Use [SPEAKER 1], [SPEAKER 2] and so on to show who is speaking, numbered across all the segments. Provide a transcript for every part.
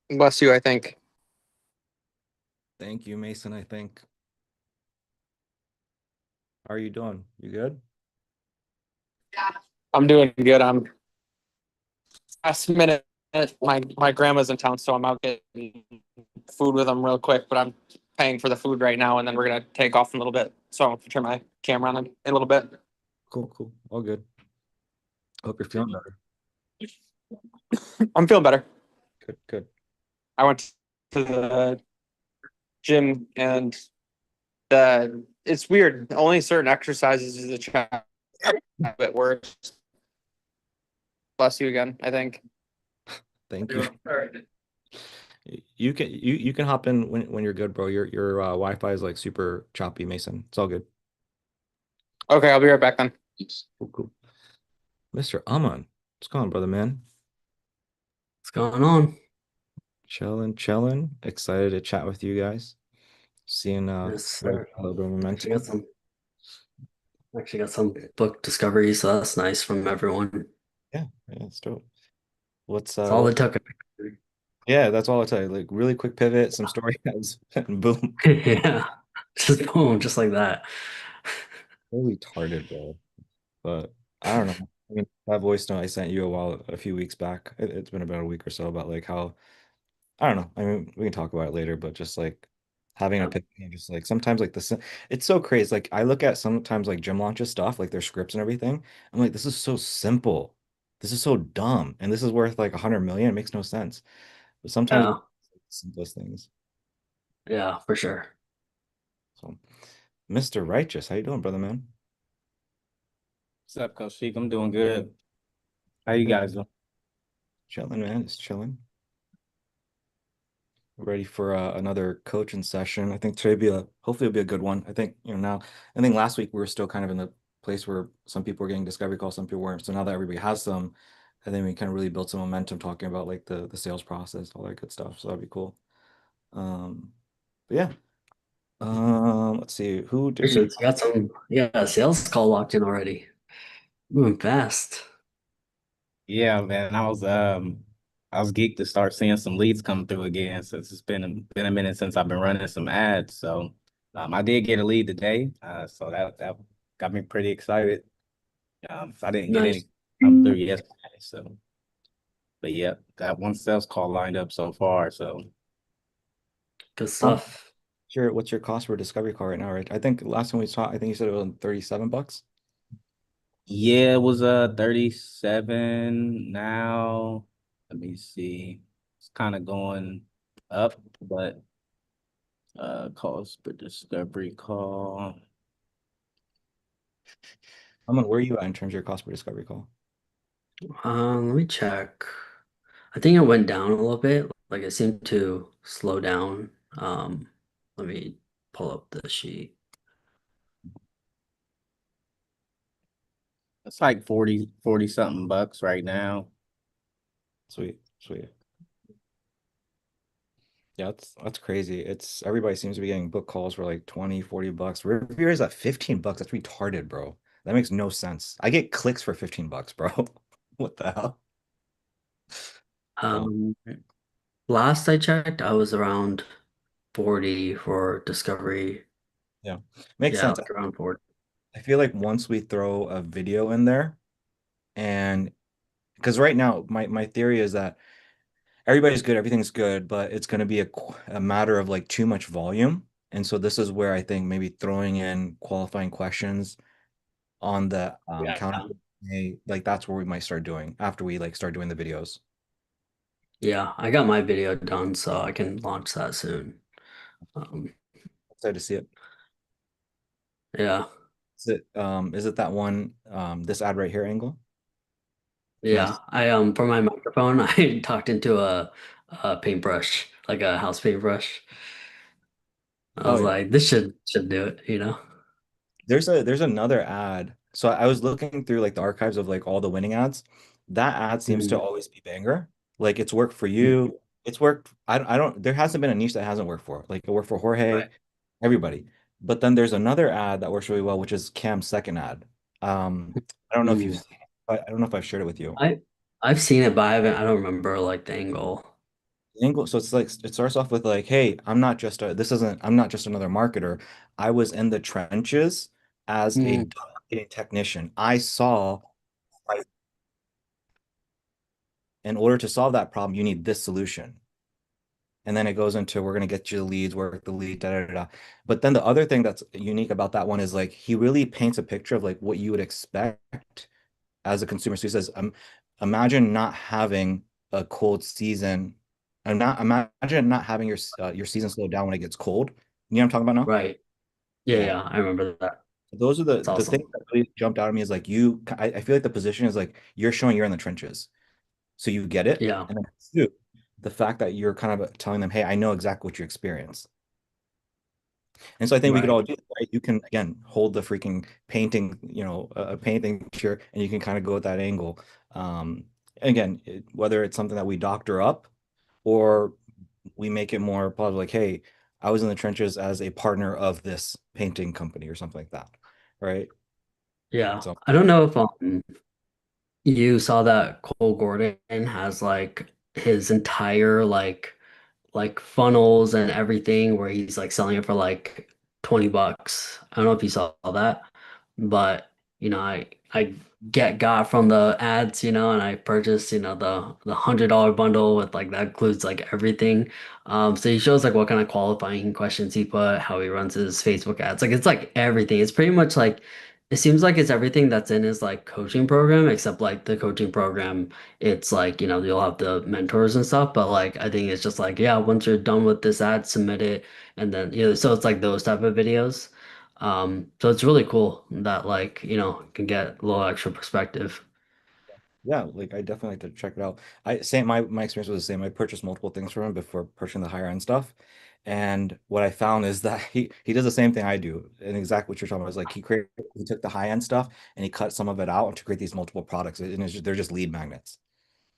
[SPEAKER 1] Bless you, I think.
[SPEAKER 2] Thank you, Mason, I think. How are you doing? You good?
[SPEAKER 1] I'm doing good. I'm last minute. My grandma's in town, so I'm out getting food with them real quick. But I'm paying for the food right now, and then we're gonna take off in a little bit. So I'll turn my camera on in a little bit.
[SPEAKER 2] Cool, cool. All good. Hope you're feeling better.
[SPEAKER 1] I'm feeling better.
[SPEAKER 2] Good, good.
[SPEAKER 1] I went to the gym, and it's weird. Only certain exercises is a chat a bit worse. Bless you again, I think.
[SPEAKER 2] Thank you. You can hop in when you're good, bro. Your Wi-Fi is like super choppy, Mason. It's all good.
[SPEAKER 1] Okay, I'll be right back then.
[SPEAKER 2] Cool, cool. Mr. Aman, what's going on, brother man?
[SPEAKER 3] What's going on?
[SPEAKER 2] Chilling, chilling. Excited to chat with you guys. Seeing
[SPEAKER 3] Yes,
[SPEAKER 2] a
[SPEAKER 3] sir.
[SPEAKER 2] little bit of
[SPEAKER 3] Actually got
[SPEAKER 2] momentum.
[SPEAKER 3] some actually got some book discoveries, so that's nice from everyone.
[SPEAKER 2] Yeah, yeah, it's dope.
[SPEAKER 3] It's all
[SPEAKER 2] What's
[SPEAKER 3] it took.
[SPEAKER 2] yeah, that's all I'll tell you. Like really quick pivot, some story guys, and boom.
[SPEAKER 3] Yeah. Just boom, just like that.
[SPEAKER 2] So retarded, bro. But I don't know. I mean, that voice note I sent you a few weeks back. It's been about a week or so about like how I don't know. I mean, we can talk about it later, but just like having a
[SPEAKER 3] Yeah.
[SPEAKER 2] opinion, just like sometimes like this, it's so crazy. Like I look at sometimes like gym launches stuff, like their scripts and everything. I'm like, this is so simple. This is so dumb, and this is worth like 100 million. It makes no sense. But sometimes
[SPEAKER 3] Yeah,
[SPEAKER 2] simplest things.
[SPEAKER 3] yeah, for sure.
[SPEAKER 2] So, Mr. Righteous, how you doing, brother man?
[SPEAKER 4] What's up, Coach Sheik? I'm doing good. How you guys doing?
[SPEAKER 2] Chilling, man. Just chilling. Ready for another coaching session. I think today be a hopefully it'll be a good one. I think now. I think last week we were still kind of in the place where some people were getting discovery calls, some people weren't. So now that everybody has some, I think we kind of really built some momentum talking about like the sales process, all that good stuff. So that'd be cool. Um, but yeah. Let's see. Who did
[SPEAKER 3] Appreciate
[SPEAKER 2] we?
[SPEAKER 3] it. You got some, yeah, sales call locked in already. Moving fast.
[SPEAKER 4] Yeah, man. I was geeked to start seeing some leads come through again since it's been a minute since I've been running some ads. So I did get a lead today. So that got me pretty excited. I didn't get
[SPEAKER 3] Nice.
[SPEAKER 4] any come through yesterday. So but yeah, got one sales call lined up so far. So
[SPEAKER 3] Good
[SPEAKER 2] Oh,
[SPEAKER 3] stuff.
[SPEAKER 2] sure. What's your cost for a discovery call right now, right? I think last time we saw, I think you said it was 37 bucks.
[SPEAKER 4] yeah, it was 37 now. Let me see. It's kind of going up, but calls for discovery call.
[SPEAKER 2] Where are you at in terms of your cost per discovery call?
[SPEAKER 3] Let me check. I think it went down a little bit. Like it seemed to slow down. Let me pull up the sheet.
[SPEAKER 4] It's like 40 something bucks right now.
[SPEAKER 2] Sweet, sweet. Yeah, that's crazy. It's everybody seems to be getting book calls for like 20, 40 bucks. Reviewers at 15 bucks. That's retarded, bro. That makes no sense. I get clicks for 15 bucks, bro. What the hell? Um,
[SPEAKER 3] Um, Last I checked, I was around 40 for discovery.
[SPEAKER 2] yeah. Makes
[SPEAKER 3] Yeah,
[SPEAKER 2] sense.
[SPEAKER 3] like around 40.
[SPEAKER 2] I feel like once we throw a video in there and because right now my theory is that everybody's good, everything's good, but it's going to be a matter of like too much volume. And so this is where I think maybe throwing in qualifying questions on the
[SPEAKER 3] Yeah.
[SPEAKER 2] counter, like that's where we might start doing after we like start doing the videos.
[SPEAKER 3] Yeah, I got my video done, so I can launch that soon. Um,
[SPEAKER 2] Excited to see it.
[SPEAKER 3] yeah,
[SPEAKER 2] Is it that one this ad right here angle?
[SPEAKER 3] yeah.
[SPEAKER 2] Nice.
[SPEAKER 3] For my microphone, I talked into a paintbrush, like a house paintbrush. I
[SPEAKER 2] Oh
[SPEAKER 3] was
[SPEAKER 2] yeah.
[SPEAKER 3] like, this should do it, you know?
[SPEAKER 2] There's another ad. So I was looking through like the archives of like all the winning ads. That ad seems to
[SPEAKER 3] Mhm.
[SPEAKER 2] always be banger. Like it's worked for you. It's worked. I don't. There hasn't been a niche that hasn't worked for. Like it worked for Jorge,
[SPEAKER 3] Right.
[SPEAKER 2] everybody. But then there's another ad that works really well, which is Cam's second ad. I don't know if you've
[SPEAKER 3] Mm.
[SPEAKER 2] seen it, I don't know if I've shared it with you.
[SPEAKER 3] I've seen it, but I don't remember like the angle.
[SPEAKER 2] Angle, so it's like it starts off with like, hey, I'm not just another marketer. I was in the trenches as a
[SPEAKER 3] Mm,
[SPEAKER 2] marketing technician. I saw, like, in order to solve that problem, you need this solution. And then it goes into, we're going to get you the leads, work the lead, da, da, da, da. But then the other thing that's unique about that one is like he really paints a picture of like what you would expect as a consumer. So he says, imagine not having a cold season, and not imagine not having your season slow down when it gets cold. You know what I'm talking about now?
[SPEAKER 3] right. Yeah,
[SPEAKER 2] Yeah.
[SPEAKER 3] yeah, I remember that.
[SPEAKER 2] Those are
[SPEAKER 3] It's
[SPEAKER 2] the things
[SPEAKER 3] awesome.
[SPEAKER 2] that really jumped out at me is like I feel like the position is like you're showing you're in the trenches. So you get it.
[SPEAKER 3] Yeah,
[SPEAKER 2] And then two, the fact that you're kind of telling them, hey, I know exactly what you experience. And so I think we could
[SPEAKER 3] right.
[SPEAKER 2] all do that, right? You can again hold the freaking painting, a painting picture, and you can kind of go at that angle. Um, again, whether it's something that we doctor up or we make it more positive, like, hey, I was in the trenches as a partner of this painting company or something like that, right?
[SPEAKER 3] Yeah.
[SPEAKER 2] So
[SPEAKER 3] I don't know if you saw that Cole Gordon has like his entire like funnels and everything where he's like selling it for like $20. I don't know if you saw that, but I got from the ads, and I purchased, the $100 bundle with like that includes like everything. So he shows like what kind of qualifying questions he put, how he runs his Facebook ads. Like it's like everything. It's pretty much like it seems like it's everything that's in his like coaching program, except like the coaching program it's like, you'll have the mentors and stuff, but like I think it's just like, yeah, once you're done with this ad, submit it. And then, so it's like those type of videos. So it's really cool that like, can get a little extra perspective.
[SPEAKER 2] yeah, like I definitely like to check it out. My experience was the same. I purchased multiple things from him before purchasing the higher end stuff. And what I found is that he does the same thing I do, and exactly what you're talking about is like he took the high end stuff and he cut some of it out to create these multiple products, and they're just lead magnets.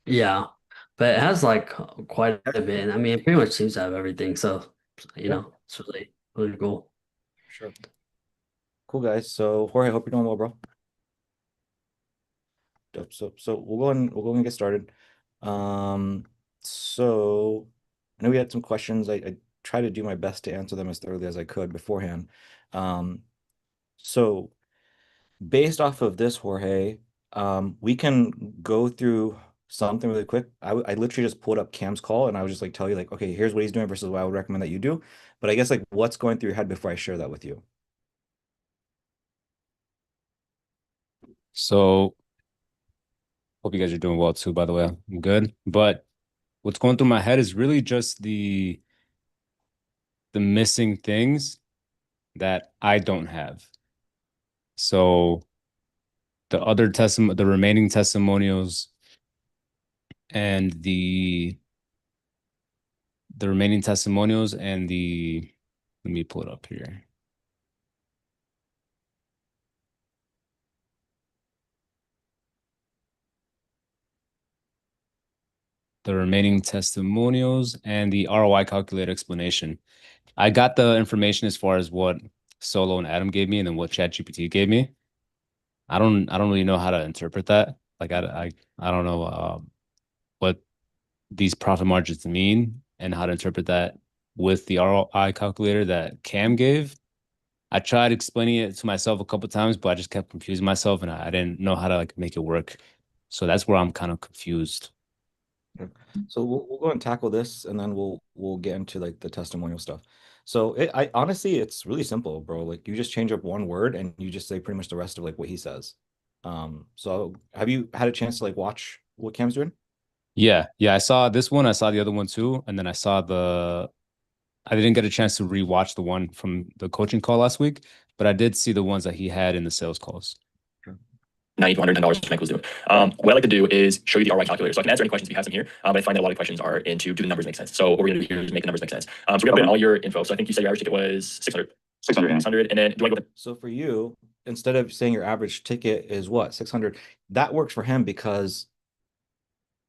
[SPEAKER 3] Yeah. But it has like quite a bit. And I mean, it pretty much seems to have everything. So,
[SPEAKER 2] Yeah,
[SPEAKER 3] it's really, really cool.
[SPEAKER 2] sure. Cool guys. So Jorge, I hope you're doing well, bro. Dope. So we'll go and get started. Um, so I know we had some questions. I tried to do my best to answer them as thoroughly as I could beforehand. Um, so based off of this, Jorge, we can go through something really quick. I literally just pulled up Cam's call and I would just like tell you like, okay, here's what he's doing versus what I would recommend that you do. But I guess like what's going through your head before I share that with you?
[SPEAKER 5] So hope you guys are doing well too, by the way. I'm good. But what's going through my head is really just the missing things that I don't have. So the remaining testimonials and the remaining testimonials and the let me pull it up here. The remaining testimonials and the ROI calculator explanation. I got the information as far as what Solo and Adam gave me and then what ChatGPT gave me. I don't really know how to interpret that. Like I don't know what these profit margins mean and how to interpret that with the ROI calculator that Cam gave. I tried explaining it to myself a couple times, but I just kept confusing myself and I didn't know how to like make it work. So that's where I'm kind of confused.
[SPEAKER 2] Okay. So we'll go and tackle this, and then we'll get into like the testimonial stuff. So I honestly, it's really simple, bro. Like you just change up one word, and you just say pretty much the rest of like what he says. So have you had a chance to like watch what Cam's doing?
[SPEAKER 5] Yeah, yeah, I saw this one, I saw the other one too, and then I didn't get a chance to rewatch the one from the coaching call last week, but I did see the ones that he had in the sales calls.
[SPEAKER 2] Sure.
[SPEAKER 6] $90 to $110 to make those do. What I like to do is show you the ROI calculator. So I can answer any questions if you have some here, but I find that a lot of questions are into do the numbers make sense? So what we're gonna do here is make the numbers make sense. So we're gonna put in all your info. So I think you said your average ticket was 600. 600, and then do I go with
[SPEAKER 2] So for you, instead of saying your average ticket is what, 600, that works for him because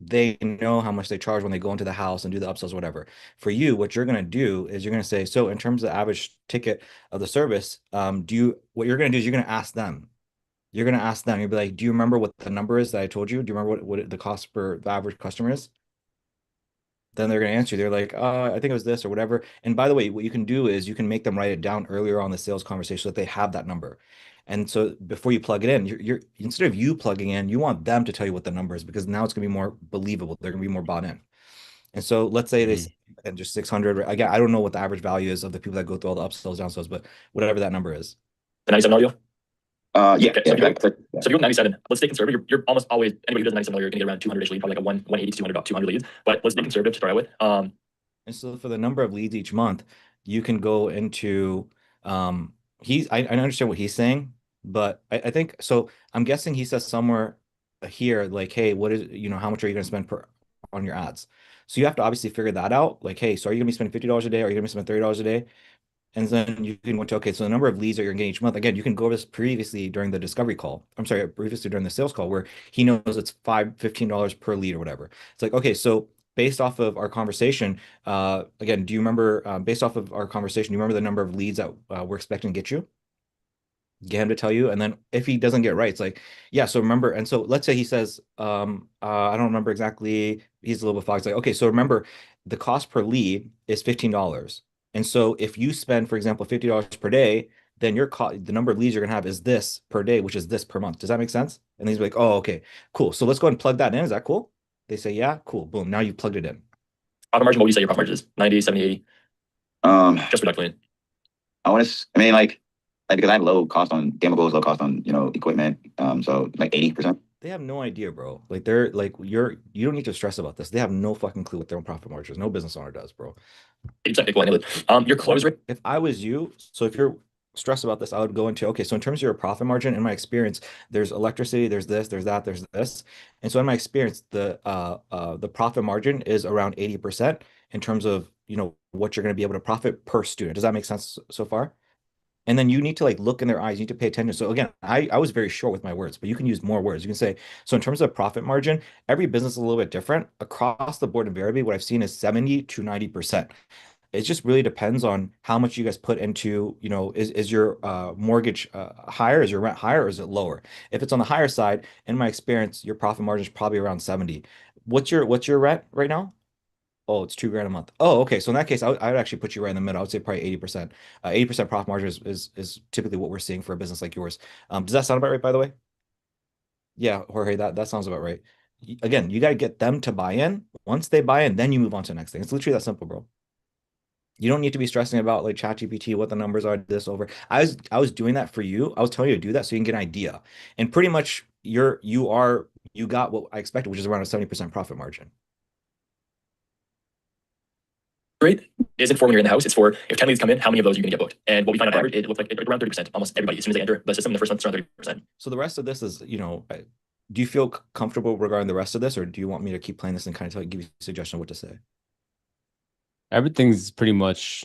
[SPEAKER 2] they know how much they charge when they go into the house and do the upsells, whatever. For you, what you're going to do is you're going to say, so in terms of the average ticket of the service, what you're going to do is you're going to ask them, You're gonna ask them. You'll be like, "Do you remember what the number is that I told you? Do you remember what the cost per the average customer is?" Then they're gonna answer you. They're like, I think it was this or whatever." And by the way, what you can do is you can make them write it down earlier on the sales conversation so that they have that number. And so before you plug it in, you're instead of you plugging in, you want them to tell you what the number is because now it's gonna be more believable. They're gonna be more bought in. And so let's say they
[SPEAKER 5] Mhm.
[SPEAKER 2] say and just 600. Again, I don't know what the average value is of the people that go through all the upsells, downsells, but whatever that number is.
[SPEAKER 6] The 97 audio?
[SPEAKER 7] Yeah,
[SPEAKER 6] Okay, so if you go 97, let's stay conservative. You're almost always, anybody who does 97 you're gonna get around 200-ish leads, probably like a 180 to 200, about 200 leads. But let's stay conservative to start out with.
[SPEAKER 2] And so for the number of leads each month, you can go into I understand what he's saying, but I think so. I'm guessing he says somewhere here, like, hey, what is, how much are you gonna spend per on your ads? So you have to obviously figure that out. Like, hey, so are you gonna be spending $50 a day? Or are you gonna be spending $30 a day? And then you can go to, okay, so the number of leads that you're getting each month. Again, you can go over this previously during the discovery call. I'm sorry, previously during the sales call where he knows it's $15 per lead or whatever. It's like, okay, so based off of our conversation, again, do you remember, based off of our conversation, do you remember the number of leads that we're expecting to get you? Get him to tell you. And then if he doesn't get right, it's like, yeah, so remember, and so let's say he says, I don't remember exactly, he's a little bit fogged. It's like, okay, so remember the cost per lead is $15. And so if you spend, for example, $50 per day, then the number of leads you're gonna have is this per day, which is this per month. Does that make sense? And he's like, oh, okay, cool. So let's go ahead and plug that in. Is that cool? They say, yeah, cool. Boom. Now you plugged it in.
[SPEAKER 6] Profit margin, what would you say your profit margin is? 90, 70, 80? Just product clean.
[SPEAKER 7] I mean, like because I have low cost on chemicals, low cost on, equipment. So like 80%.
[SPEAKER 2] They have no idea, bro. Like they're like you don't need to stress about this. They have no fucking clue what their own profit margin is. No business owner does, bro.
[SPEAKER 6] 80% Bitcoin. Nailed it. Your close rate.
[SPEAKER 2] If I was you, so if you're stressed about this, I would go into, okay, so in terms of your profit margin, in my experience, there's electricity, there's this, there's that, there's this. And so in my experience, the profit margin is around 80% in terms of, what you're going to be able to profit per student. Does that make sense so far? And then you need to like look in their eyes, you need to pay attention. So again, I was very short with my words, but you can use more words. You can say, so in terms of profit margin, every business is a little bit different. Across the board invariably, what I've seen is 70 to 90%. It just really depends on how much you guys put into, is your mortgage higher, is your rent higher, or is it lower? If it's on the higher side, in my experience, your profit margin is probably around 70. What's your rent right now? Oh, it's 2 grand a month. Oh, okay. So in that case, I would actually put you right in the middle. I would say probably 80%. 80% profit margin is typically what we're seeing for a business like yours. Does that sound about right, by the way? Yeah, Jorge, that sounds about right. Again, you got to get them to buy in. Once they buy in, then you move on to the next thing. It's literally that simple, bro. You don't need to be stressing about like ChatGPT, what the numbers are, this over. I was doing that for you. I was telling you to do that so you can get an idea. And pretty much you got what I expected, which is around a 70% profit margin.
[SPEAKER 6] Rate isn't for when you're in the house. It's for if 10 leads come in, how many of those are you going to get booked? And what we find on average, it looks like around 30%. Almost everybody, as soon as they enter the system in the first month, it's around 30%.
[SPEAKER 2] So the rest of this is, do you feel comfortable regarding the rest of this, or do you want me to keep playing this and kind of give you a suggestion of what to say?
[SPEAKER 5] Everything's pretty much,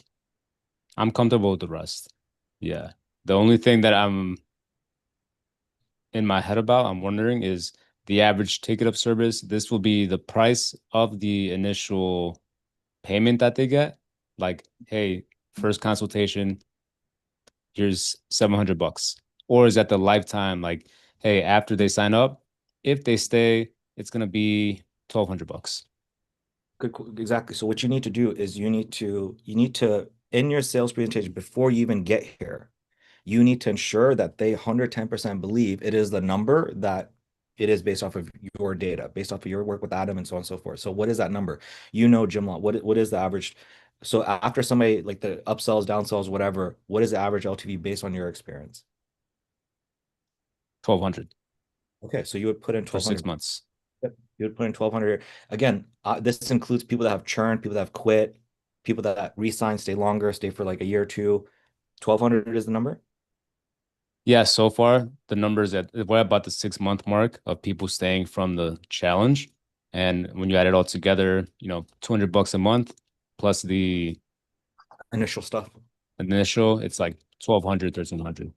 [SPEAKER 5] I'm comfortable with the rest. Yeah. The only thing that I'm in my head about, I'm wondering, is the average ticket of service. This will be the price of the initial payment that they get. Like, hey, first consultation, here's $700. Or is that the lifetime? Like, hey, after they sign up, if they stay, it's gonna be $1,200.
[SPEAKER 2] Good, exactly. So what you need to do is you need to in your sales presentation before you even get here, you need to ensure that they 110% believe it is the number that it is based off of your data, based off of your work with Adam and so on and so forth. So what is that number? Jim Law, what is the average? So after somebody like the upsells, downsells, whatever, what is the average LTV based on your experience?
[SPEAKER 5] 1,200
[SPEAKER 2] Okay, so you would put in
[SPEAKER 5] for
[SPEAKER 2] 1,200.
[SPEAKER 5] 6 months.
[SPEAKER 2] Yep. You would put in 1,200. Again, this includes people that have churned, people that have quit, people that resign, stay longer, stay for like a year or two. 1,200 is the number.
[SPEAKER 5] Yeah, so far the numbers we're about the 6 month mark of people staying from the challenge. And when you add it all together, $200 a month plus the
[SPEAKER 2] Initial stuff.
[SPEAKER 5] initial, it's like 1,200, 1,300.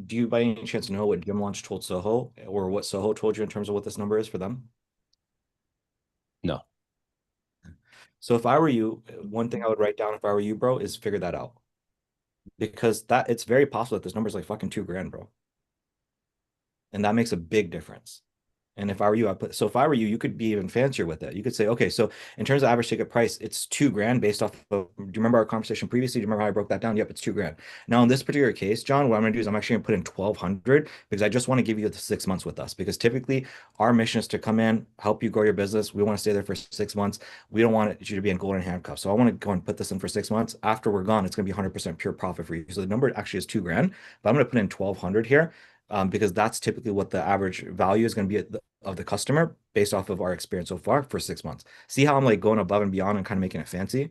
[SPEAKER 2] Do you by any chance know what Gym Launch told Soho or what Soho told you in terms of what this number is for them?
[SPEAKER 5] No.
[SPEAKER 2] So if I were you, one thing I would write down if I were you, bro, is figure that out. Because it's very possible that this number is like fucking 2 grand, bro. And that makes a big difference. And if I were you, if I were you, you could be even fancier with it. You could say, okay, so in terms of average ticket price, it's $2,000 based off of, do you remember our conversation previously? Do you remember how I broke that down? Yep, it's $2,000. Now, in this particular case, John, what I'm gonna do is I'm actually gonna put in 1,200 because I just want to give you the 6 months with us because typically our mission is to come in, help you grow your business. We want to stay there for 6 months. We don't want you to be in golden handcuffs. So I want to go and put this in for 6 months. After we're gone, it's gonna be 100% pure profit for you. So the number actually is $2,000, but I'm gonna put in 1,200 here. Because that's typically what the average value is going to be of the customer based off of our experience so far for 6 months. See how I'm like going above and beyond and kind of making it fancy?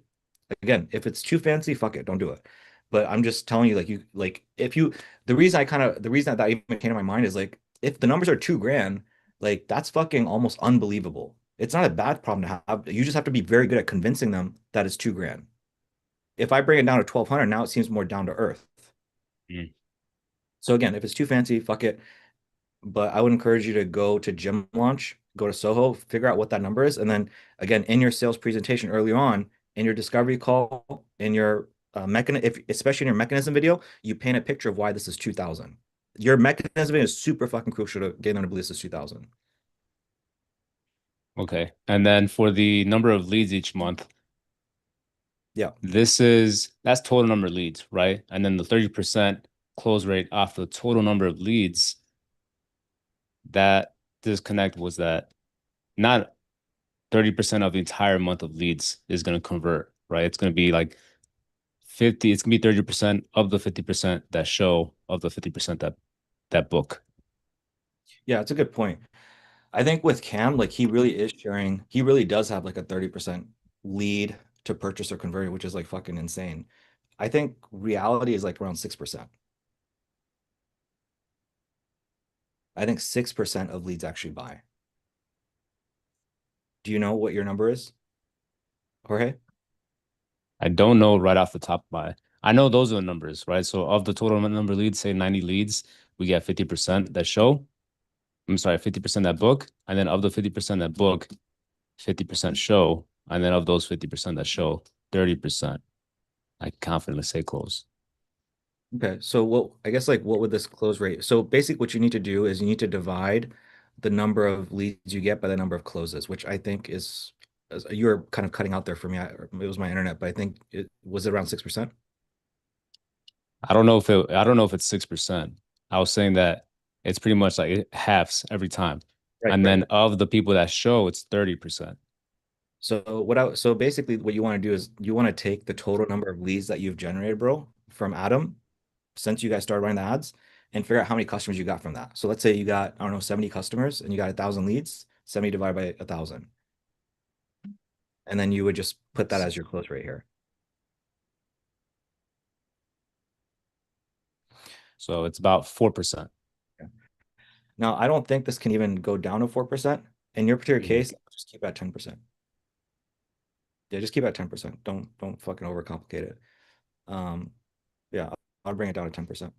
[SPEAKER 2] Again, if it's too fancy, fuck it, don't do it. But I'm just telling you, the reason that even came to my mind is like, if the numbers are $2,000, like that's fucking almost unbelievable. It's not a bad problem to have. You just have to be very good at convincing them that it's $2,000. If I bring it down to 1,200, now it seems more down to earth.
[SPEAKER 5] Mm.
[SPEAKER 2] So again, if it's too fancy, fuck it. But I would encourage you to go to Gym Launch, go to Soho, figure out what that number is, and then again in your sales presentation earlier on, in your discovery call, in your especially in your mechanism video, you paint a picture of why this is 2,000. Your mechanism is super fucking crucial to getting them to believe this is 2,000.
[SPEAKER 5] Okay. And then for the number of leads each month,
[SPEAKER 2] Yeah,
[SPEAKER 5] that's total number of leads, right? And then the 30% close rate off the total number of leads, that disconnect was that not 30% of the entire month of leads is going to convert, right? It's going to be like 50, it's going to be 30% of the 50% that show, of the 50% that book.
[SPEAKER 2] yeah, it's a good point. I think with Cam, like he really is sharing, he really does have like a 30% lead to purchase or convert, which is like fucking insane. I think reality is like around 6%. I think 6% of leads actually buy. Do you know what your number is, Jorge?
[SPEAKER 5] I don't know right off the top of my, I know those are the numbers, right? So of the total number of leads, say 90 leads, we get 50% that show. I'm sorry, 50% that book. And then of the 50% that book, 50% show. And then of those 50% that show, 30%, I confidently say close.
[SPEAKER 2] Okay, so I guess like what would this close rate? So basically what you need to do is you need to divide the number of leads you get by the number of closes, which I think you're kind of cutting out there for me. It was my internet, but I think it was around 6%.
[SPEAKER 5] I don't know if it's 6%. I was saying that it's pretty much like it halves every time.
[SPEAKER 2] Right,
[SPEAKER 5] And
[SPEAKER 2] right.
[SPEAKER 5] then of the people that show, it's 30%.
[SPEAKER 2] So basically what you want to do is you want to take the total number of leads that you've generated, bro, from Adam, since you guys started running the ads, and figure out how many customers you got from that. So let's say you got, I don't know, 70 customers and you got 1,000 leads, 70 divided by 1,000. And then you would just put that as your close rate here.
[SPEAKER 5] So it's about 4%.
[SPEAKER 2] Now, I don't think this can even go down to 4%. In your particular case, just keep it at 10%. Yeah, just keep it at 10%. Don't fucking overcomplicate it. Yeah, I'll bring it down to 10%.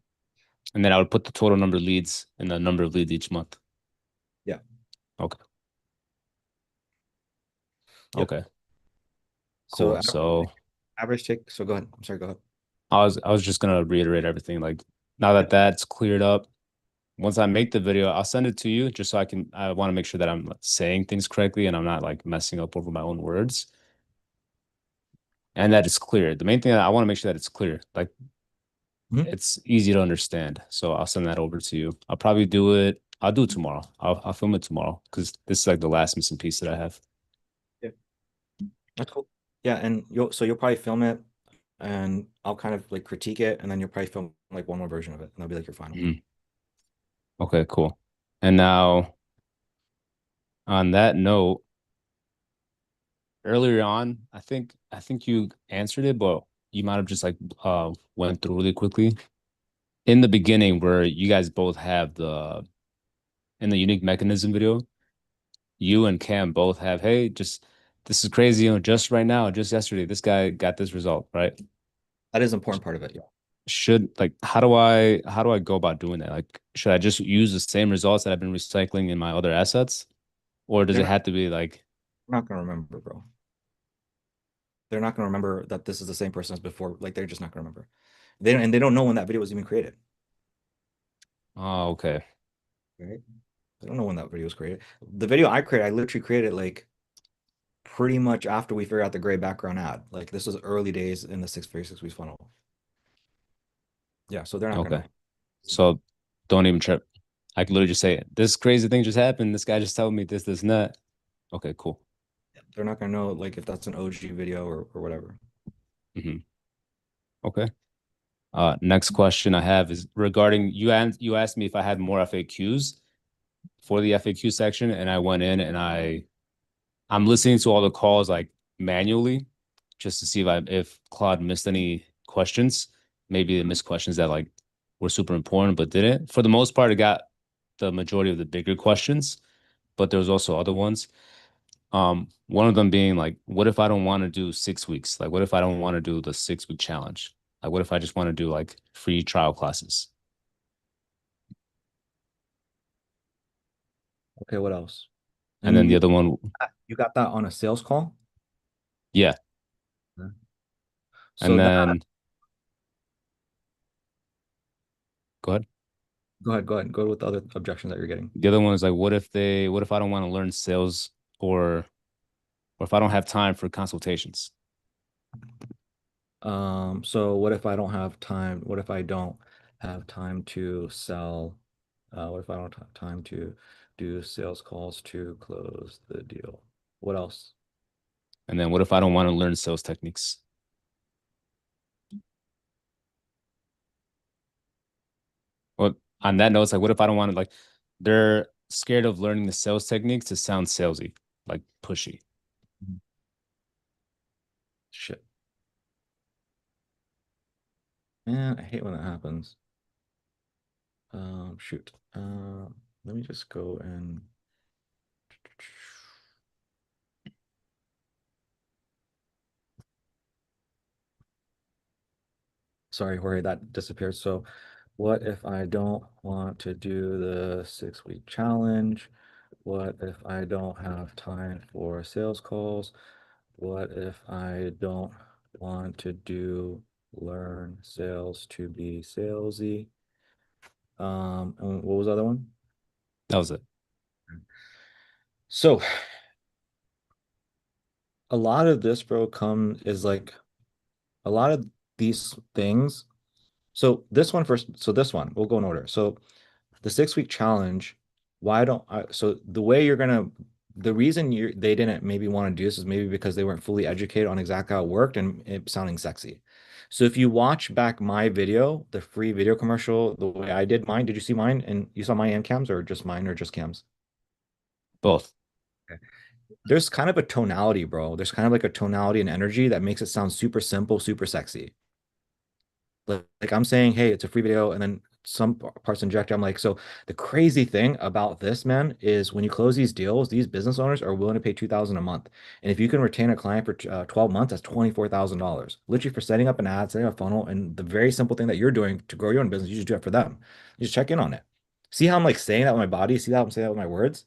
[SPEAKER 5] And then I would put the total number of leads and the number of leads each month.
[SPEAKER 2] Yeah.
[SPEAKER 5] Okay.
[SPEAKER 2] Yep.
[SPEAKER 5] Okay.
[SPEAKER 2] So
[SPEAKER 5] Cool.
[SPEAKER 2] average tick. So go ahead. I'm sorry, go ahead.
[SPEAKER 5] I was just gonna reiterate everything. Like now that that's cleared up, once I make the video, I'll send it to you just so I want to make sure that I'm saying things correctly and I'm not like messing up over my own words. And that it's clear. The main thing I want to make sure that it's clear. Like it's easy to understand. So I'll send that over to you. I'll do it tomorrow. I'll film it tomorrow because this is like the last missing piece that I have.
[SPEAKER 2] Yeah. That's cool. Yeah, and you'll probably film it and I'll kind of like critique it, and then you'll probably film like one more version of it, and that'll be like your final.
[SPEAKER 5] Okay, cool. And now on that note, earlier on, I think you answered it, but you might have just like went through really quickly. In the beginning, where you guys both have in the unique mechanism video, you and Cam both have, hey, just this is crazy, just right now, just yesterday, this guy got this result, right?
[SPEAKER 2] That is an important part of it. Yeah.
[SPEAKER 5] How do I go about doing that? Like, should I just use the same results that I've been recycling in my other assets? Or does it have to be like,
[SPEAKER 2] I'm not gonna remember, bro. They're not gonna remember that this is the same person as before. Like they're just not gonna remember. They don't know when that video was even created.
[SPEAKER 5] oh, okay.
[SPEAKER 2] right? I don't know when that video was created. The video I created, I literally created like pretty much after we figured out the gray background ad. Like this was early days in the 636 weeks funnel. Yeah, so they're not
[SPEAKER 5] Okay.
[SPEAKER 2] gonna.
[SPEAKER 5] So don't even trip. I can literally just say, this crazy thing just happened. This guy just told me this, and that. Okay, cool.
[SPEAKER 2] They're not gonna know like if that's an OG video or whatever.
[SPEAKER 5] Hmm. Okay. Next question I have is regarding you asked me if I had more FAQs for the FAQ section, and I went in and I'm listening to all the calls like manually just to see if Claude missed any questions. Maybe they missed questions that like were super important but didn't. For the most part, it got the majority of the bigger questions, but there was also other ones. One of them being like, what if I don't want to do 6 weeks? Like, what if I don't want to do the 6 week challenge? Like, what if I just want to do like free trial classes?
[SPEAKER 2] Okay, what else?
[SPEAKER 5] And then the
[SPEAKER 2] you
[SPEAKER 5] other one,
[SPEAKER 2] you got that on a sales call?
[SPEAKER 5] yeah.
[SPEAKER 2] Okay.
[SPEAKER 5] And
[SPEAKER 2] So that
[SPEAKER 5] then go ahead.
[SPEAKER 2] go with the other objection that you're getting.
[SPEAKER 5] The other one is like, what if I don't want to learn sales or if I don't have time for consultations?
[SPEAKER 2] So what if I don't have time? What if I don't have time to sell? What if I don't have time to do sales calls to close the deal? What else?
[SPEAKER 5] And then what if I don't want to learn sales techniques? Well, on that note, it's like, what if I don't want to like, they're scared of learning the sales techniques to sound salesy, like pushy.
[SPEAKER 2] Shit. Man, I hate when that happens. Shoot. Let me just go and sorry, Jorge, that disappeared. So what if I don't want to do the 6 week challenge? What if I don't have time for sales calls? What if I don't want to do learn sales to be salesy? And what was the other one?
[SPEAKER 5] That was it.
[SPEAKER 2] So a lot of this, bro, is like a lot of these things. So this one first. So this one, we'll go in order. So the 6 week challenge, why don't I, so the way you're gonna, the reason they didn't maybe want to do this is maybe because they weren't fully educated on exactly how it worked and it sounding sexy. So if you watch back my video, the free video commercial, the way I did mine, did you see mine? And you saw my and cams or just mine or just cams?
[SPEAKER 5] Both.
[SPEAKER 2] Okay. There's kind of a tonality, bro. There's kind of like a tonality and energy that makes it sound super simple, super sexy. Like I'm saying, hey, it's a free video, and then some parts injected. I'm like, so the crazy thing about this, man, is when you close these deals, these business owners are willing to pay 2,000 a month. And if you can retain a client for 12 months, that's $24,000. Literally for setting up an ad, setting up a funnel, and the very simple thing that you're doing to grow your own business, you just do it for them. You just check in on it. See how I'm like saying that with my body? See how I'm saying that with my words?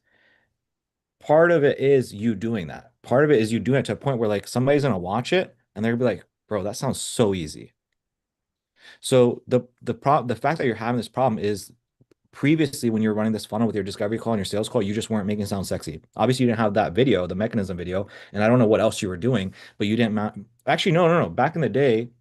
[SPEAKER 2] Part of it is you doing that. Part of it is you doing it to a point where like somebody's gonna watch it and they're gonna be like, bro, that sounds so easy. So the fact that you're having this problem is previously when you were running this funnel with your discovery call and your sales call, you just weren't making it sound sexy. Obviously, you didn't have that video, the mechanism video, and I don't know what else you were doing, but you didn't actually no. Back in the day,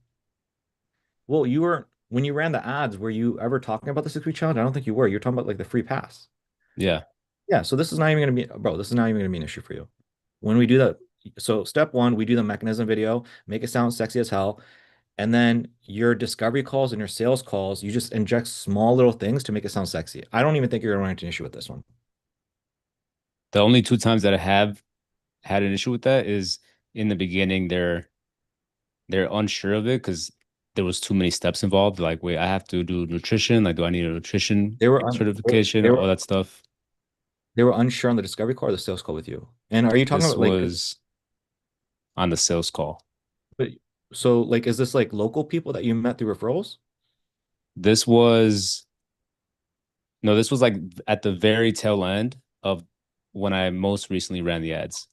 [SPEAKER 2] well, you were when you ran the ads, were you ever talking about the 6 week challenge? I don't think you were. You're talking about like the free pass.
[SPEAKER 5] Yeah.
[SPEAKER 2] Yeah, so this is not even gonna be, bro, this is not even gonna be an issue for you. When we do that, so step one, we do the mechanism video, make it sound sexy as hell. And then your discovery calls and your sales calls, you just inject small little things to make it sound sexy. I don't even think you're gonna run into an issue with this one.
[SPEAKER 5] The only two times that I have had an issue with that is in the beginning they're unsure of it because there was too many steps involved. Like, wait, I have to do nutrition. Like, do I need a nutrition
[SPEAKER 2] They were
[SPEAKER 5] certification?
[SPEAKER 2] they
[SPEAKER 5] All
[SPEAKER 2] were
[SPEAKER 5] that stuff.
[SPEAKER 2] they were unsure on the discovery call or the sales call with you. And are you talking
[SPEAKER 5] This
[SPEAKER 2] about like,
[SPEAKER 5] was on the sales call.
[SPEAKER 2] but- so like, is this like local people that you met through referrals?
[SPEAKER 5] This was no, this was like at the very tail end of when I most recently ran the ads.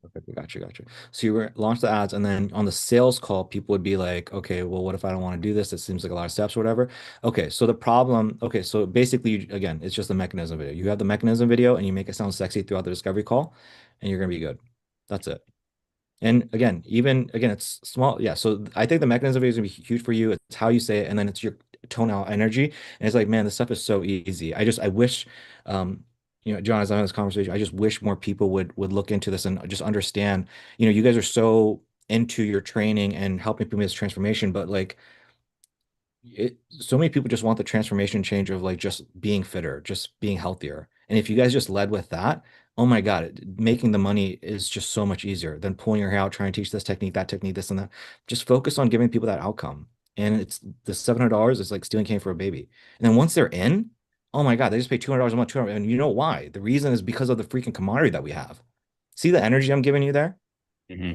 [SPEAKER 2] Okay, got you. So you launch the ads, and then on the sales call, people would be like, okay, well, what if I don't want to do this? It seems like a lot of steps or whatever. Okay, so the problem, okay, so basically, again, it's just the mechanism video. You have the mechanism video and you make it sound sexy throughout the discovery call, and you're gonna be good. That's it. And again, even again, it's small. Yeah. So I think the mechanism video is gonna be huge for you. It's how you say it, and then it's your tone out energy. And it's like, man, this stuff is so easy. I wish, um, John, as I'm having this conversation, I just wish more people would look into this and just understand. You guys are so into your training and helping people make this transformation, but like so many people just want the transformation change of like just being fitter, just being healthier. And if you guys just led with that, oh my God, making the money is just so much easier than pulling your hair out, trying to teach this technique, this and that. Just focus on giving people that outcome. And it's the $700 is like stealing cane for a baby. And then once they're in, oh my God, they just pay $200 a month, 200. And you know why? The reason is because of the freaking commodity that we have. See the energy I'm giving you there?
[SPEAKER 5] Hmm.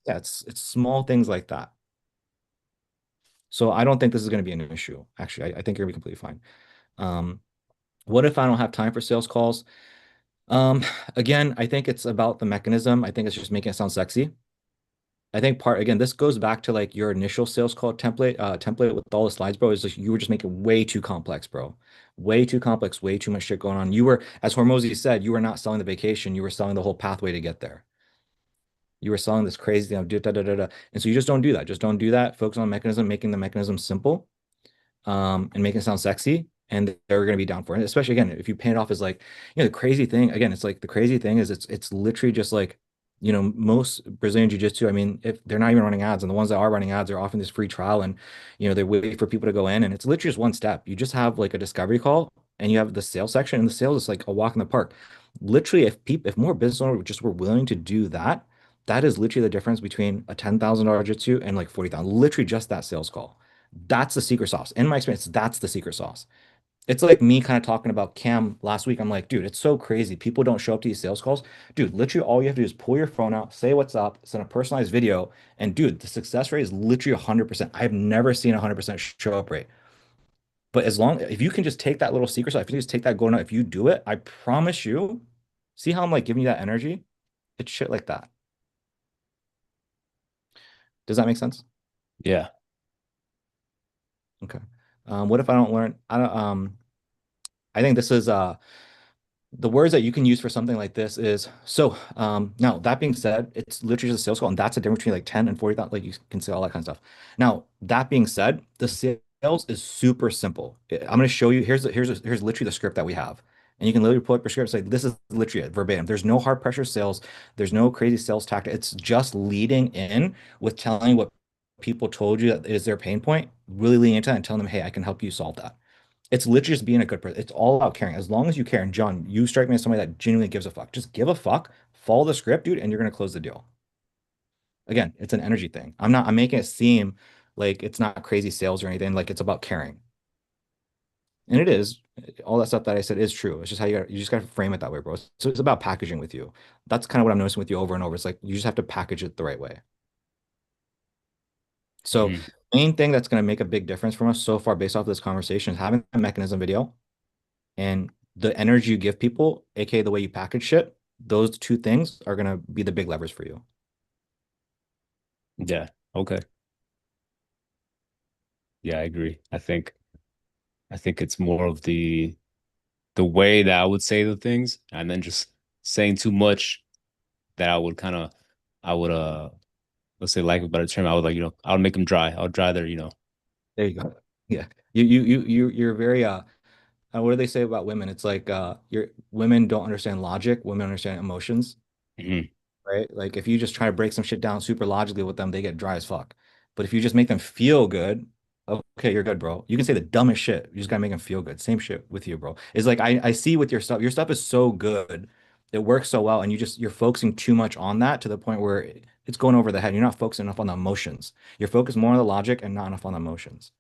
[SPEAKER 2] Yeah, it's small things like that. So I don't think this is going to be an issue. Actually, I think you're gonna be completely fine. Um, what if I don't have time for sales calls? Um, again, I think it's about the mechanism. I think it's just making it sound sexy. I think again, this goes back to like your initial sales call template with all the slides, bro. Is like you were just making way too complex, bro. Way too complex, way too much shit going on. You were, as Hormozy said, you were not selling the vacation, you were selling the whole pathway to get there. You were selling this crazy thing of da da da da da. And so you just don't do that. Just don't do that. Focus on mechanism, making the mechanism simple, and making it sound sexy, and they're going to be down for it. Especially again, if you paint it off as like, the crazy thing again, it's like the crazy thing is it's literally just like, most Brazilian jiu-jitsu, I mean, if they're not even running ads, and the ones that are running ads are offering this free trial, and they wait for people to go in, and it's literally just one step. You just have like a discovery call, and you have the sales section, and the sales is like a walk in the park. Literally, if more business owners just were willing to do that, that is literally the difference between a $10,000 jiu-jitsu and like 40,000. Literally just that sales call. That's the secret sauce. In my experience, that's the secret sauce. It's like me kind of talking about Cam last week. I'm like, dude, it's so crazy. People don't show up to these sales calls. Dude, literally all you have to do is pull your phone out, say what's up, send a personalized video, and dude, the success rate is literally 100%. I've never seen a 100% show up rate. But if you can just take that little secret sauce, if you just take that golden nugget, if you do it, I promise you, see how I'm like giving you that energy? It's shit like that. Does that make sense?
[SPEAKER 5] Yeah.
[SPEAKER 2] Okay. What if I don't learn? I think this is the words that you can use for something like this is so now that being said, it's literally just a sales call, and that's the difference between like 10 and 40,000. Like you can say all that kind of stuff. Now, that being said, the sales is super simple. I'm going to show you. Here's literally the script that we have. And you can literally pull up your script and say, this is literally it, verbatim. There's no hard pressure sales. There's no crazy sales tactic. It's just leading in with telling what people told you that is their pain point, really leaning into that and telling them, hey, I can help you solve that. It's literally just being a good person. It's all about caring. As long as you care. And John, you strike me as somebody that genuinely gives a fuck. Just give a fuck, follow the script, dude, and you're gonna close the deal. Again, it's an energy thing. I'm making it seem like it's not crazy sales or anything, like it's about caring. And it is. All that stuff that I said is true. It's just how you just gotta frame it that way, bro. So it's about packaging with you. That's kind of what I'm noticing with you over and over. It's like you just have to package it the right way. So
[SPEAKER 5] Mhm.
[SPEAKER 2] main thing that's going to make a big difference from us so far based off this conversation is having a mechanism video and the energy you give people, aka the way you package shit. Those two things are going to be the big levers for you.
[SPEAKER 5] Yeah. Okay. Yeah, I agree. I think it's more of the way that I would say the things, and then just saying too much that I would let's say, like a better term, I would like, I would make them dry. I would dry their.
[SPEAKER 2] There you go. Yeah. You're very what do they say about women? It's like your women don't understand logic, women understand emotions.
[SPEAKER 5] Mhm.
[SPEAKER 2] Right? Like if you just try to break some shit down super logically with them, they get dry as fuck. But if you just make them feel good, okay, you're good, bro. You can say the dumbest shit. You just gotta make them feel good. Same shit with you, bro. It's like I see with your stuff. Your stuff is so good. It works so well, and you're focusing too much on that to the point where it's going over the head. You're not focusing enough on the emotions. You're focused more on the logic and not enough on the emotions.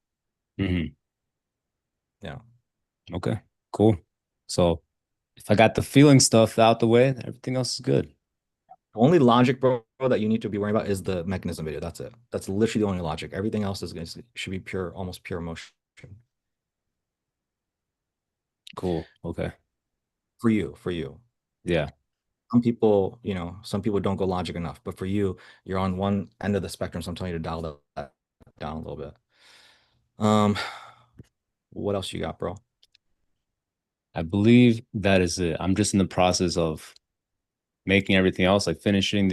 [SPEAKER 5] Mhm.
[SPEAKER 2] Yeah.
[SPEAKER 5] Okay. Cool. So if I got the feeling stuff out the way, everything else is good.
[SPEAKER 2] Only logic, bro, that you need to be worrying about is the mechanism video. That's it. That's literally the only logic. Everything else should be pure, almost pure emotion.
[SPEAKER 5] Cool. Okay.
[SPEAKER 2] For you.
[SPEAKER 5] Yeah.
[SPEAKER 2] some people, some people don't go logic enough, but for you, you're on one end of the spectrum, so I'm telling you to dial that down a little bit. What else you got, bro?
[SPEAKER 5] I believe that is it. I'm just in the process of making everything else, like finishing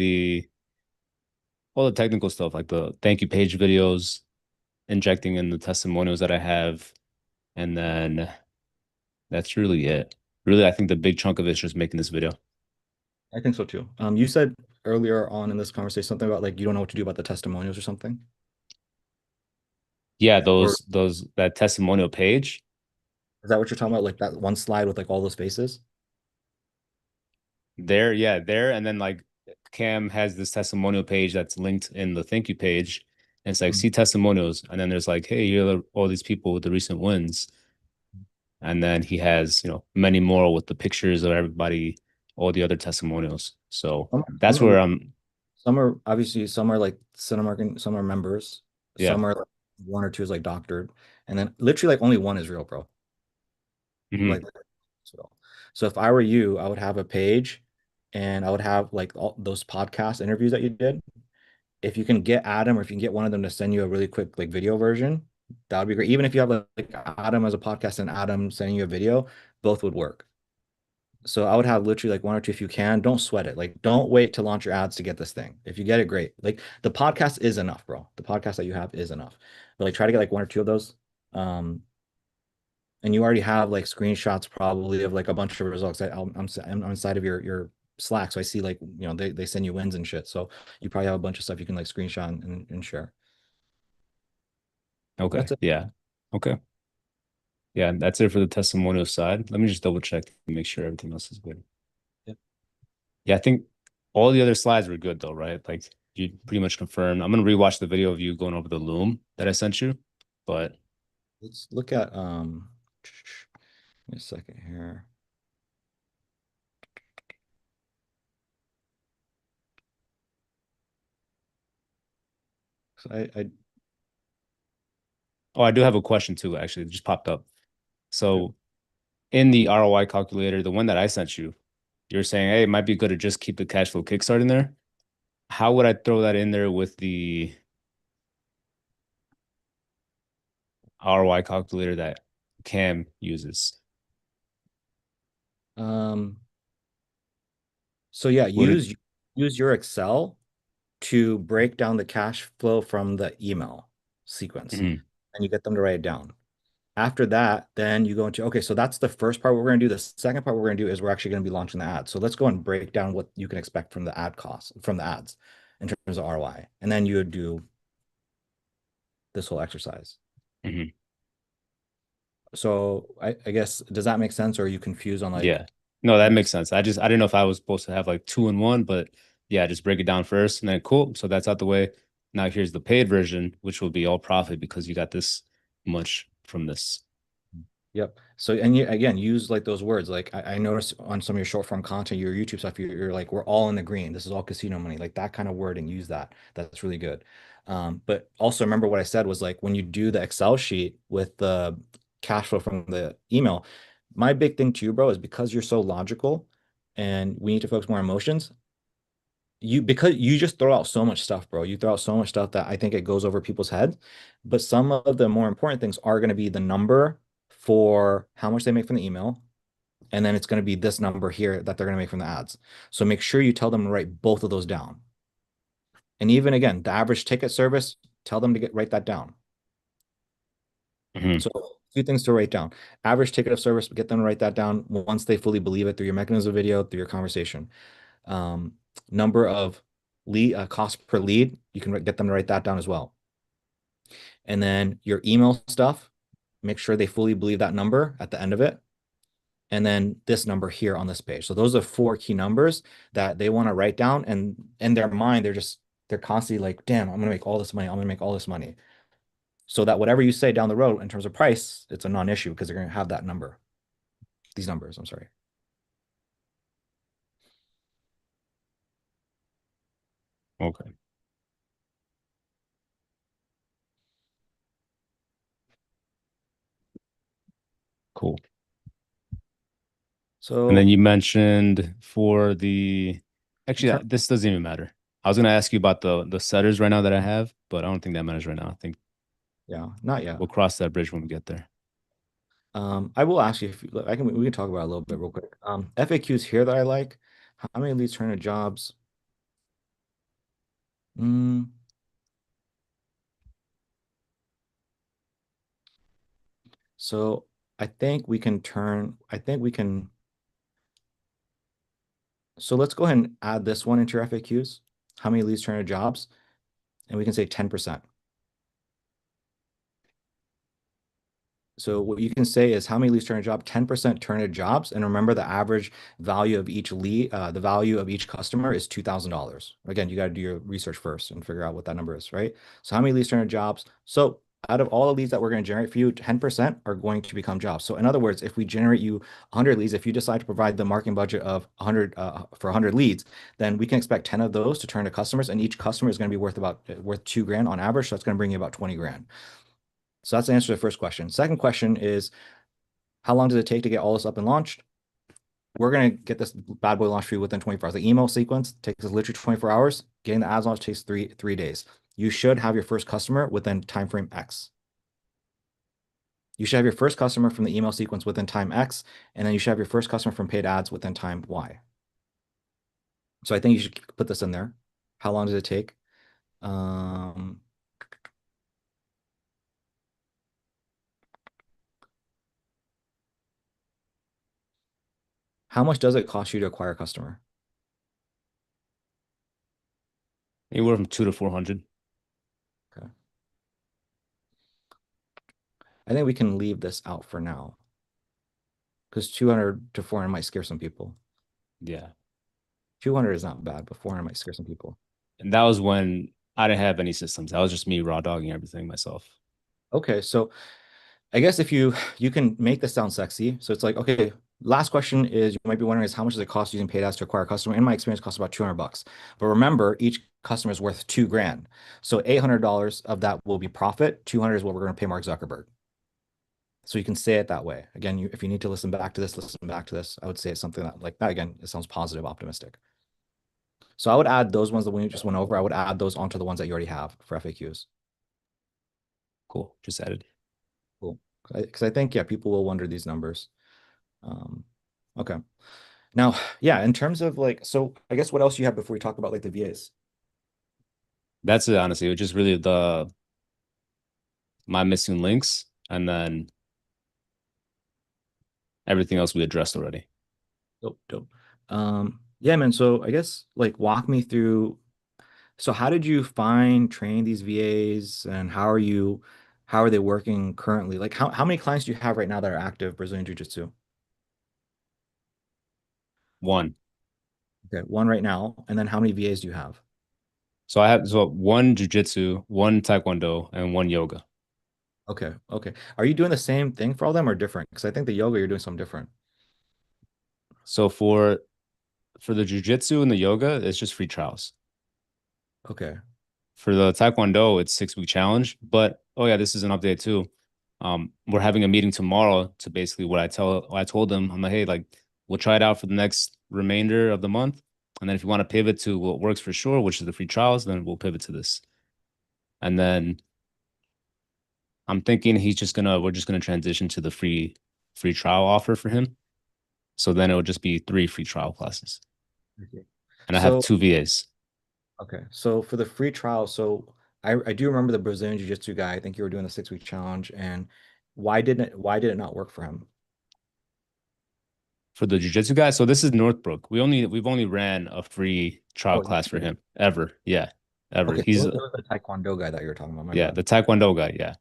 [SPEAKER 5] all the technical stuff, like the thank you page videos, injecting in the testimonials that I have, and then that's really it. Really, I think the big chunk of it is just making this video.
[SPEAKER 2] I think so too. You said earlier on in this conversation something about like you don't know what to do about the testimonials or something.
[SPEAKER 5] Yeah,
[SPEAKER 2] Or
[SPEAKER 5] those that testimonial page.
[SPEAKER 2] is that what you're talking about? Like that one slide with like all those faces?
[SPEAKER 5] There, and then like Cam has this testimonial page that's linked in the thank you page. And it's like
[SPEAKER 2] Mhm.
[SPEAKER 5] see testimonials, and then there's like, hey, here are all these people with the recent wins. And then he has, many more with the pictures of everybody, all the other testimonials. So
[SPEAKER 2] Some,
[SPEAKER 5] that's
[SPEAKER 2] some are
[SPEAKER 5] where
[SPEAKER 2] really,
[SPEAKER 5] I'm,
[SPEAKER 2] some are obviously some are like Cinemark, some are members,
[SPEAKER 5] yeah.
[SPEAKER 2] some are like one or two is like doctored, and then literally like only one is real, bro.
[SPEAKER 5] Mhm.
[SPEAKER 2] Like so. So if I were you, I would have a page and I would have like all those podcast interviews that you did. If you can get Adam or if you can get one of them to send you a really quick like video version, that would be great. Even if you have like Adam as a podcast and Adam sending you a video, both would work. So I would have literally like one or two if you can. Don't sweat it. Like don't wait to launch your ads to get this thing. If you get it, great. Like the podcast is enough, bro. The podcast that you have is enough. But like try to get like one or two of those. And you already have like screenshots probably of like a bunch of results. I'm inside of your Slack, so I see like they send you wins and shit. So you probably have a bunch of stuff you can like screenshot and share.
[SPEAKER 5] Okay.
[SPEAKER 2] That's it.
[SPEAKER 5] Yeah. Okay. Yeah. That's it for the testimonial side. Let me just double check and make sure everything else is good.
[SPEAKER 2] Yep.
[SPEAKER 5] Yeah. I think all the other slides were good though, right? Like you pretty much confirmed. I'm going to rewatch the video of you going over the loom that I sent you, but
[SPEAKER 2] Let's look at give me a second here. So
[SPEAKER 5] oh, I do have a question too, actually. It just popped up.
[SPEAKER 2] yeah.
[SPEAKER 5] So in the ROI calculator, the one that I sent you, you're saying, hey, it might be good to just keep the cash flow kickstart in there. How would I throw that in there with the ROI calculator that Cam uses?
[SPEAKER 2] Um, so yeah,
[SPEAKER 5] Would it?
[SPEAKER 2] use your Excel to break down the cash flow from the email sequence,
[SPEAKER 5] Mhm,
[SPEAKER 2] and you get them to write it down. After that, then you go into, okay, so that's the first part we're going to do. The second part we're going to do is we're actually going to be launching the ads. So let's go and break down what you can expect from the ad costs, from the ads in terms of ROI. And then you would do this whole exercise.
[SPEAKER 5] mhm.
[SPEAKER 2] So I guess, does that make sense? Or are you confused on like,
[SPEAKER 5] Yeah. No, that makes sense. I didn't know if I was supposed to have like two in one, but yeah, just break it down first and then cool. So that's out the way. Now here's the paid version, which will be all profit because you got this much from this.
[SPEAKER 2] yep. So, and you, again, use like those words. Like I noticed on some of your short form content, your YouTube stuff, you're like, we're all in the green. This is all casino money. Like that kind of wording, use that. That's really good. But also remember what I said was like when you do the Excel sheet with the cash flow from the email, my big thing to you, bro, is because you're so logical and we need to focus more on emotions. Because you just throw out so much stuff, bro. You throw out so much stuff that I think it goes over people's heads. But some of the more important things are going to be the number for how much they make from the email. And then it's going to be this number here that they're going to make from the ads. So make sure you tell them to write both of those down. And even again, the average ticket service, tell them to write that down.
[SPEAKER 5] Mhm,
[SPEAKER 2] So a few things to write down. Average ticket of service, get them to write that down once they fully believe it through your mechanism video, through your conversation. Um, Number of lead cost per lead, you can get them to write that down as well. And then your email stuff, make sure they fully believe that number at the end of it. And then this number here on this page. So those are four key numbers that they want to write down. And in their mind, they're constantly like, damn, I'm gonna make all this money. I'm gonna make all this money. So that whatever you say down the road in terms of price, it's a non-issue because they're gonna have that number. These numbers, I'm sorry.
[SPEAKER 5] okay, cool. And then
[SPEAKER 2] So
[SPEAKER 5] you mentioned for the actually
[SPEAKER 2] turn-
[SPEAKER 5] this doesn't even matter. I was gonna ask you about the setters right now that I have, but I don't think that matters right now. I think
[SPEAKER 2] yeah, not yet.
[SPEAKER 5] we'll cross that bridge when we get there.
[SPEAKER 2] I will ask you if we can talk about it a little bit real quick. FAQs here that I like. How many leads turn into jobs? Mm, so I think we can so let's go ahead and add this one into your FAQs. How many leads turn into jobs? And we can say 10%. So what you can say is how many leads turn a job, 10% turn into jobs. And remember the average value of each lead, the value of each customer is $2,000. Again, you got to do your research first and figure out what that number is, right? So how many leads turn into jobs? So out of all the leads that we're going to generate for you, 10% are going to become jobs. So in other words, if we generate you 100 leads, if you decide to provide the marketing budget of 100 for 100 leads, then we can expect 10 of those to turn to customers, and each customer is going to be worth 2 grand on average. So that's going to bring you about 20 grand. So that's the answer to the first question. Second question is, how long does it take to get all this up and launched? We're going to get this bad boy launched for you within 24 hours. The email sequence takes us literally 24 hours. Getting the ads launched takes three days. You should have your first customer within time frame X. You should have your first customer from the email sequence within time X, and then you should have your first customer from paid ads within time Y. So I think you should put this in there. How long does it take? How much does it cost you to acquire a customer?
[SPEAKER 5] Anywhere from 2 to 400.
[SPEAKER 2] Okay. I think we can leave this out for now because 200 to 400 might scare some people.
[SPEAKER 5] Yeah.
[SPEAKER 2] 200 is not bad, but 400 might scare some people.
[SPEAKER 5] And that was when I didn't have any systems. That was just me raw dogging everything myself.
[SPEAKER 2] Okay, so I guess if you can make this sound sexy. So it's like, okay, last question is you might be wondering is how much does it cost using paid ads to acquire a customer? In my experience, it costs about 200 bucks. But remember, each customer is worth 2 grand. So $800 of that will be profit. 200 is what we're going to pay Mark Zuckerberg. So you can say it that way. Again, if you need to listen back to this, listen back to this. I would say it's something that like that. Again, it sounds positive, optimistic. So I would add those ones that we just went over. I would add those onto the ones that you already have for FAQs.
[SPEAKER 5] Cool. Just added.
[SPEAKER 2] Cool. Because I think, yeah, people will wonder these numbers. Okay. Now, yeah, in terms of like, so I guess what else you have before we talk about like the VAs?
[SPEAKER 5] That's it, honestly. It was just really my missing links, and then everything else we addressed already.
[SPEAKER 2] Dope. Yeah, man. So I guess like walk me through. So how did you train these VAs and how are they working currently? Like how many clients do you have right now that are active Brazilian Jiu-Jitsu?
[SPEAKER 5] One.
[SPEAKER 2] Okay, one right now. And then how many VAs do you have?
[SPEAKER 5] So I have one jujitsu, one taekwondo, and one yoga.
[SPEAKER 2] Okay. Are you doing the same thing for all them or different? Because I think the yoga you're doing something different.
[SPEAKER 5] So for the jujitsu and the yoga, it's just free trials.
[SPEAKER 2] Okay.
[SPEAKER 5] For the taekwondo, it's 6-week challenge. But oh yeah, this is an update too. We're having a meeting tomorrow to basically what I told them. I'm like, hey, like we'll try it out for the next remainder of the month. And then if you want to pivot to what works for sure, which is the free trials, then we'll pivot to this. And then I'm thinking we're just gonna transition to the free trial offer for him. So then it would just be 3 free trial classes.
[SPEAKER 2] Okay.
[SPEAKER 5] And I have
[SPEAKER 2] So
[SPEAKER 5] 2 VAs.
[SPEAKER 2] okay. So for the free trial, so I do remember the Brazilian Jiu-Jitsu guy. I think you were doing the 6-week challenge, and why did it not work for him?
[SPEAKER 5] For the jiu-jitsu guy. So this is Northbrook. We've only ran a free trial
[SPEAKER 2] Oh,
[SPEAKER 5] class for him ever. Yeah, ever.
[SPEAKER 2] okay.
[SPEAKER 5] He's
[SPEAKER 2] So it was the Taekwondo guy that you were talking about. My
[SPEAKER 5] yeah,
[SPEAKER 2] bad.
[SPEAKER 5] the taekwondo guy. Yeah,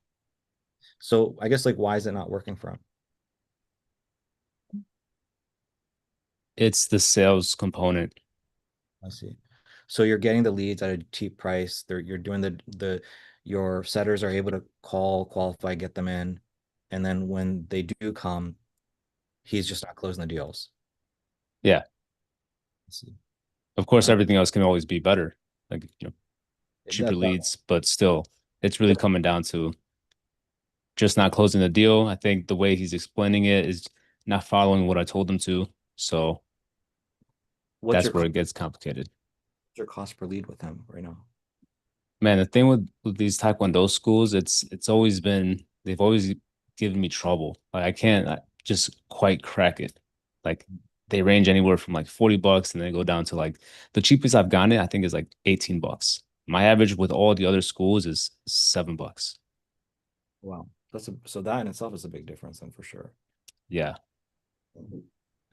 [SPEAKER 2] So I guess like why is it not working for him?
[SPEAKER 5] it's the sales component.
[SPEAKER 2] I see. So you're getting the leads at a cheap price. You're doing your setters are able to call, qualify, get them in, and then when they do come, he's just not closing the deals.
[SPEAKER 5] Yeah,
[SPEAKER 2] I see.
[SPEAKER 5] of course,
[SPEAKER 2] Okay.
[SPEAKER 5] everything else can always be better, like cheaper
[SPEAKER 2] That
[SPEAKER 5] leads, but still, it's really
[SPEAKER 2] yeah.
[SPEAKER 5] coming down to just not closing the deal. I think the way he's explaining it is not following what I told him to. So
[SPEAKER 2] What's
[SPEAKER 5] that's where it gets complicated.
[SPEAKER 2] your cost per lead with him right now?
[SPEAKER 5] Man, the thing with these Taekwondo schools, it's always been they've always given me trouble. Like I can't just quite crack it. Like they range anywhere from like $40 and they go down to like the cheapest I've gotten it, I think is like $18. My average with all the other schools is $7.
[SPEAKER 2] Wow. So that in itself is a big difference then for sure.
[SPEAKER 5] Yeah.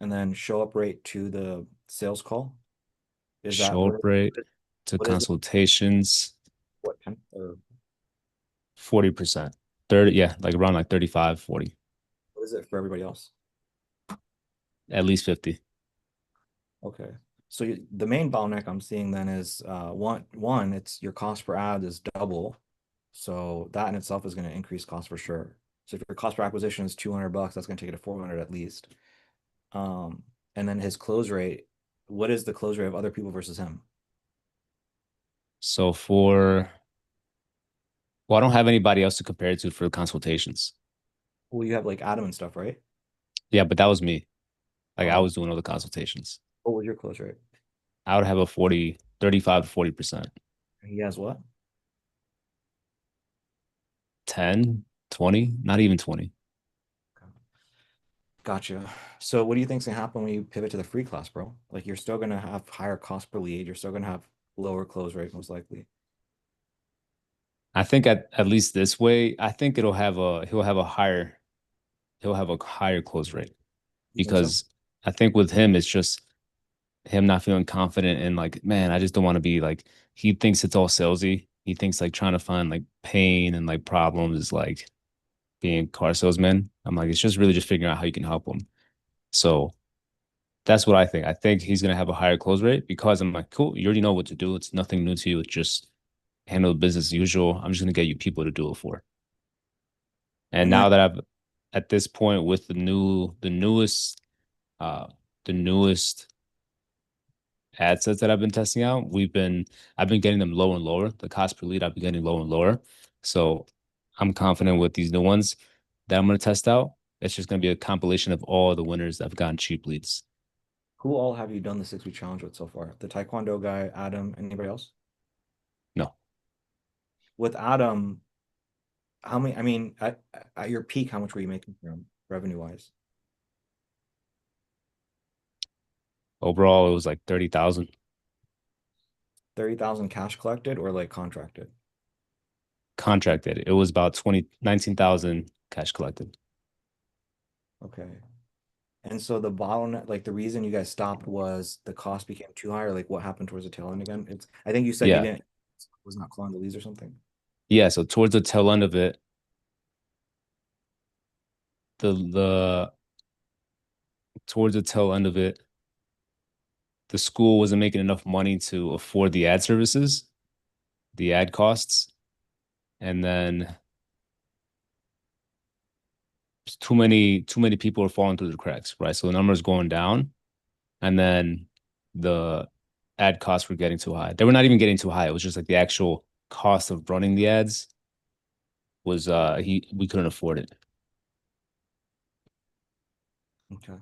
[SPEAKER 2] And then show up rate to the sales call. Is that
[SPEAKER 5] Show up rate to
[SPEAKER 2] what is it?
[SPEAKER 5] consultations,
[SPEAKER 2] What 10 or
[SPEAKER 5] 40%. 30, yeah, like around like 35, 40,
[SPEAKER 2] what is it for everybody else?
[SPEAKER 5] at least 50.
[SPEAKER 2] Okay. So the main bottleneck I'm seeing then is one, it's your cost per ad is double. So that in itself is going to increase cost for sure. So if your cost per acquisition is $200, that's going to take it to 400 at least. And then his close rate, what is the close rate of other people versus him?
[SPEAKER 5] So I don't have anybody else to compare it to for consultations.
[SPEAKER 2] Well, you have like Adam and stuff, right?
[SPEAKER 5] Yeah, but that was me. Like I
[SPEAKER 2] Oh.
[SPEAKER 5] was doing all the consultations.
[SPEAKER 2] What was your close rate?
[SPEAKER 5] I would have a 35 to 40%.
[SPEAKER 2] He has what?
[SPEAKER 5] 10, 20, not even 20.
[SPEAKER 2] Gotcha. So what do you think's gonna happen when you pivot to the free class, bro? Like you're still gonna have higher cost per lead. You're still gonna have lower close rate, most likely.
[SPEAKER 5] I think at least this way, I think he'll have a higher close rate
[SPEAKER 2] You think so?
[SPEAKER 5] because I think with him it's just him not feeling confident and like, man, I just don't want to be like he thinks it's all salesy. He thinks like trying to find like pain and like problems is like being a car salesman. I'm like, it's just really just figuring out how you can help him. So that's what I think. I think he's gonna have a higher close rate because I'm like, cool, you already know what to do. It's nothing new to you. It's just handle the business as usual. I'm just gonna get you people to do it for. And
[SPEAKER 2] And
[SPEAKER 5] now
[SPEAKER 2] then
[SPEAKER 5] that I've at this point with uh the newest ad sets that I've been testing out, I've been getting them lower and lower. The cost per lead I've been getting lower and lower. So I'm confident with these new ones that I'm gonna test out. It's just gonna be a compilation of all the winners that have gotten cheap leads.
[SPEAKER 2] who all have you done the 6 week challenge with so far? The Taekwondo guy, Adam, anybody else?
[SPEAKER 5] No.
[SPEAKER 2] With Adam, how many, I mean, at your peak, how much were you making from him revenue wise?
[SPEAKER 5] Overall, it was like 30,000
[SPEAKER 2] 30,000 cash collected or like contracted?
[SPEAKER 5] contracted. It was about 19,000 cash collected.
[SPEAKER 2] Okay. And so the bottleneck, like the reason you guys stopped was the cost became too high, or like what happened towards the tail end again? I think you said you
[SPEAKER 5] Yeah.
[SPEAKER 2] didn't was not calling the leads or something.
[SPEAKER 5] Yeah. So towards the tail end of it, the towards the tail end of it, the school wasn't making enough money to afford the ad services, the ad costs, and then too many people are falling through the cracks, right? So the numbers going down, and then the ad costs were getting too high. They were not even getting too high. It was just like the actual cost of running the ads was we couldn't afford it.
[SPEAKER 2] Okay.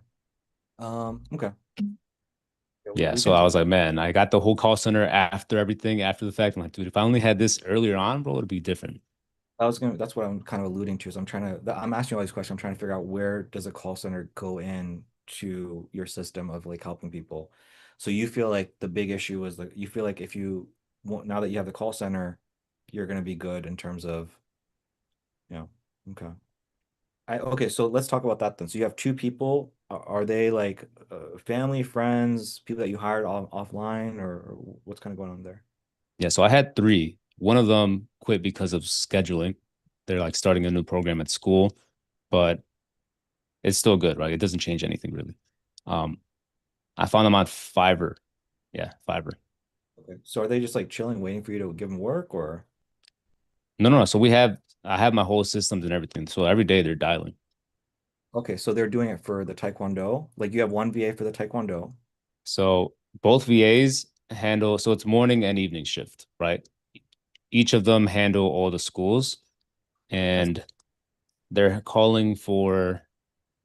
[SPEAKER 2] Okay.
[SPEAKER 5] Yeah,
[SPEAKER 2] We
[SPEAKER 5] so
[SPEAKER 2] can
[SPEAKER 5] I was like, man, I got the whole call center after everything, after the fact. I'm like, dude, if I only had this earlier on, bro, it'd be different.
[SPEAKER 2] that's what I'm kind of alluding to. Is I'm asking you all these questions. I'm trying to figure out where does a call center go in to your system of like helping people. So you feel like the big issue was like you feel like if you now that you have the call center, you're gonna be good in terms of, okay. Okay, so let's talk about that then. So you have two people. Are they like family, friends, people that you hired offline, or what's kind of going on there?
[SPEAKER 5] Yeah, so I had three. One of them quit because of scheduling. They're like starting a new program at school, but it's still good, right? It doesn't change anything really. Um, I found them on Fiverr. Yeah, Fiverr.
[SPEAKER 2] Okay. So are they just like chilling, waiting for you to give them work, or?
[SPEAKER 5] No. So I have my whole systems and everything. So every day they're dialing.
[SPEAKER 2] Okay, so they're doing it for the Taekwondo. Like you have one VA for the Taekwondo.
[SPEAKER 5] So both VAs handle, so it's morning and evening shift, right? Each of them handle all the schools, and they're calling for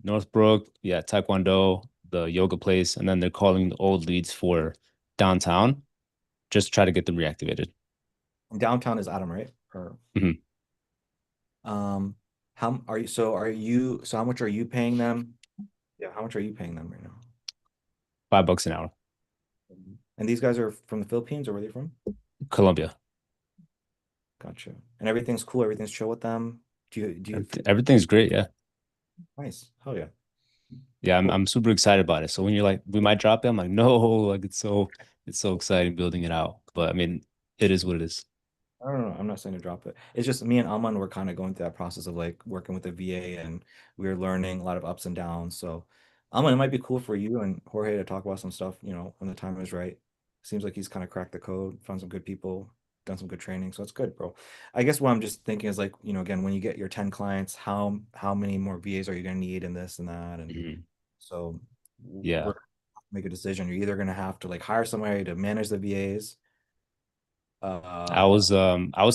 [SPEAKER 5] Northbrook, yeah, Taekwondo, the yoga place, and then they're calling the old leads for downtown, just to try to get them reactivated.
[SPEAKER 2] Downtown is Adam, right? Or
[SPEAKER 5] Mhm.
[SPEAKER 2] how are you? So how much are you paying them? Yeah, how much are you paying them right now?
[SPEAKER 5] $5 an hour.
[SPEAKER 2] And these guys are from the Philippines, or where are they from?
[SPEAKER 5] Colombia.
[SPEAKER 2] Gotcha. And everything's cool. Everything's chill with them. Do you
[SPEAKER 5] Everything's great. Yeah.
[SPEAKER 2] nice? Hell yeah.
[SPEAKER 5] Yeah.
[SPEAKER 2] Cool.
[SPEAKER 5] I'm super excited about it. So when you're like, we might drop it, I'm like, no, like it's so exciting building it out. But I mean, it is what it is.
[SPEAKER 2] I don't know. I'm not saying to drop it. It's just me and Aman were kind of going through that process of like working with the VA, and we were learning a lot of ups and downs. So, Aman, it might be cool for you and Jorge to talk about some stuff, when the time is right. Seems like he's kind of cracked the code, found some good people, done some good training. So it's good, bro. I guess what I'm just thinking is like, again, when you get your 10 clients, how many more VAs are you going to need in this and that? And
[SPEAKER 5] Mhm.
[SPEAKER 2] so
[SPEAKER 5] Yeah.
[SPEAKER 2] we're make a decision. You're either going to have to like hire somebody to manage the VAs.
[SPEAKER 5] I was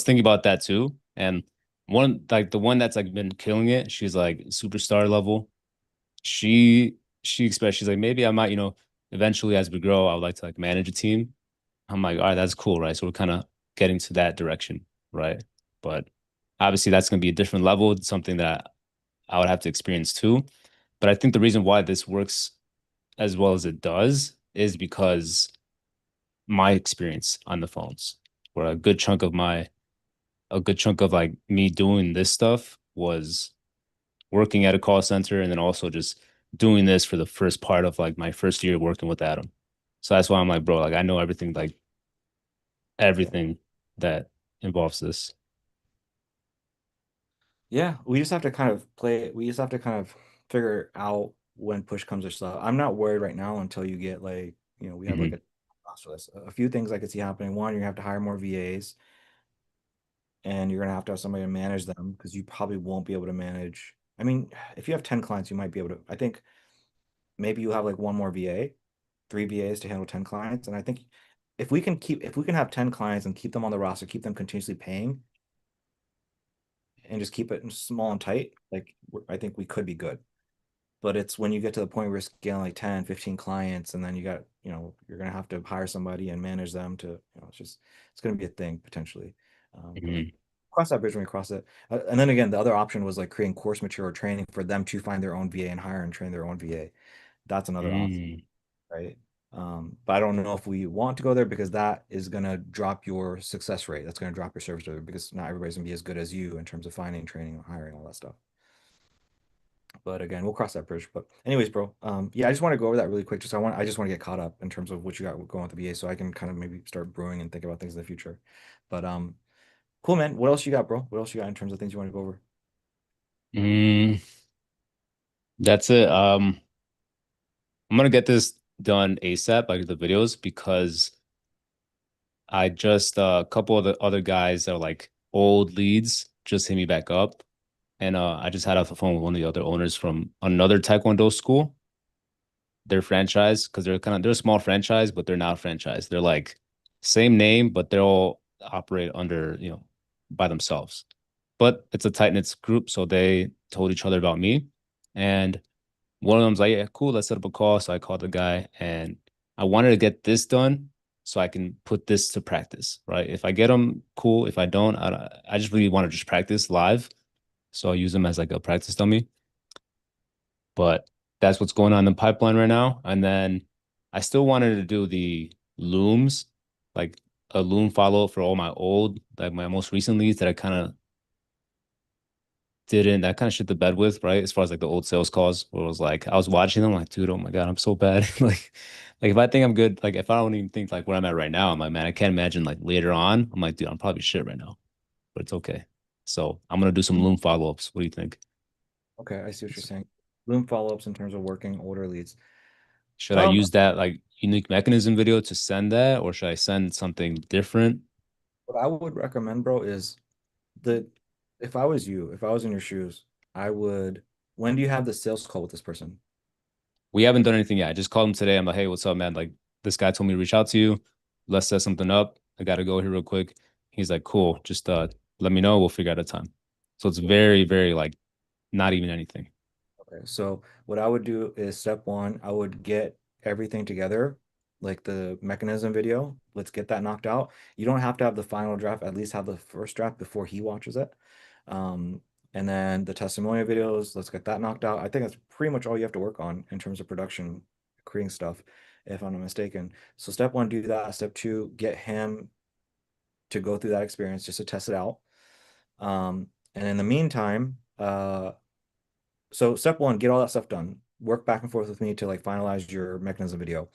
[SPEAKER 5] thinking about that too. And the one that's like been killing it, she's like superstar level. She expects she's like, maybe I might, eventually as we grow, I would like to like manage a team. I'm like, all right, that's cool, right? So we're kind of getting to that direction, right? But obviously that's gonna be a different level. It's something that I would have to experience too. But I think the reason why this works as well as it does is because my experience on the phones, where a good chunk of like me doing this stuff was working at a call center, and then also just doing this for the first part of like my first year working with Adam. So that's why I'm like, bro, like I know everything, like everything that involves this.
[SPEAKER 2] Yeah, we just have to kind of play it. We just have to kind of figure out when push comes to shove. I'm not worried right now until you get like, we have like
[SPEAKER 5] Mhm.
[SPEAKER 2] a few things I could see happening. One, you're gonna have to hire more VAs, and you're gonna have somebody to manage them because you probably won't be able to manage. I mean, if you have 10 clients, you might be able to. I think maybe you have like one more VA, three VAs to handle 10 clients. And I think if we can have 10 clients and keep them on the roster, keep them continuously paying, and just keep it small and tight, like I think we could be good. But it's when you get to the point where you're scaling like 10, 15 clients, and then you're gonna have to hire somebody and manage them to, it's gonna be a thing potentially. But
[SPEAKER 5] Mhm.
[SPEAKER 2] cross that bridge when we cross it. And then again, the other option was like creating course material or training for them to find their own VA and hire and train their own VA. That's another option,
[SPEAKER 5] Mm.
[SPEAKER 2] right? But I don't know if we want to go there because that is going to drop your success rate. That's going to drop your service rate because not everybody's going to be as good as you in terms of finding, training, hiring, all that stuff. But again, we'll cross that bridge. But anyways, bro, yeah, I just want to go over that really quick. I just want to get caught up in terms of what you got going with the VA, so I can kind of maybe start brewing and think about things in the future. But cool, man. What else you got, bro? What else you got in terms of things you want to go over?
[SPEAKER 5] Mm. That's it. I'm gonna get this done ASAP, like the videos, because I just a couple of the other guys that are like old leads just hit me back up. And I just had off the phone with one of the other owners from another Taekwondo school, their franchise, because they're a small franchise, but they're not a franchise. They're like same name, but they all operate under, by themselves. But it's a tight-knit group, so they told each other about me. And one of them's like, yeah, cool, let's set up a call. So I called the guy, and I wanted to get this done so I can put this to practice, right? If I get them, cool. If I don't, I just really want to just practice live. So I use them as like a practice dummy. But that's what's going on in the pipeline right now. And then I still wanted to do the looms, like a loom follow for all my like my most recent leads that I kind of that kind of shit the bed with, right? As far as like the old sales calls, where it was like I was watching them, like, dude, oh my God, I'm so bad. Like if I think I'm good, like if I don't even think like where I'm at right now, I'm like, man, I can't imagine like later on. I'm like, dude, I'm probably shit right now, but it's okay. So I'm gonna do some loom follow-ups. What do you think?
[SPEAKER 2] Okay, I see what you're saying. Loom follow-ups in terms of working older leads.
[SPEAKER 5] Should I use that like unique mechanism video to send that, or should I send something different?
[SPEAKER 2] What I would recommend, bro, is the if I was you, if I was in your shoes, I would. When do you have the sales call with this person?
[SPEAKER 5] We haven't done anything yet. I just called him today. I'm like, hey, what's up, man? Like, this guy told me to reach out to you. Let's set something up. I gotta go here real quick. He's like, cool. Just let me know. We'll figure out a time. So it's very, very like not even anything.
[SPEAKER 2] Okay, so what I would do is step one, I would get everything together, like the mechanism video. Let's get that knocked out. You don't have to have the final draft, at least have the first draft before he watches it. Um, and then the testimonial videos, let's get that knocked out. I think that's pretty much all you have to work on in terms of production, creating stuff, if I'm not mistaken. So step one, do that. Step two, get him to go through that experience just to test it out. And in the meantime, so step one, get all that stuff done. Work back and forth with me to like finalize your mechanism video.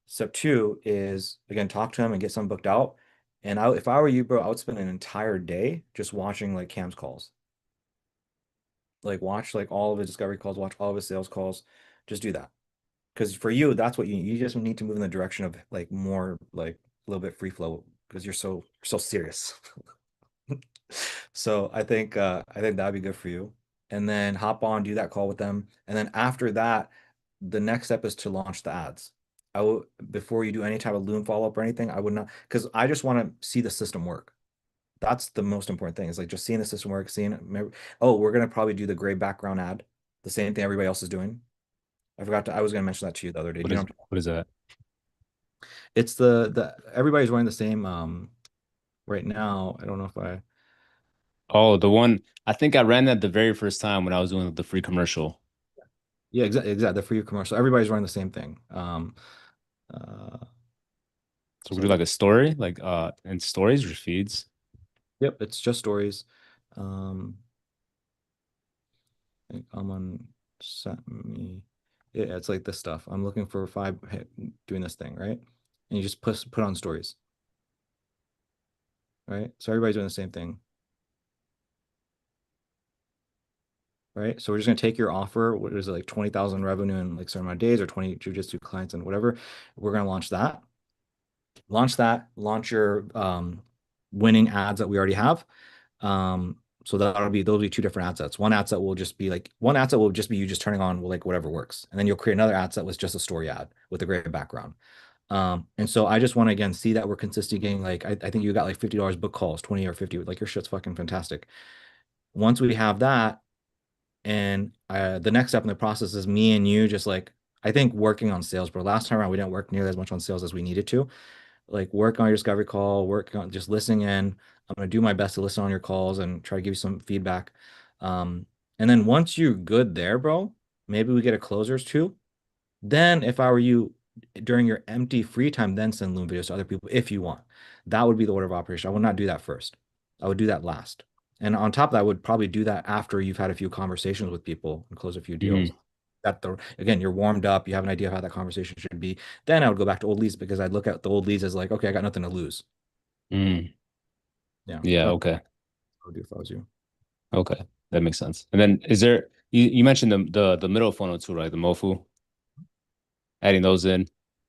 [SPEAKER 2] Step two is again, talk to him and get some booked out. And if I were you, bro, I would spend an entire day just watching like Cam's calls. Like watch like all of his discovery calls, watch all of his sales calls. Just do that. Because for you, that's what you just need to move in the direction of like more like a little bit free flow because you're so serious. So I think that'd be good for you. And then hop on, do that call with them. And then after that, the next step is to launch the ads. I will before you do any type of Loom follow-up or anything, I would not because I just want to see the system work. That's the most important thing, is like just seeing the system work, seeing it. Oh, we're gonna probably do the gray background ad, the same thing everybody else is doing. I was gonna mention that to you the other day. Do you know
[SPEAKER 5] What is that?
[SPEAKER 2] it's the everybody's wearing the same right now. I don't know if I
[SPEAKER 5] Oh, the one I think I ran that the very first time when I was doing the free commercial.
[SPEAKER 2] yeah, exactly the free commercial. Everybody's wearing the same thing. Uh
[SPEAKER 5] So we
[SPEAKER 2] so
[SPEAKER 5] do like a story, like in stories or feeds.
[SPEAKER 2] yep, it's just stories. Um I think I'm on set me. Yeah, it's like this stuff. I'm looking for five doing this thing, right? And you just put on stories, right? So everybody's doing the same thing. Right? So we're just gonna take your offer, what is it, like 20,000 revenue in like certain amount of days or 20 jujitsu clients and whatever. We're gonna launch that. Launch your winning ads that we already have. So those will be two different ad sets. One ad set will just be you just turning on like whatever works. And then you'll create another ad set with just a story ad with a great background. And so I just want to again see that we're consistently getting like I think you got like $50 book calls, 20 or 50, like your shit's fucking fantastic. Once we have that, and the next step in the process is me and you just like I think working on sales, bro. Last time around we didn't work nearly as much on sales as we needed to. Like work on your discovery call, work on just listening in. I'm gonna do my best to listen on your calls and try to give you some feedback. And then once you're good there, bro, maybe we get a closers too. Then if I were you during your empty free time, then send Loom videos to other people if you want. That would be the order of operation. I would not do that first. I would do that last. And on top of that, I would probably do that after you've had a few conversations with people and close a few deals.
[SPEAKER 5] Mm,
[SPEAKER 2] That the again, you're warmed up, you have an idea of how that conversation should be. Then I would go back to old leads because I'd look at the old leads as like, okay, I got nothing to lose.
[SPEAKER 5] mm.
[SPEAKER 2] Yeah.
[SPEAKER 5] Yeah,
[SPEAKER 2] That's
[SPEAKER 5] okay.
[SPEAKER 2] what I would do if I was you.
[SPEAKER 5] Okay. That makes sense. And then is there you mentioned the middle funnel too, right? The Mofu, adding those in.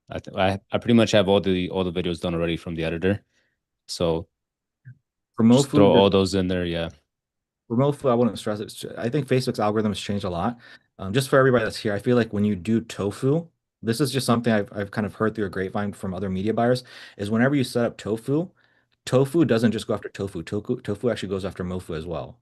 [SPEAKER 5] I pretty much have all the videos done already from the editor. So
[SPEAKER 2] For
[SPEAKER 5] just throw
[SPEAKER 2] Mofu,
[SPEAKER 5] all those in there. Yeah.
[SPEAKER 2] remote food, I wouldn't stress it. I think Facebook's algorithm has changed a lot. Just for everybody that's here, I feel like when you do tofu, this is just something I've kind of heard through a grapevine from other media buyers, is whenever you set up tofu, tofu doesn't just go after tofu. Tofu actually goes after mofu as well.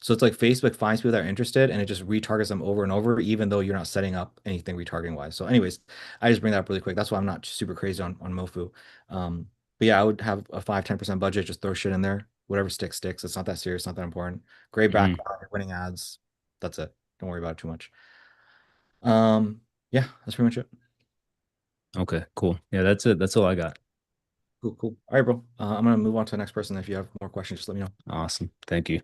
[SPEAKER 2] So it's like Facebook finds people that are interested and it just retargets them over and over, even though you're not setting up anything retargeting wise. So, anyways, I just bring that up really quick. That's why I'm not super crazy on Mofu. But yeah, I would have a 5-10% budget, just throw shit in there. Whatever sticks, sticks. It's not that serious, not that important. Great
[SPEAKER 5] Mhm.
[SPEAKER 2] background, you're winning ads. That's it. Don't worry about it too much. Yeah, that's pretty much it.
[SPEAKER 5] Okay, cool. Yeah, that's it. That's all I got.
[SPEAKER 2] Cool, cool. All right, bro. I'm gonna move on to the next person. If you have more questions, just let me know.
[SPEAKER 5] Awesome. Thank you.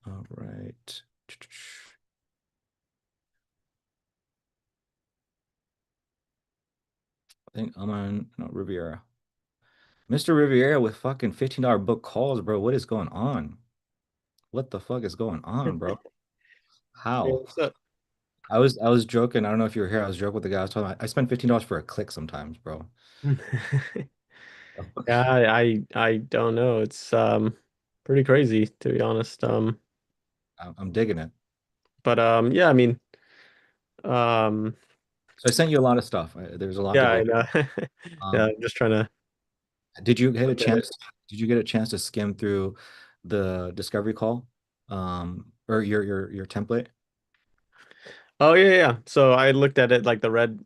[SPEAKER 2] All right. I think I'm on no Riviera. Mr. Riviera with fucking $15 book calls, bro. What is going on? What the fuck is going on, bro?
[SPEAKER 8] Hey,
[SPEAKER 2] How?
[SPEAKER 8] what's up?
[SPEAKER 2] I was joking. I don't know if you were here. I was joking with the guy. I was talking about, I spend $15 for a click sometimes, bro.
[SPEAKER 8] Yeah, I don't know. It's pretty crazy to be honest.
[SPEAKER 2] I'm digging it.
[SPEAKER 8] But yeah, I mean, um
[SPEAKER 2] So I sent you a lot of stuff. There's a lot to
[SPEAKER 8] yeah, I
[SPEAKER 2] go.
[SPEAKER 8] know. Yeah,
[SPEAKER 2] Um,
[SPEAKER 8] I'm just trying to
[SPEAKER 2] did you get a
[SPEAKER 8] look at it.
[SPEAKER 2] chance? Did you get a chance to skim through the discovery call? or your template?
[SPEAKER 8] Oh yeah, yeah. So I looked at it like the red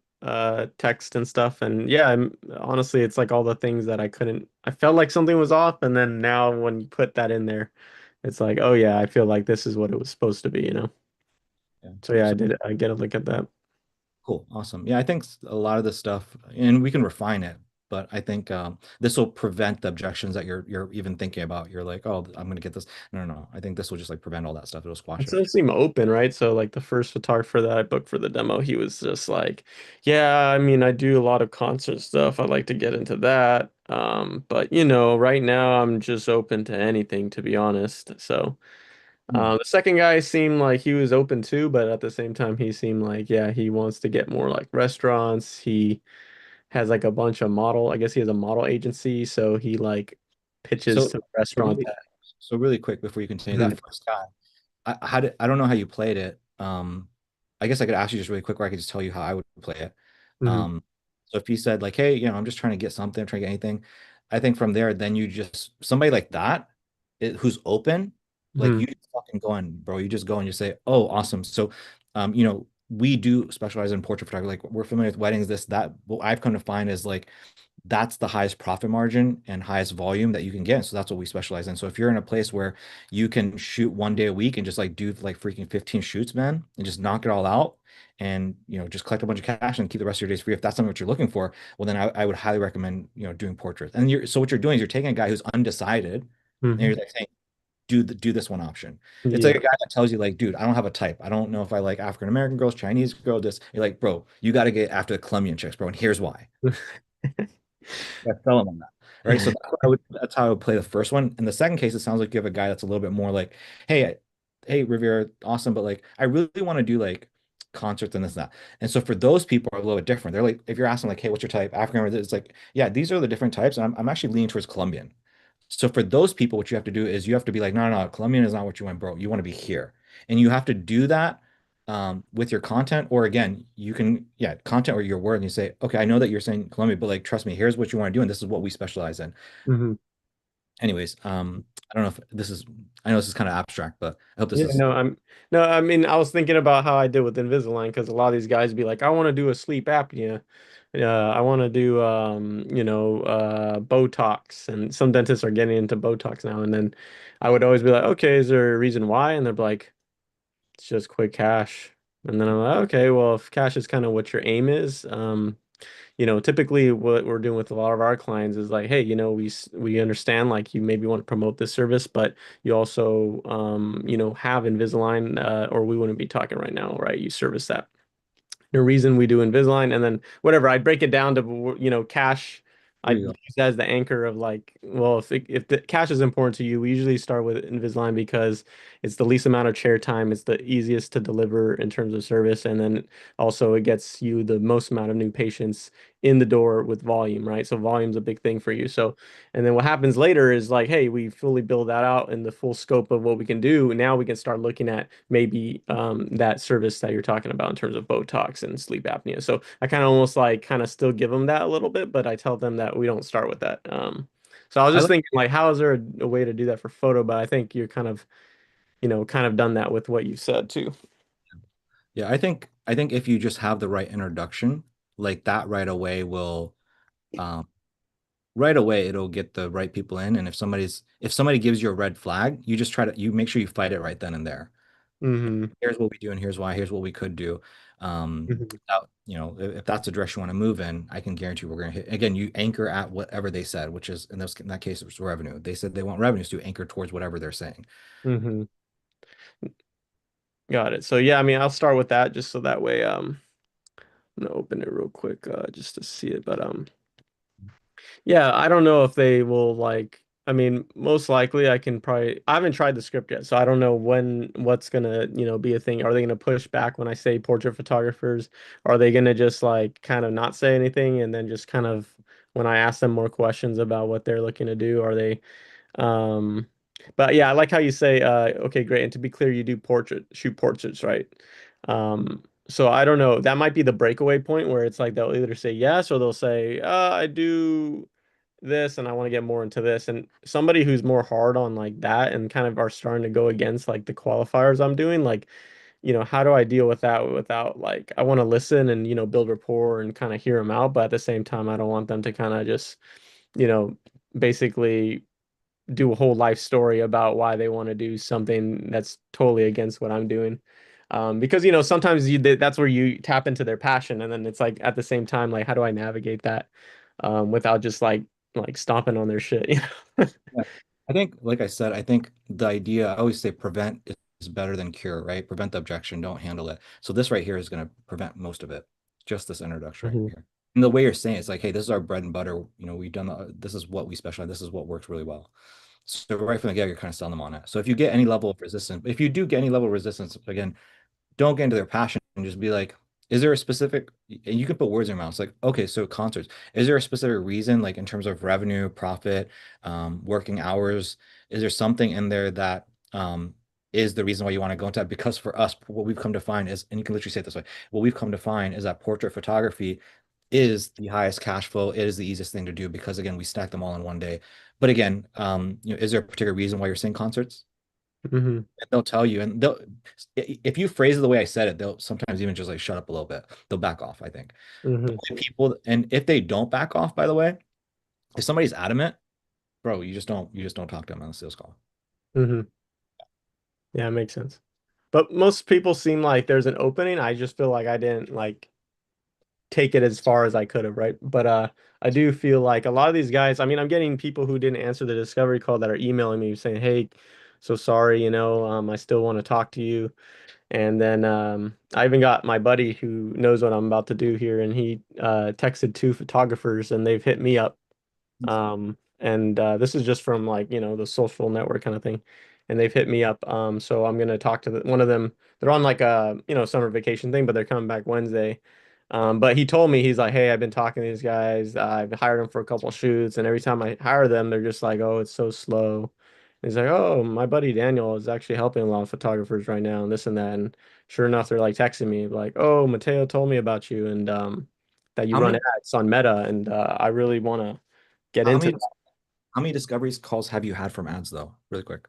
[SPEAKER 8] text and stuff, and yeah, honestly, it's like all the things that I felt like something was off, and then now when you put that in there, it's like, oh yeah, I feel like this is what it was supposed to be, you know?
[SPEAKER 2] Yeah.
[SPEAKER 8] So yeah,
[SPEAKER 2] So
[SPEAKER 8] I get a look at that.
[SPEAKER 2] cool, awesome. Yeah, I think a lot of this stuff, and we can refine it, but I think this will prevent the objections that you're even thinking about. You're like, oh, I'm gonna get this. No, no, no. I think this will just like prevent all that stuff. It'll squash
[SPEAKER 8] It
[SPEAKER 2] it.
[SPEAKER 8] does seem open, right? So like the first photographer that I booked for the demo, he was just like, yeah, I mean, I do a lot of concert stuff. I'd like to get into that. But you know, right now I'm just open to anything, to be honest. So
[SPEAKER 2] Hmm.
[SPEAKER 8] the second guy seemed like he was open too, but at the same time, he seemed like, yeah, he wants to get more like restaurants. He has like a bunch of model, I guess he has a model agency, so he like pitches
[SPEAKER 2] So
[SPEAKER 8] to restaurants.
[SPEAKER 2] really, so really quick before you continue,
[SPEAKER 8] Mhm,
[SPEAKER 2] that first guy, I don't know how you played it. I guess I could ask you just really quick, or I could just tell you how I would play it.
[SPEAKER 8] mhm,
[SPEAKER 2] So if you said like, hey, I'm just trying to get something, I'm trying to get anything, I think from there, then you just somebody like that, who's open, like
[SPEAKER 8] mhm,
[SPEAKER 2] you just fucking go in, bro. You just go and you say, oh, awesome. So, we do specialize in portrait photography. Like we're familiar with weddings, this, that. What I've come to find is like that's the highest profit margin and highest volume that you can get. So that's what we specialize in. So if you're in a place where you can shoot 1 day a week and just like do like freaking 15 shoots, man, and just knock it all out and just collect a bunch of cash and keep the rest of your days free. If that's something what you're looking for, well then I would highly recommend, doing portraits. And so what you're doing is you're taking a guy who's undecided and
[SPEAKER 8] mhm.
[SPEAKER 2] you're like saying, do this one option. It's like
[SPEAKER 8] Yeah.
[SPEAKER 2] a guy that tells you like, dude, I don't have a type. I don't know if I like African American girls, Chinese girl, this. You're like, bro, you got to get after the Colombian chicks, bro. And here's why. Yeah, sell them on that. Right. So that's how I would play the first one. In the second case, it sounds like you have a guy that's a little bit more like, hey, Riviera, awesome, but like I really want to do like concerts and this and that. And so for those people are a little bit different. They're like, if you're asking like, hey, what's your type? African American, it's like, yeah, these are the different types. And I'm actually leaning towards Colombian. So for those people, what you have to do is you have to be like, no, no, no, Colombian is not what you want, bro. You want to be here. And you have to do that with your content, or again, you can, yeah, content or your word, and you say, okay, I know that you're saying Colombia, but like, trust me, here's what you want to do, and this is what we specialize in.
[SPEAKER 8] Mhm.
[SPEAKER 2] Anyways, I don't know if this is, I know this is kind of abstract, but I hope this
[SPEAKER 8] Yeah,
[SPEAKER 2] is.
[SPEAKER 8] no, I mean, I was thinking about how I did with Invisalign because a lot of these guys be like, I want to do a sleep apnea. I want to do Botox, and some dentists are getting into Botox now. And then I would always be like, okay, is there a reason why? And they're like, it's just quick cash. And then I'm like, okay, well, if cash is kind of what your aim is, typically what we're doing with a lot of our clients is like, hey, we understand like you maybe want to promote this service, but you also have Invisalign, or we wouldn't be talking right now, right? You service that. The reason we do Invisalign, and then whatever, I break it down to cash. I
[SPEAKER 2] There you
[SPEAKER 8] use
[SPEAKER 2] go.
[SPEAKER 8] that as the anchor of like, well, if the cash is important to you, we usually start with Invisalign because it's the least amount of chair time, it's the easiest to deliver in terms of service, and then also it gets you the most amount of new patients in the door with volume, right? So volume's a big thing for you. So, and then what happens later is like, hey, we fully build that out in the full scope of what we can do. Now we can start looking at maybe that service that you're talking about in terms of Botox and sleep apnea. So I kind of almost like kind of still give them that a little bit, but I tell them that we don't start with that. So I was
[SPEAKER 2] I
[SPEAKER 8] just
[SPEAKER 2] like,
[SPEAKER 8] thinking like, how is there a way to do that for photo? But I think you're kind of done that with what you said too.
[SPEAKER 2] yeah, I think if you just have the right introduction, like that um, right away it'll get the right people in. And if somebody gives you a red flag, you make sure you fight it right then and there.
[SPEAKER 8] Hmm.
[SPEAKER 2] Here's what we do and here's why, here's what we could do. If that's the direction you want to move in, I can guarantee we're going to hit. Again, you anchor at whatever they said, which is in that case it was revenue. They said they want revenues to anchor towards whatever they're saying.
[SPEAKER 8] Hmm. Got it. So yeah, I mean, I'll start with that just so that way, I'm gonna open it real quick, just to see it. But yeah, I don't know if they will like. I mean, most likely I haven't tried the script yet, so I don't know what's gonna, be a thing. Are they gonna push back when I say portrait photographers? Are they gonna just like kind of not say anything and then just kind of when I ask them more questions about what they're looking to do, are they um but yeah, I like how you say okay, great. And to be clear, you do shoot portraits, right? So I don't know. That might be the breakaway point where it's like they'll either say yes or they'll say, I do this and I want to get more into this. And somebody who's more hard on like that and kind of are starting to go against like the qualifiers I'm doing, like, how do I deal with that without like I want to listen and, build rapport and kind of hear them out, but at the same time, I don't want them to kind of just, you know, basically do a whole life story about why they want to do something that's totally against what I'm doing. Because sometimes that's where you tap into their passion, and then it's like at the same time, like how do I navigate that without just like stomping on their shit,
[SPEAKER 2] Yeah. I think, like I said, I think the idea, I always say prevent is better than cure, right? Prevent the objection, don't handle it. So this right here is going to prevent most of it. Just this introduction right
[SPEAKER 8] Mhm.
[SPEAKER 2] here. And the way you're saying it's like, hey, this is our bread and butter. We've done this is what we specialize. This is what works really well. So right from the get, you're kind of selling them on it. So if you get any level of resistance, if you do get any level of resistance, again, don't get into their passion and just be like, is there a specific, and you can put words in your mouth. It's like, okay, so concerts, is there a specific reason, like in terms of revenue, profit, working hours? Is there something in there that is the reason why you want to go into that? Because for us, what we've come to find is, and you can literally say it this way, what we've come to find is that portrait photography is the highest cash flow. It is the easiest thing to do because again, we stack them all in one day. But again, is there a particular reason why you're seeing concerts?
[SPEAKER 8] Mhm.
[SPEAKER 2] They'll tell you, and they'll if you phrase it the way I said it, they'll sometimes even just like shut up a little bit. They'll back off, I think. But
[SPEAKER 8] Mhm.
[SPEAKER 2] when people, and if they don't back off, by the way, if somebody's adamant, bro, you just don't talk to them on the sales call.
[SPEAKER 8] Mhm. Yeah, it makes sense. But most people seem like there's an opening. I just feel like I didn't like take it as far as I could have, right? But I do feel like a lot of these guys, I mean, I'm getting people who didn't answer the discovery call that are emailing me saying, "Hey, so sorry, I still want to talk to you." And then I even got my buddy who knows what I'm about to do here, and he texted two photographers, and they've hit me up and this is just from like, the social network kind of thing. And they've hit me up. So I'm gonna talk to one of them. They're on like a, summer vacation thing, but they're coming back Wednesday. But he told me, he's like, hey, I've been talking to these guys. I've hired them for a couple shoots, and every time I hire them, they're just like, oh, it's so slow. And he's like, oh, my buddy Daniel is actually helping a lot of photographers right now, and this and that. And sure enough, they're like texting me, like, oh, Mateo told me about you, and that you
[SPEAKER 2] How
[SPEAKER 8] run
[SPEAKER 2] many
[SPEAKER 8] ads on Meta, and I really want to get
[SPEAKER 2] how
[SPEAKER 8] into
[SPEAKER 2] many how many discoveries calls have you had from ads though? Really quick.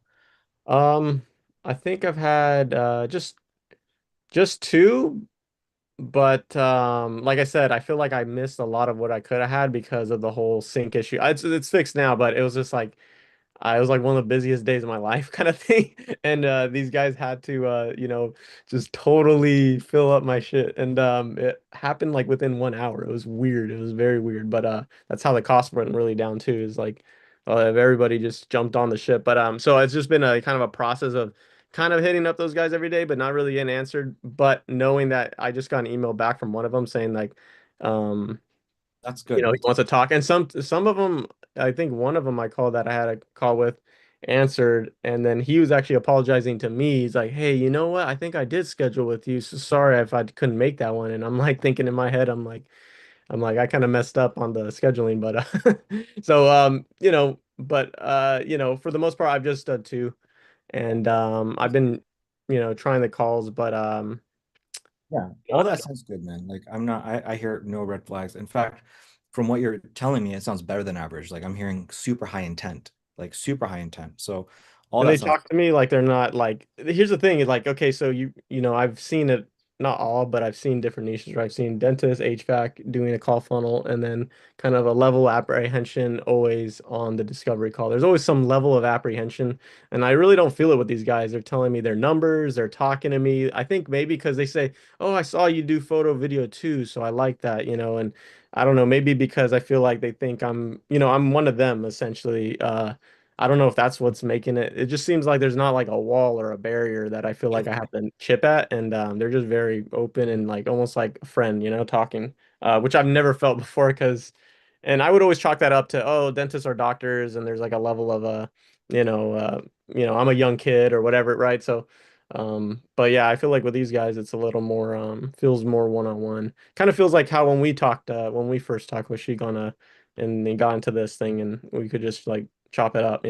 [SPEAKER 8] Um, I think I've had just two, but like I said, I feel like I missed a lot of what I could have had because of the whole sync issue. It's fixed now, but it was just like it was like one of the busiest days of my life kind of thing. And these guys had to just totally fill up my shit. And it happened like within 1 hour. It was weird. It was very weird. But that's how the cost went really down too, is like everybody just jumped on the ship. But so it's just been a kind of a process of kind of hitting up those guys every day, but not really getting answered. But knowing that I just got an email back from one of them saying like um
[SPEAKER 2] That's good.
[SPEAKER 8] he wants to talk. And some of them, I think one of them I called that I had a call with answered, and then he was actually apologizing to me. He's like, "Hey, you know what? I think I did schedule with you. So sorry if I couldn't make that one." And I'm like thinking in my head, I'm like I kind of messed up on the scheduling, but so but for the most part I've just done two, and I've been trying the calls, but
[SPEAKER 2] Yeah, all that sounds good, man. Like I hear no red flags. In fact, from what you're telling me, it sounds better than average. Like I'm hearing super high intent, like super high intent. So all
[SPEAKER 8] and
[SPEAKER 2] that
[SPEAKER 8] they
[SPEAKER 2] sounds
[SPEAKER 8] talk to me like they're not like, here's the thing is like, okay, so I've seen it, not all, but I've seen different niches, right? I've seen dentists, HVAC doing a call funnel, and then kind of a level of apprehension always on the discovery call. There's always some level of apprehension, and I really don't feel it with these guys. They're telling me their numbers, they're talking to me. I think maybe because they say, "Oh, I saw you do photo video too, so I like that," and I don't know, maybe because I feel like they think I'm one of them essentially. I don't know if that's what's making it. It just seems like there's not like a wall or a barrier that I feel like I have to chip at, and they're just very open and like almost like a friend, talking, which I've never felt before. And I would always chalk that up to, oh, dentists are doctors, and there's like a level of I'm a young kid or whatever, right? So, but yeah, I feel like with these guys, it's a little more feels more one-on-one. Kind of feels like how when we talked when we first talked with Shigana, and they got into this thing, and we could just like chop it up.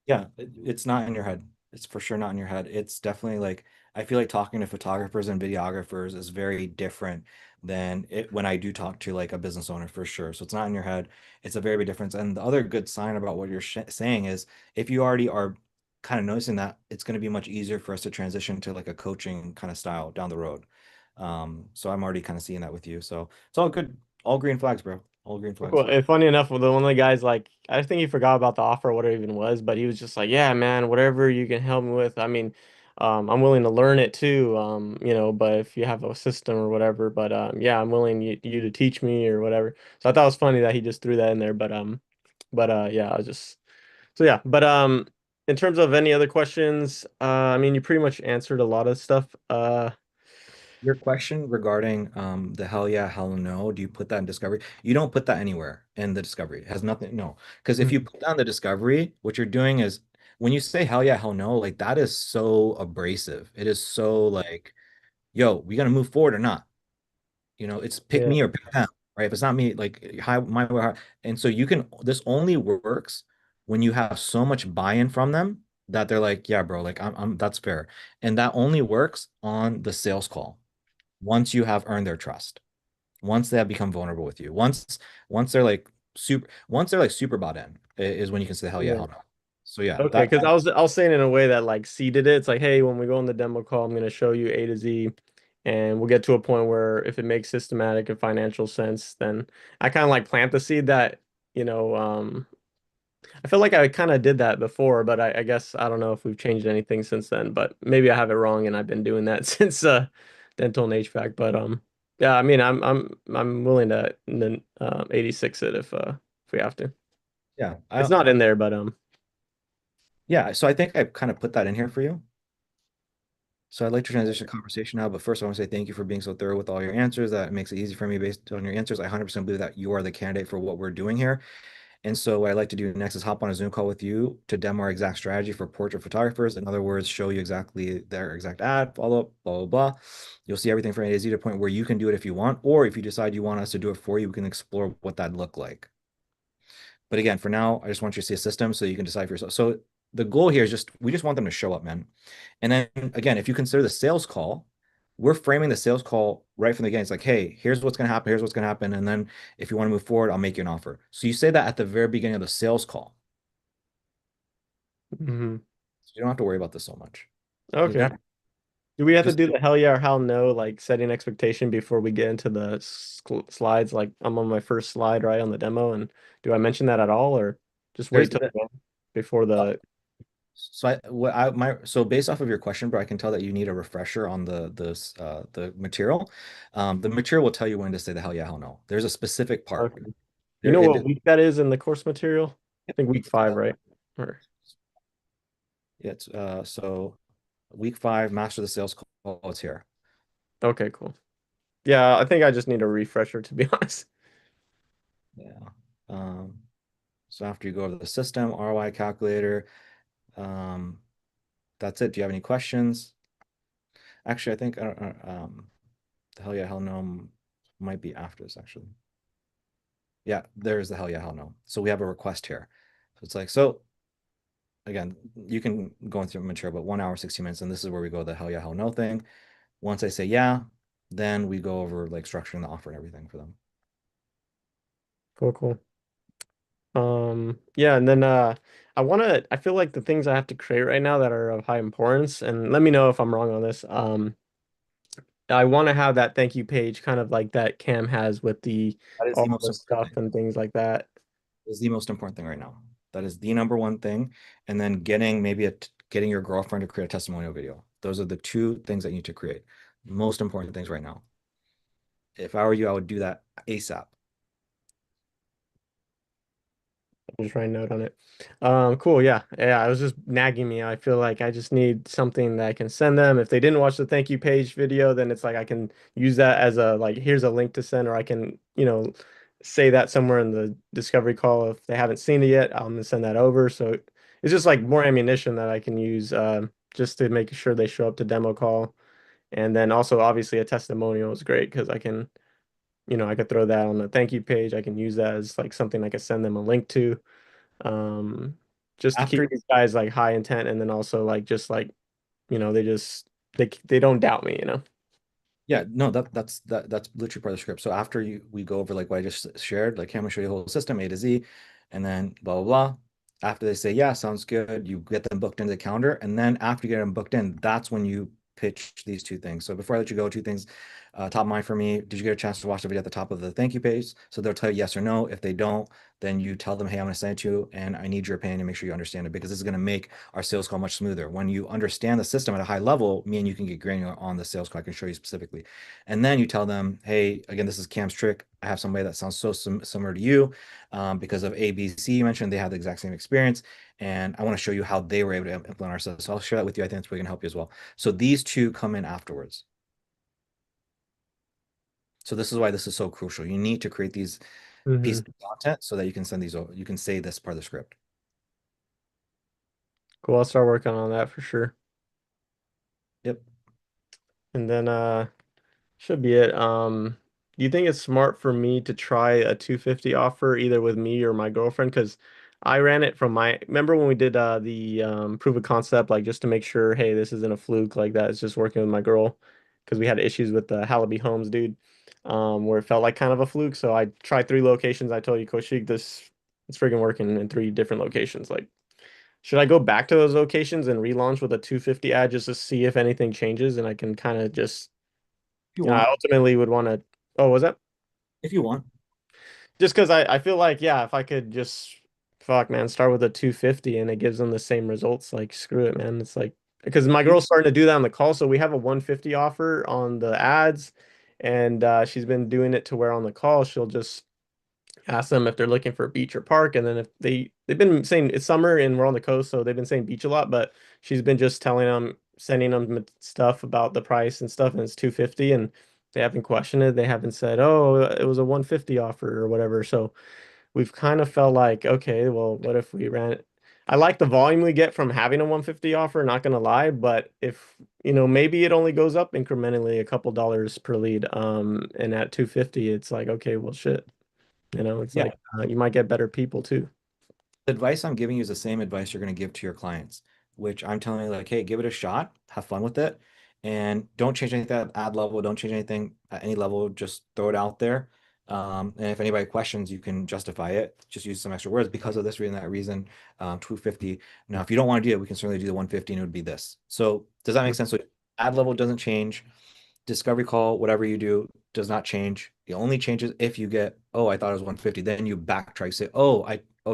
[SPEAKER 2] yeah, it's not in your head. It's for sure not in your head. It's definitely like I feel like talking to photographers and videographers is very different than it when I do talk to like a business owner for sure. So it's not in your head. It's a very big difference. And the other good sign about what you're saying is if you already are kind of noticing that, it's going to be much easier for us to transition to like a coaching kind of style down the road. So I'm already kind of seeing that with you. So it's all good. All green flags, bro. All green flags.
[SPEAKER 8] Well, and funny enough, the one of the guys like I think he forgot about the offer, what it even was, but he was just like, "Yeah, man, whatever you can help me with. I mean, I'm willing to learn it too. But if you have a system or whatever, but yeah, I'm willing you to teach me or whatever." So I thought it was funny that he just threw that in there, but yeah, I was just so yeah, but in terms of any other questions, I mean, you pretty much answered a lot of stuff.
[SPEAKER 2] Your question regarding the hell yeah, hell no, do you put that in discovery? You don't put that anywhere in the discovery. It has nothing, no. Because if you put down the discovery, what you're doing is when you say hell yeah, hell no, like that is so abrasive. It is so like, yo, we gonna move forward or not? It's pick
[SPEAKER 8] Yeah.
[SPEAKER 2] me or pick them, right? If it's not me, like hi, my way, and so this only works when you have so much buy-in from them that they're like, yeah, bro, like that's fair. And that only works on the sales call once you have earned their trust, once they have become vulnerable with you, once they're like super bought in, is when you can say hell yeah,
[SPEAKER 8] Yeah.
[SPEAKER 2] hell no. So yeah,
[SPEAKER 8] Okay, because I was saying in a way that like seeded it. It's like, hey, when we go on the demo call, I'm gonna show you A to Z, and we'll get to a point where if it makes systematic and financial sense, then I kind of like plant the seed that, you know, I feel like I kind of did that before, but I guess I don't know if we've changed anything since then, but maybe I have it wrong and I've been doing that since dental and HVAC. But yeah, I mean I'm willing to 86 it if we have to.
[SPEAKER 2] yeah,
[SPEAKER 8] It's not in there, but
[SPEAKER 2] yeah. So I think I kind of put that in here for you. So I'd like to transition the conversation now, but first I want to say thank you for being so thorough with all your answers. That makes it easy for me based on your answers. I 100% believe that you are the candidate for what we're doing here. And so what I'd like to do next is hop on a Zoom call with you to demo our exact strategy for portrait photographers. In other words, show you exactly their exact ad, follow up, blah, blah, blah. You'll see everything from A to Z to the point where you can do it if you want, or if you decide you want us to do it for you, we can explore what that'd look like. But again, for now, I just want you to see a system so you can decide for yourself. So the goal here is we just want them to show up, man. And then again, if you consider the sales call, we're framing the sales call right from the beginning. It's like, hey, here's what's going to happen. Here's what's going to happen. And then if you want to move forward, I'll make you an offer. So you say that at the very beginning of the sales call.
[SPEAKER 8] mhm.
[SPEAKER 2] So you don't have to worry about this so much. You
[SPEAKER 8] Okay.
[SPEAKER 2] got
[SPEAKER 8] Do we have to
[SPEAKER 2] just
[SPEAKER 8] do the hell yeah or hell no, like setting expectation before we get into the slides? Like I'm on my first slide, right, on the demo, and do I mention that at all, or just wait
[SPEAKER 2] there's
[SPEAKER 8] till the end before the?
[SPEAKER 2] so based off of your question, bro, I can tell that you need a refresher on the material. The material will tell you when to say the hell yeah, hell no. There's a specific part.
[SPEAKER 8] Okay. You
[SPEAKER 2] There
[SPEAKER 8] know
[SPEAKER 2] it
[SPEAKER 8] what week that is in the course material? I think week 5, right? Or
[SPEAKER 2] Yeah, it's so week 5, master the sales call. It's here.
[SPEAKER 8] okay, cool. Yeah, I think I just need a refresher to be honest.
[SPEAKER 2] Yeah. Um, so after you go over the system, ROI calculator, um, that's it. Do you have any questions? Actually, I think the hell yeah, hell no might be after this actually. Yeah, there's the hell yeah, hell no. So we have a request here. So it's like, so again, you can go into material, but 1 hour, 60 minutes, and this is where we go the hell yeah, hell no thing. Once I say yeah, then we go over like structuring the offer and everything for them.
[SPEAKER 8] Cool, cool. Yeah, and then I feel like the things I have to create right now that are of high importance, and let me know if I'm wrong on this. I want to have that thank you page kind of like that Cam has with the
[SPEAKER 2] That is the
[SPEAKER 8] all
[SPEAKER 2] most
[SPEAKER 8] the
[SPEAKER 2] important
[SPEAKER 8] stuff
[SPEAKER 2] thing.
[SPEAKER 8] and things like that.
[SPEAKER 2] Is the most important thing right now. That is the number one thing. And then getting your girlfriend to create a testimonial video. Those are the two things that you need to create. Most important things right now. If I were you, I would do that ASAP.
[SPEAKER 8] I'll just write a note on it. Cool. Yeah. Yeah. It was just nagging me. I feel like I just need something that I can send them. If they didn't watch the thank you page video, then it's like I can use that as a like, here's a link to send, or I can, say that somewhere in the discovery call. If they haven't seen it yet, I'm gonna send that over. So it's just like more ammunition that I can use just to make sure they show up to demo call. And then also obviously a testimonial is great because I can, I could throw that on the thank you page. I can use that as like something I could send them a link to um just to keep
[SPEAKER 2] After
[SPEAKER 8] these guys like high intent and then also like just like they just they don't doubt me, you know.
[SPEAKER 2] Yeah, no, that's literally part of the script. So after we go over like what I just shared, like, hey, I'm gonna show you the whole system A to Z, and then blah blah blah. After they say, yeah, sounds good, you get them booked into the calendar, and then after you get them booked in, that's when you pitch these two things. So before I let you go, two things top of mind for me. Did you get a chance to watch the video at the top of the thank you page? So they'll tell you yes or no. If they don't, then you tell them, hey, I'm gonna send it to you, and I need your opinion to make sure you understand it, because this is gonna make our sales call much smoother. When you understand the system at a high level, me and you can get granular on the sales call. I can show you specifically. And then you tell them, hey, again, this is Cam's trick. I have somebody that sounds so similar to you because of A, B, C. You mentioned they have the exact same experience. And I want to show you how they were able to implement our system. So I'll share that with you. I think it's really going to help you as well. So these two come in afterwards. So this is why this is so crucial. You need to create these pieces of content so that you can send these over. You can say this part of the script.
[SPEAKER 8] Cool. I'll start working on that for sure.
[SPEAKER 2] Yep.
[SPEAKER 8] And then should be it. Do you think it's smart for me to try a 250 offer either with me or my girlfriend? Because I ran it from my, remember when we did the proof of concept, like just to make sure, hey, this isn't a fluke like that. It's just working with my girl because we had issues with the Hallaby Homes dude, where it felt like kind of a fluke. So I tried 3 locations. I told you, Coach Sheik, this it's freaking working in 3 different locations. Like, should I go back to those locations and relaunch with a 250 ad just to see if anything changes and I can kind of just,
[SPEAKER 2] If you
[SPEAKER 8] you know, I
[SPEAKER 2] want.
[SPEAKER 8] ultimately would want to. Oh, was that?
[SPEAKER 2] If you want.
[SPEAKER 8] Just because I feel like, yeah, if I could just, fuck, man, start with a 250 and it gives them the same results, like, screw it, man. It's like, because my girl's starting to do that on the call. So we have a 150 offer on the ads. And she's been doing it to where on the call, she'll just ask them if they're looking for a beach or park, and then if they've been saying it's summer and we're on the coast, so they've been saying beach a lot, but she's been just telling them, sending them stuff about the price and stuff, and it's 250, and they haven't questioned it. They haven't said, oh, it was a 150 offer or whatever. So we've kind of felt like, okay, well, what if we ran it? I like the volume we get from having a 150 offer, not gonna lie, but if maybe it only goes up incrementally a couple dollars per lead, and at 250 it's like, okay, well, shit. It's
[SPEAKER 2] Yeah.
[SPEAKER 8] like you might get better people too.
[SPEAKER 2] The advice I'm giving you is the same advice you're going to give to your clients, which I'm telling you, like, hey, give it a shot, have fun with it, and don't change anything at ad level, don't change anything at any level, just throw it out there. And if anybody questions, you can justify it. Just use some extra words because of this reason, that reason. 250. Now, if you don't want to do it, we can certainly do the 150, and it would be this. So does that make sense? So ad level doesn't change. Discovery call, whatever you do, does not change. The only change is if you get, oh, I thought it was 150, then you backtrack, say, oh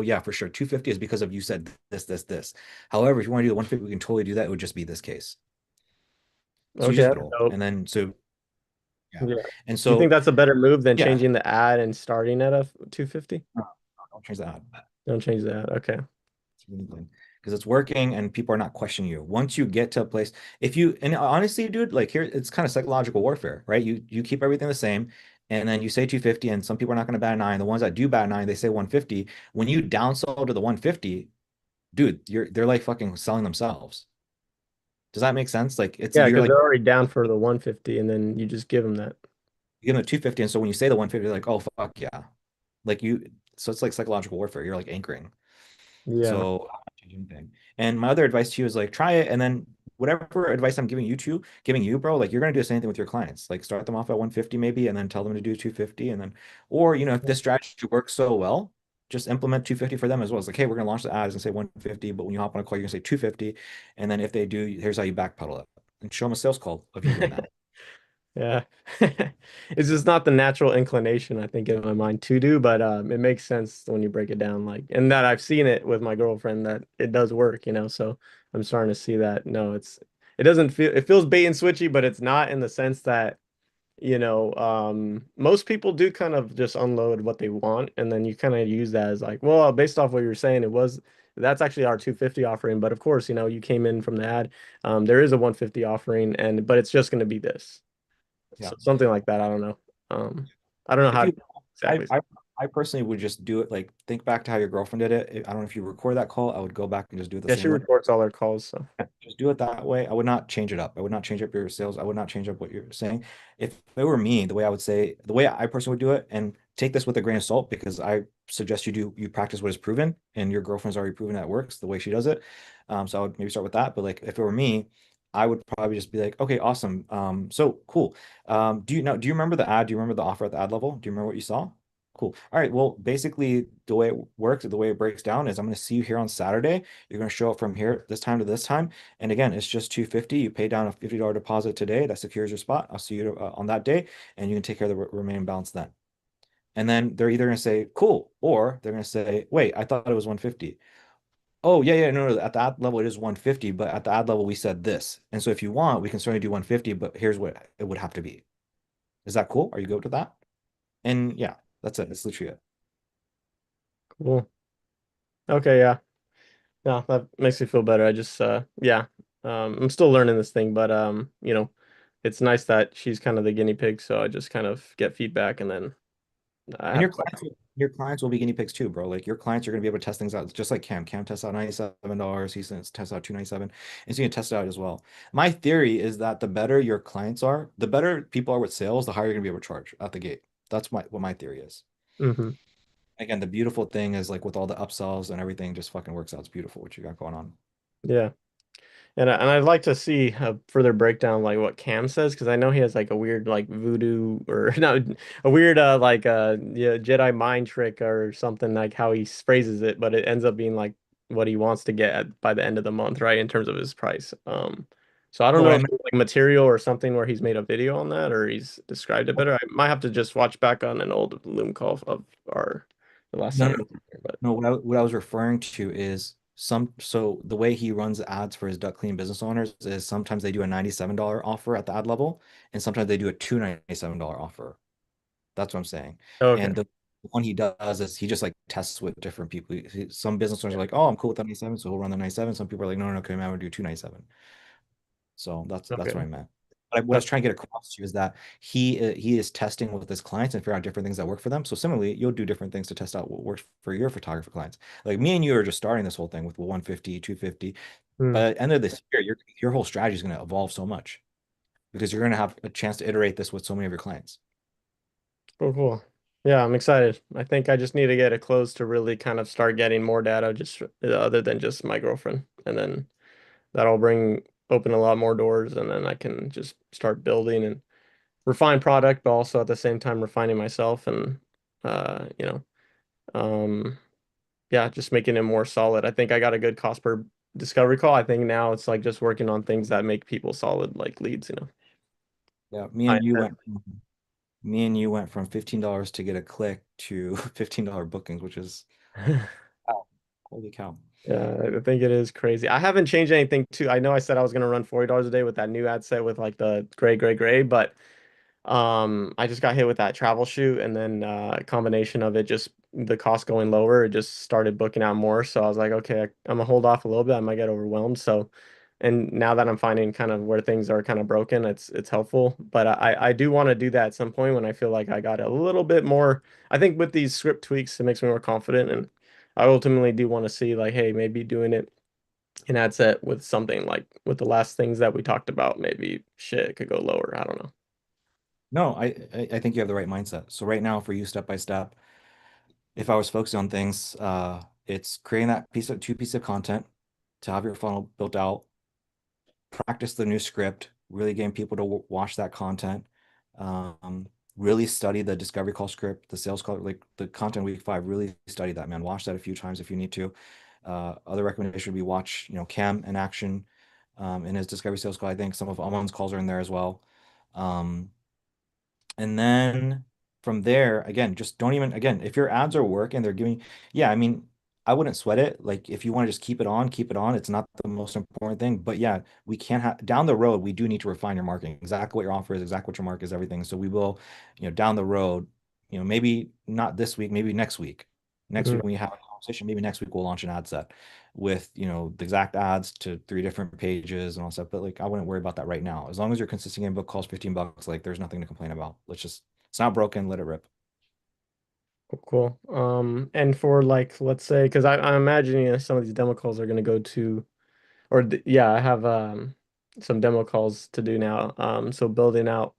[SPEAKER 2] yeah, for sure. 250 is because of you said this. However, if you want to do the 150, we can totally do that. It would just be this case. So you
[SPEAKER 8] Okay,
[SPEAKER 2] just
[SPEAKER 8] that's
[SPEAKER 2] roll.
[SPEAKER 8] dope.
[SPEAKER 2] And then yeah.
[SPEAKER 8] Yeah.
[SPEAKER 2] And
[SPEAKER 8] Do you think
[SPEAKER 2] so
[SPEAKER 8] that's a better move than
[SPEAKER 2] yeah,
[SPEAKER 8] changing the ad and starting at a 250?
[SPEAKER 2] don't change that.
[SPEAKER 8] Don't change that. Okay.
[SPEAKER 2] Because it's working and people are not questioning you. Once you get to a place, if you, and honestly, dude, like here, it's kind of psychological warfare, right? You keep everything the same, and then you say 250, and some people are not going to bat an eye. The ones that do bat an eye, they say 150. When you downsell to the 150, dude, they're like fucking selling themselves. Does that make sense? Like
[SPEAKER 8] Yeah,
[SPEAKER 2] you're
[SPEAKER 8] because
[SPEAKER 2] like
[SPEAKER 8] they're already down for the 150, and then you just give them that.
[SPEAKER 2] you give them a 250, and so when you say the 150, they're like, oh fuck yeah, like so it's like psychological warfare. You're like anchoring.
[SPEAKER 8] Yeah.
[SPEAKER 2] So I'm not changing anything. And my other advice to you is like try it, and then whatever advice I'm giving you, bro, like you're gonna do the same thing with your clients. Like start them off at 150 maybe, and then tell them to do 250, and then or if this strategy works so well, just implement 250 for them as well. It's like, hey, we're gonna launch the ads and say 150, but when you hop on a call, you're gonna say 250, and then if they do, here's how you backpedal it and show them a sales call of you doing that.
[SPEAKER 8] Yeah. It's just not the natural inclination, I think, in my mind to do, but it makes sense when you break it down, like, and that I've seen it with my girlfriend that it does work, so I'm starting to see that. No, it doesn't feel, it feels bait and switchy, but it's not, in the sense that, most people do kind of just unload what they want, and then you kind of use that as like, well, based off what you're saying, that's actually our 250 offering, but of course, you came in from the ad. There is a 150 offering, but it's just going to be this.
[SPEAKER 2] Yeah.
[SPEAKER 8] So something like that. I don't know. I don't know
[SPEAKER 2] If
[SPEAKER 8] how
[SPEAKER 2] you,
[SPEAKER 8] exactly.
[SPEAKER 2] I personally would just do it like think back to how your girlfriend did it. I don't know if you record that call. I would go back and just do it the
[SPEAKER 8] Yeah, she
[SPEAKER 2] same way.
[SPEAKER 8] records all her calls, so.
[SPEAKER 2] Just do it that way. I would not change it up. I would not change up your sales. I would not change up what you're saying. If it were me, the way I would say, the way I personally would do it, and take this with a grain of salt, because I suggest you practice what is proven, and your girlfriend's already proven that works the way she does it. So I would maybe start with that. But like if it were me, I would probably just be like, okay, awesome. So cool. Do you remember the ad? Do you remember the offer at the ad level? Do you remember what you saw? Cool. All right. Well, basically the way it works, the way it breaks down is I'm going to see you here on Saturday. You're going to show up from here this time to this time. And again, it's just 250. You pay down a $50 deposit today. That secures your spot. I'll see you on that day and you can take care of the remaining balance then. And then they're either going to say, cool, or they're going to say, wait, I thought it was 150. Oh, yeah, yeah, no, at the ad level it is 150, but at the ad level we said this. And so if you want, we can certainly do 150, but here's what it would have to be. Is that cool? Are you good with that? And yeah, that's it. That's literally it.
[SPEAKER 8] Cool. Okay, yeah. No, that makes me feel better. I just yeah. I'm still learning this thing, but it's nice that she's kind of the guinea pig, so I just kind of get feedback and then I
[SPEAKER 2] And
[SPEAKER 8] have
[SPEAKER 2] your clients will be guinea pigs too, bro. Like your clients are gonna be able to test things out. It's just like Cam. Cam tests out $97. He tests out 297. And so you can test it out as well. My theory is that the better your clients are, the better people are with sales, the higher you're gonna be able to charge at the gate. That's what my theory is.
[SPEAKER 8] hmm
[SPEAKER 2] Again, the beautiful thing is like with all the upsells and everything just fucking works out. It's beautiful what you got going on.
[SPEAKER 8] Yeah. And I'd like to see a further breakdown like what Cam says because I know he has like a weird like voodoo or no a weird like yeah, Jedi mind trick or something like how he phrases it, but it ends up being like what he wants to get by the end of the month, right? In terms of his price. So I don't
[SPEAKER 2] No,
[SPEAKER 8] know
[SPEAKER 2] what I
[SPEAKER 8] if
[SPEAKER 2] meant,
[SPEAKER 8] there's like material or something where he's made a video on that or he's described it better. I might have to just watch back on an old Loom call of our the last
[SPEAKER 2] no,
[SPEAKER 8] time.
[SPEAKER 2] no,
[SPEAKER 8] But
[SPEAKER 2] no. What I was referring to is so the way he runs ads for his duck clean business owners is sometimes they do a $97 offer at the ad level, and sometimes they do a $297 offer. That's what I'm saying.
[SPEAKER 8] okay,
[SPEAKER 2] And the one he does is he just like tests with different people. Some business owners are like, oh, I'm cool with that 97, so he'll run the 97. Some people are like, no, no, no, okay, man, we'll do 297. So that's what I
[SPEAKER 8] okay,
[SPEAKER 2] meant. But what I was trying to get across to you is that he is testing with his clients and figure out different things that work for them. So similarly, you'll do different things to test out what works for your photographer clients. Like me and you are just starting this whole thing with 150, 250.
[SPEAKER 8] Hmm.
[SPEAKER 2] But at the end of this year, your whole strategy is going to evolve so much because you're going to have a chance to iterate this with so many of your clients.
[SPEAKER 8] Cool, cool. Yeah, I'm excited. I think I just need to get it closed to really kind of start getting more data, just other than just my girlfriend, and then that'll bring open a lot more doors, and then I can just start building and refine product, but also at the same time refining myself and uh, you know, um, yeah, just making it more solid. I think I got a good cost per discovery call. I think now it's like just working on things that make people solid, like leads,
[SPEAKER 2] Yeah,
[SPEAKER 8] I
[SPEAKER 2] me and you went from $15 to get a click to $15 bookings, which is wow, holy cow.
[SPEAKER 8] Yeah, I think it is crazy. I haven't changed anything too. I know I said I was gonna run $40 a day with that new ad set with like the gray, but I just got hit with that travel shoot and then a combination of it just the cost going lower, it just started booking out more. So I was like, okay, I'm gonna hold off a little bit. I might get overwhelmed. So and now that I'm finding kind of where things are kind of broken, it's helpful. But I do want to do that at some point when I feel like I got a little bit more. I think with these script tweaks, it makes me more confident and I ultimately do want to see like, hey, maybe doing it in ad set with something like with the last things that we talked about, maybe shit could go lower. I don't know.
[SPEAKER 2] No, I think you have the right mindset. So right now for you, step by step, if I was focusing on things, it's creating that two piece of content to have your funnel built out, practice the new script, really getting people to watch that content, um, really study the discovery call script, the sales call, like the content week 5, really study that, man. Watch that a few times if you need to. Other recommendation would be watch, Cam in action, in his discovery sales call. I think some of Amon's calls are in there as well. Um, and then from there, again, just don't even, again, if your ads are working, they're giving, yeah, I mean, I wouldn't sweat it. Like if you want to just keep it on, keep it on. It's not the most important thing. But yeah, we can't have down the road, we do need to refine your marketing, exactly what your offer is, exactly what your market is, everything. So we will, down the road, maybe not this week, maybe next week. Next
[SPEAKER 8] Mhm.
[SPEAKER 2] week when we have a conversation, maybe next week we'll launch an ad set with, the exact ads to 3 different pages and all stuff. But like I wouldn't worry about that right now. As long as your consistent game book calls $15, like there's nothing to complain about. It's not broken, let it rip.
[SPEAKER 8] Cool. And for like, let's say, because I'm imagining some of these demo calls are going to go to, or yeah, I have some demo calls to do now. So building out,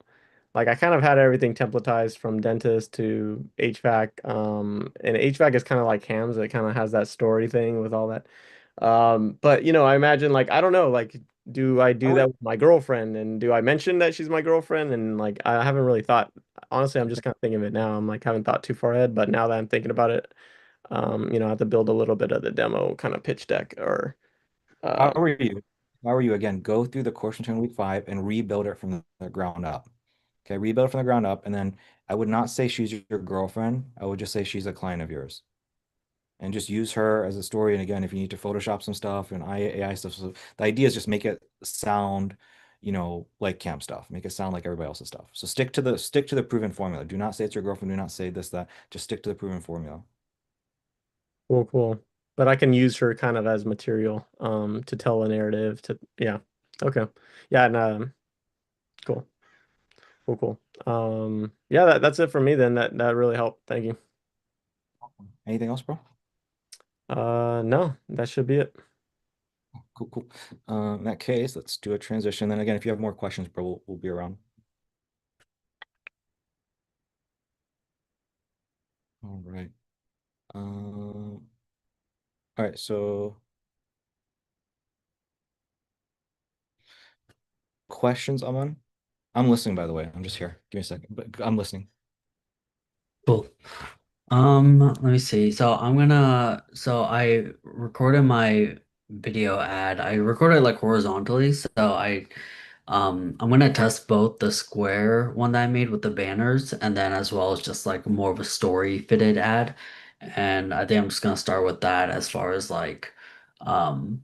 [SPEAKER 8] like I kind of had everything templatized from dentist to HVAC. And HVAC is kind of like hams. It kind of has that story thing with all that. But I imagine like I don't know, like do I do
[SPEAKER 2] would-
[SPEAKER 8] that with my girlfriend? And do I mention that she's my girlfriend? And like, I haven't really thought, honestly, I'm just kind of thinking of it now. I'm like, haven't thought too far ahead, but now that I'm thinking about it, I have to build a little bit of the demo kind of pitch deck or,
[SPEAKER 2] How
[SPEAKER 8] uh,
[SPEAKER 2] are you? How are you again? Go through the course until week 5 and rebuild it from the ground up. Okay, rebuild it from the ground up, and then I would not say she's your girlfriend. I would just say she's a client of yours, and just use her as a story. And again, if you need to Photoshop some stuff and AI stuff, so the idea is just make it sound, like camp stuff. Make it sound like everybody else's stuff. So stick to the proven formula. Do not say it's your girlfriend. Do not say this, that. Just stick to the proven formula.
[SPEAKER 8] cool, cool. But I can use her kind of as material, to tell a narrative yeah. Okay. Yeah. And, cool, cool, cool. Yeah, that's it for me then. That really helped. Thank you.
[SPEAKER 2] Anything else, bro?
[SPEAKER 8] No, that should be it.
[SPEAKER 2] Cool, cool. In that case, let's do a transition. Then again, if you have more questions, bro, we'll be around. All right. All right, so questions, Aman? I'm listening, by the way. I'm just here. Give me a second, but I'm listening.
[SPEAKER 3] Cool. Let me see. So I recorded my video ad. I recorded like horizontally, so I'm gonna test both the square one that I made with the banners and then as well as just like more of a story fitted ad. And I think I'm just gonna start with that as far as like um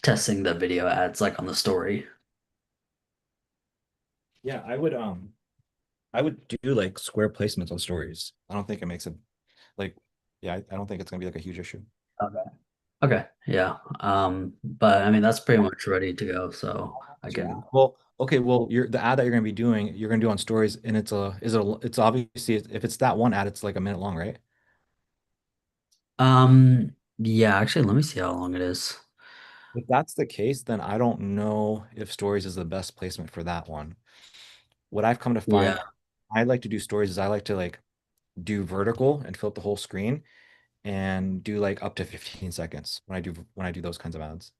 [SPEAKER 3] testing the video ads like on the story.
[SPEAKER 2] Yeah, I would do like square placements on stories. I don't think it makes it like, yeah, I don't think it's gonna be like a huge issue.
[SPEAKER 3] Okay. Okay, yeah. But I mean that's pretty much ready to go, so I can.
[SPEAKER 2] Well, okay, well, the ad that you're gonna be doing, you're gonna do on stories, and it's obviously, if it's that one ad, it's like a minute long, right?
[SPEAKER 3] Yeah, actually let me see how long it is.
[SPEAKER 2] If that's the case, then I don't know if stories is the best placement for that one. What I've come to
[SPEAKER 3] Yeah.
[SPEAKER 2] find, I like to do stories is I like to like do vertical and fill up the whole screen and do like up to 15 seconds when I do those kinds of ads,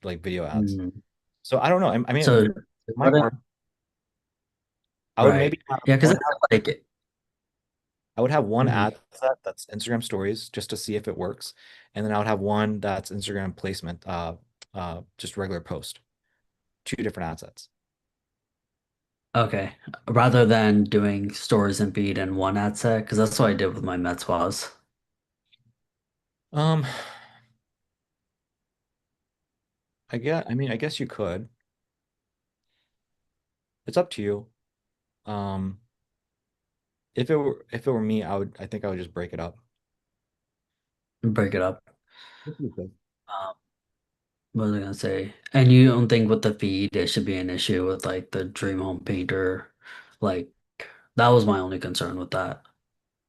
[SPEAKER 2] like video ads.
[SPEAKER 3] Mm.
[SPEAKER 2] So I don't know. I mean,
[SPEAKER 3] So
[SPEAKER 2] it might work. I would
[SPEAKER 3] right.
[SPEAKER 2] maybe have
[SPEAKER 3] Yeah, because
[SPEAKER 2] one
[SPEAKER 3] like
[SPEAKER 2] I would have one
[SPEAKER 3] mhm.
[SPEAKER 2] ad set that's Instagram stories just to see if it works. And then I would have one that's Instagram placement, just regular post. Two different ad sets.
[SPEAKER 3] Okay. Rather than doing stories and feed in one ad set, because that's what I did with my Mets was.
[SPEAKER 2] Um, I guess you could. It's up to you. Um, if it were me, I think I would just break it up.
[SPEAKER 3] Break it up.
[SPEAKER 2] You could.
[SPEAKER 3] Um, what was I gonna say? And you don't think with the feed it should be an issue with like the Dream Home Painter? Like that was my only concern with that.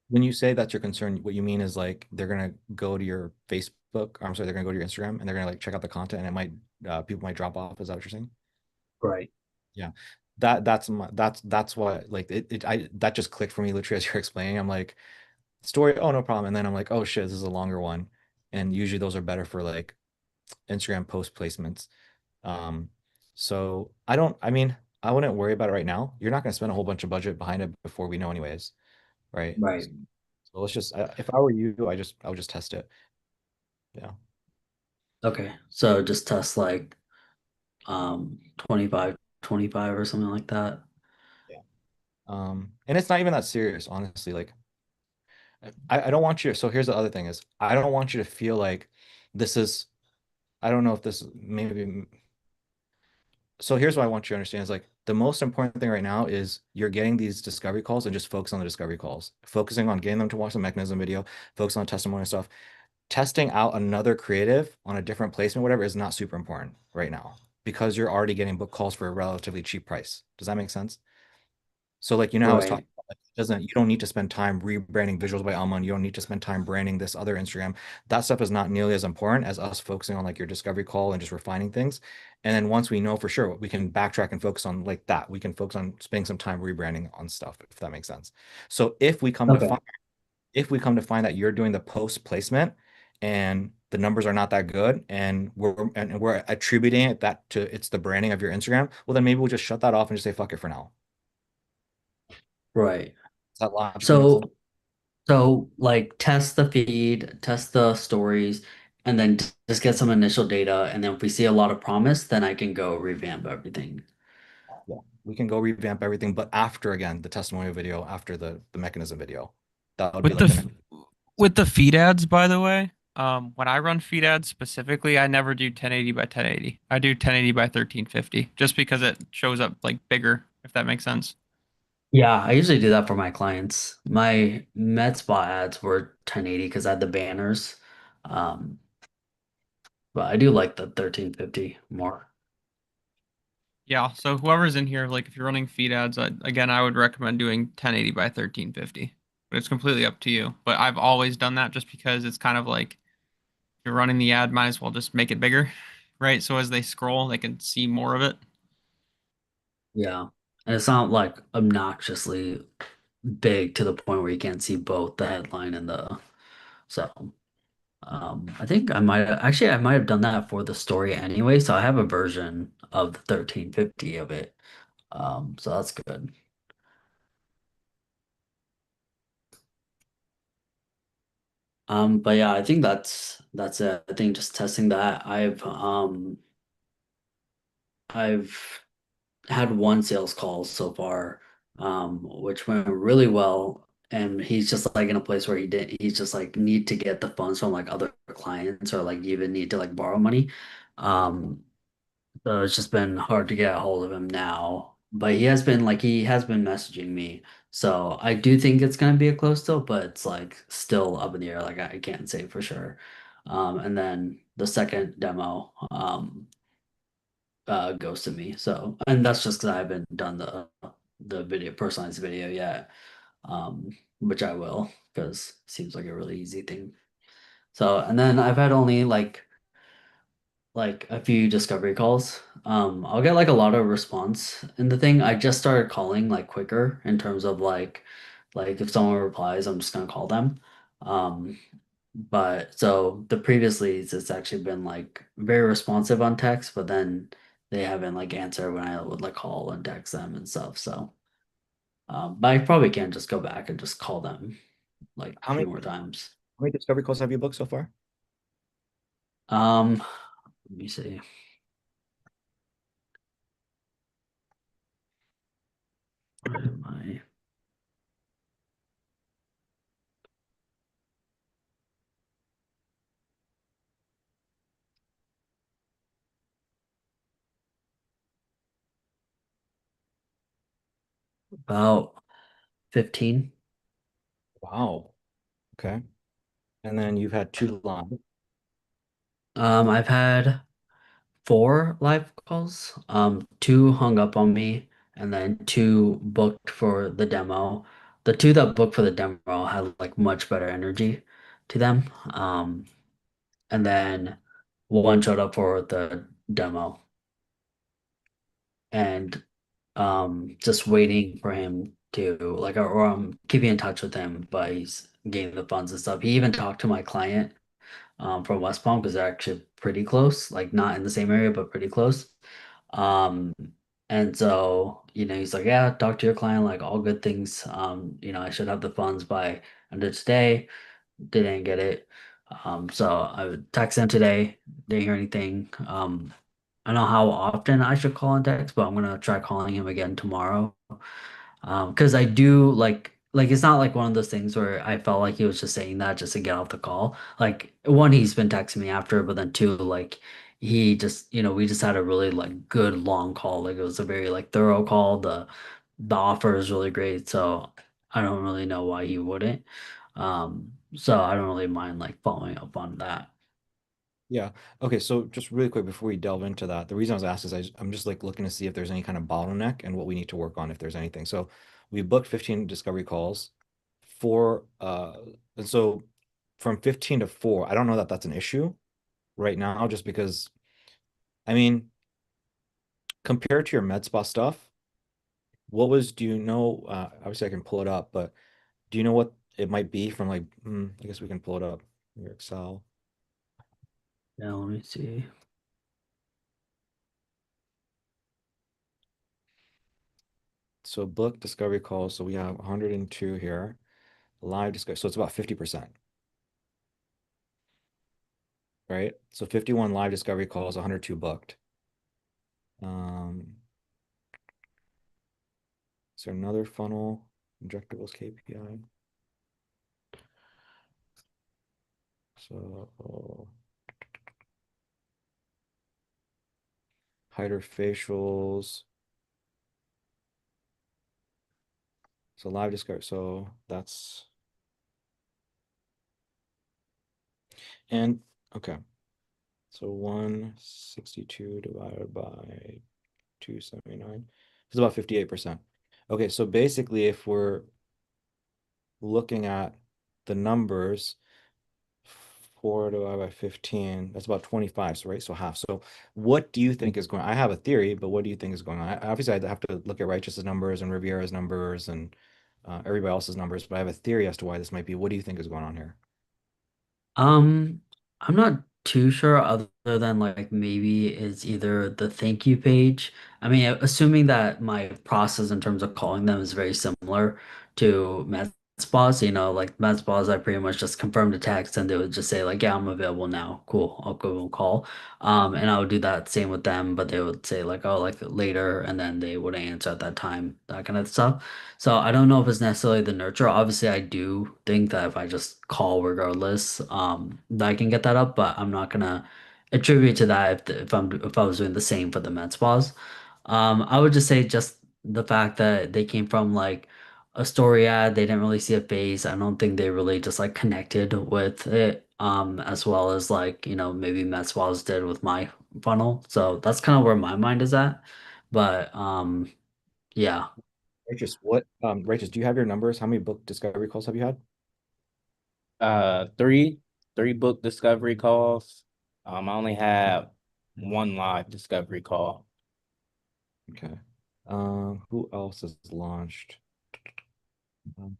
[SPEAKER 2] When you say that's your concern, what you mean is like they're gonna go to your Facebook, or I'm sorry, they're gonna go to your Instagram and they're gonna like check out the content and people might drop off. Is that what you're saying?
[SPEAKER 3] Right.
[SPEAKER 2] Yeah. That's what like that just clicked for me literally as you're explaining. I'm like, story, oh no problem. And then I'm like, oh shit, this is a longer one. And usually those are better for like Instagram post placements. Um, so I mean, I wouldn't worry about it right now. You're not gonna spend a whole bunch of budget behind it before we know anyways, right?
[SPEAKER 3] Right.
[SPEAKER 2] So let's just if I were you, I would just test it. Yeah.
[SPEAKER 3] Okay. So just test like 25, 25 or something like that.
[SPEAKER 2] Yeah. And it's not even that serious, honestly. Like I don't want you to, so here's the other thing is I don't want you to feel like this is, I don't know if this maybe, so here's what I want you to understand is like the most important thing right now is you're getting these discovery calls and just focus on the discovery calls, focusing on getting them to watch the mechanism video, focus on testimonial stuff. Testing out another creative on a different placement, whatever, is not super important right now because you're already getting book calls for a relatively cheap price. Does that make sense? So like how I was talking
[SPEAKER 3] Right.
[SPEAKER 2] about, like, you don't need to spend time rebranding Visuals by Almond. You don't need to spend time branding this other Instagram. That stuff is not nearly as important as us focusing on like your discovery call and just refining things. And then once we know for sure, we can backtrack and focus on like that. We can focus on spending some time rebranding on stuff, if that makes sense. So if we come to
[SPEAKER 3] Okay.
[SPEAKER 2] find that you're doing the post placement and the numbers are not that good, and we're attributing it that to it's the branding of your Instagram, well then maybe we'll just shut that off and just say fuck it for now.
[SPEAKER 3] Right.
[SPEAKER 2] Does that logically make sense?
[SPEAKER 3] So like test the feed, test the stories, and then just get some initial data. And then if we see a lot of promise, then I can go revamp everything.
[SPEAKER 2] Yeah, we can go revamp everything, but after again the testimonial video, after the mechanism video, that would be
[SPEAKER 1] With the
[SPEAKER 2] like the next.
[SPEAKER 1] with the feed ads, by the way, when I run feed ads specifically, I never do 1080 by 1080. I do 1080 by 1350, just because it shows up like bigger, if that makes sense.
[SPEAKER 3] Yeah, I usually do that for my clients. My med spa ads were 1080 because I had the banners. Um, but I do like the 1350 more.
[SPEAKER 1] Yeah, so whoever's in here, like if you're running feed ads, again, I would recommend doing 1080 by 1350. But it's completely up to you. But I've always done that just because it's kind of like if you're running the ad, might as well just make it bigger, right? So as they scroll, they can see more of it.
[SPEAKER 3] Yeah. And it's not like obnoxiously big to the point where you can't see both the headline and the so I think I might have done that for the story anyway, so I have a version of the 1350 of it. So that's good. But yeah, I think that's it. I think just testing that. I've had one sales call so far, which went really well. And he's just like in a place where he's just like need to get the funds from like other clients or like even need to like borrow money. Um, so it's just been hard to get a hold of him now. But he has been messaging me. So I do think it's gonna be a close deal, but it's like still up in the air. Like I can't say for sure. And then the second demo, ghosted me. So, and that's just because I haven't done the video personalized video yet, which I will because it seems like a really easy thing. So, and then I've had only like a few discovery calls. I'll get like a lot of response in the thing. I just started calling like quicker in terms of like if someone replies, I'm just gonna call them. Um, but so the previous leads, it's actually been like very responsive on text, but then they haven't like answered when I would like call and text them and stuff. So, but I probably can just go back and just call them like a
[SPEAKER 2] How
[SPEAKER 3] few
[SPEAKER 2] many
[SPEAKER 3] more times.
[SPEAKER 2] how many discovery calls have you booked so far?
[SPEAKER 3] Um, let me see. Where am I? About 15.
[SPEAKER 2] Wow. Okay. And then you've had two live.
[SPEAKER 3] I've had 4 live calls. Two hung up on me, and then two booked for the demo. The two that booked for the demo had like much better energy to them. And then one showed up for the demo, and just waiting for him to like, or I'm keeping in touch with him, but he's getting the funds and stuff. He even talked to my client from West Palm because they're actually pretty close, like not in the same area, but pretty close. Um, and so, he's like, yeah, talk to your client, like all good things. I should have the funds by end of today. Didn't get it. So I would text him today, didn't hear anything. I don't know how often I should call and text, but I'm gonna try calling him again tomorrow. Because I do like it's not like one of those things where I felt like he was just saying that just to get off the call. Like one, he's been texting me after, but then two, like he just, we just had a really like good long call. Like it was a very like thorough call. The offer is really great, so I don't really know why he wouldn't. So I don't really mind like following up on that.
[SPEAKER 2] Yeah. Okay. So just really quick before we delve into that, the reason I was asked is I'm just like looking to see if there's any kind of bottleneck and what we need to work on if there's anything. So we booked 15 discovery calls for and so from 15 to 4, I don't know that that's an issue right now just because I mean, compared to your med spa stuff, do you know obviously I can pull it up, but do you know what it might be from like I guess we can pull it up your Excel.
[SPEAKER 3] Yeah, let me see.
[SPEAKER 2] So book discovery calls. So we have 102 here. Live discovery. So it's about 50%, right? So 51 live discovery calls, 102 booked. Is there another funnel? Injectables KPI. So hydrofacials. So live discovery. So that's and okay. So 162 divided by 279 is about 58%. Okay, so basically if we're looking at the numbers, 4 divided by 15, that's about 25, so right? So half. So what do you think is going on? I have a theory, but what do you think is going on? Obviously, I'd have to look at Righteous's numbers and Riviera's numbers and everybody else's numbers, but I have a theory as to why this might be. What do you think is going on here?
[SPEAKER 3] Um, I'm not too sure other than like maybe it's either the thank you page. I mean, assuming that my process in terms of calling them is very similar to Matt's boss, like Matt's boss, I pretty much just confirm the text and they would just say like, yeah, I'm available now. Cool. I'll go and call. And I would do that same with them, but they would say like, oh, like later, and then they wouldn't answer at that time, that kind of stuff. So I don't know if it's necessarily the nurture. Obviously, I do think that if I just call regardless, that I can get that up, but I'm not gonna attribute to that if I was doing the same for the med spas. I would just say just the fact that they came from like a story ad, they didn't really see a face. I don't think they really just like connected with it, as well as like, maybe med spas did with my funnel. So that's kind of where my mind is at. But yeah.
[SPEAKER 2] Righteous, do you have your numbers? How many book discovery calls have you had?
[SPEAKER 4] Three book discovery calls. I only have one live discovery call.
[SPEAKER 2] Okay. Who else has launched? I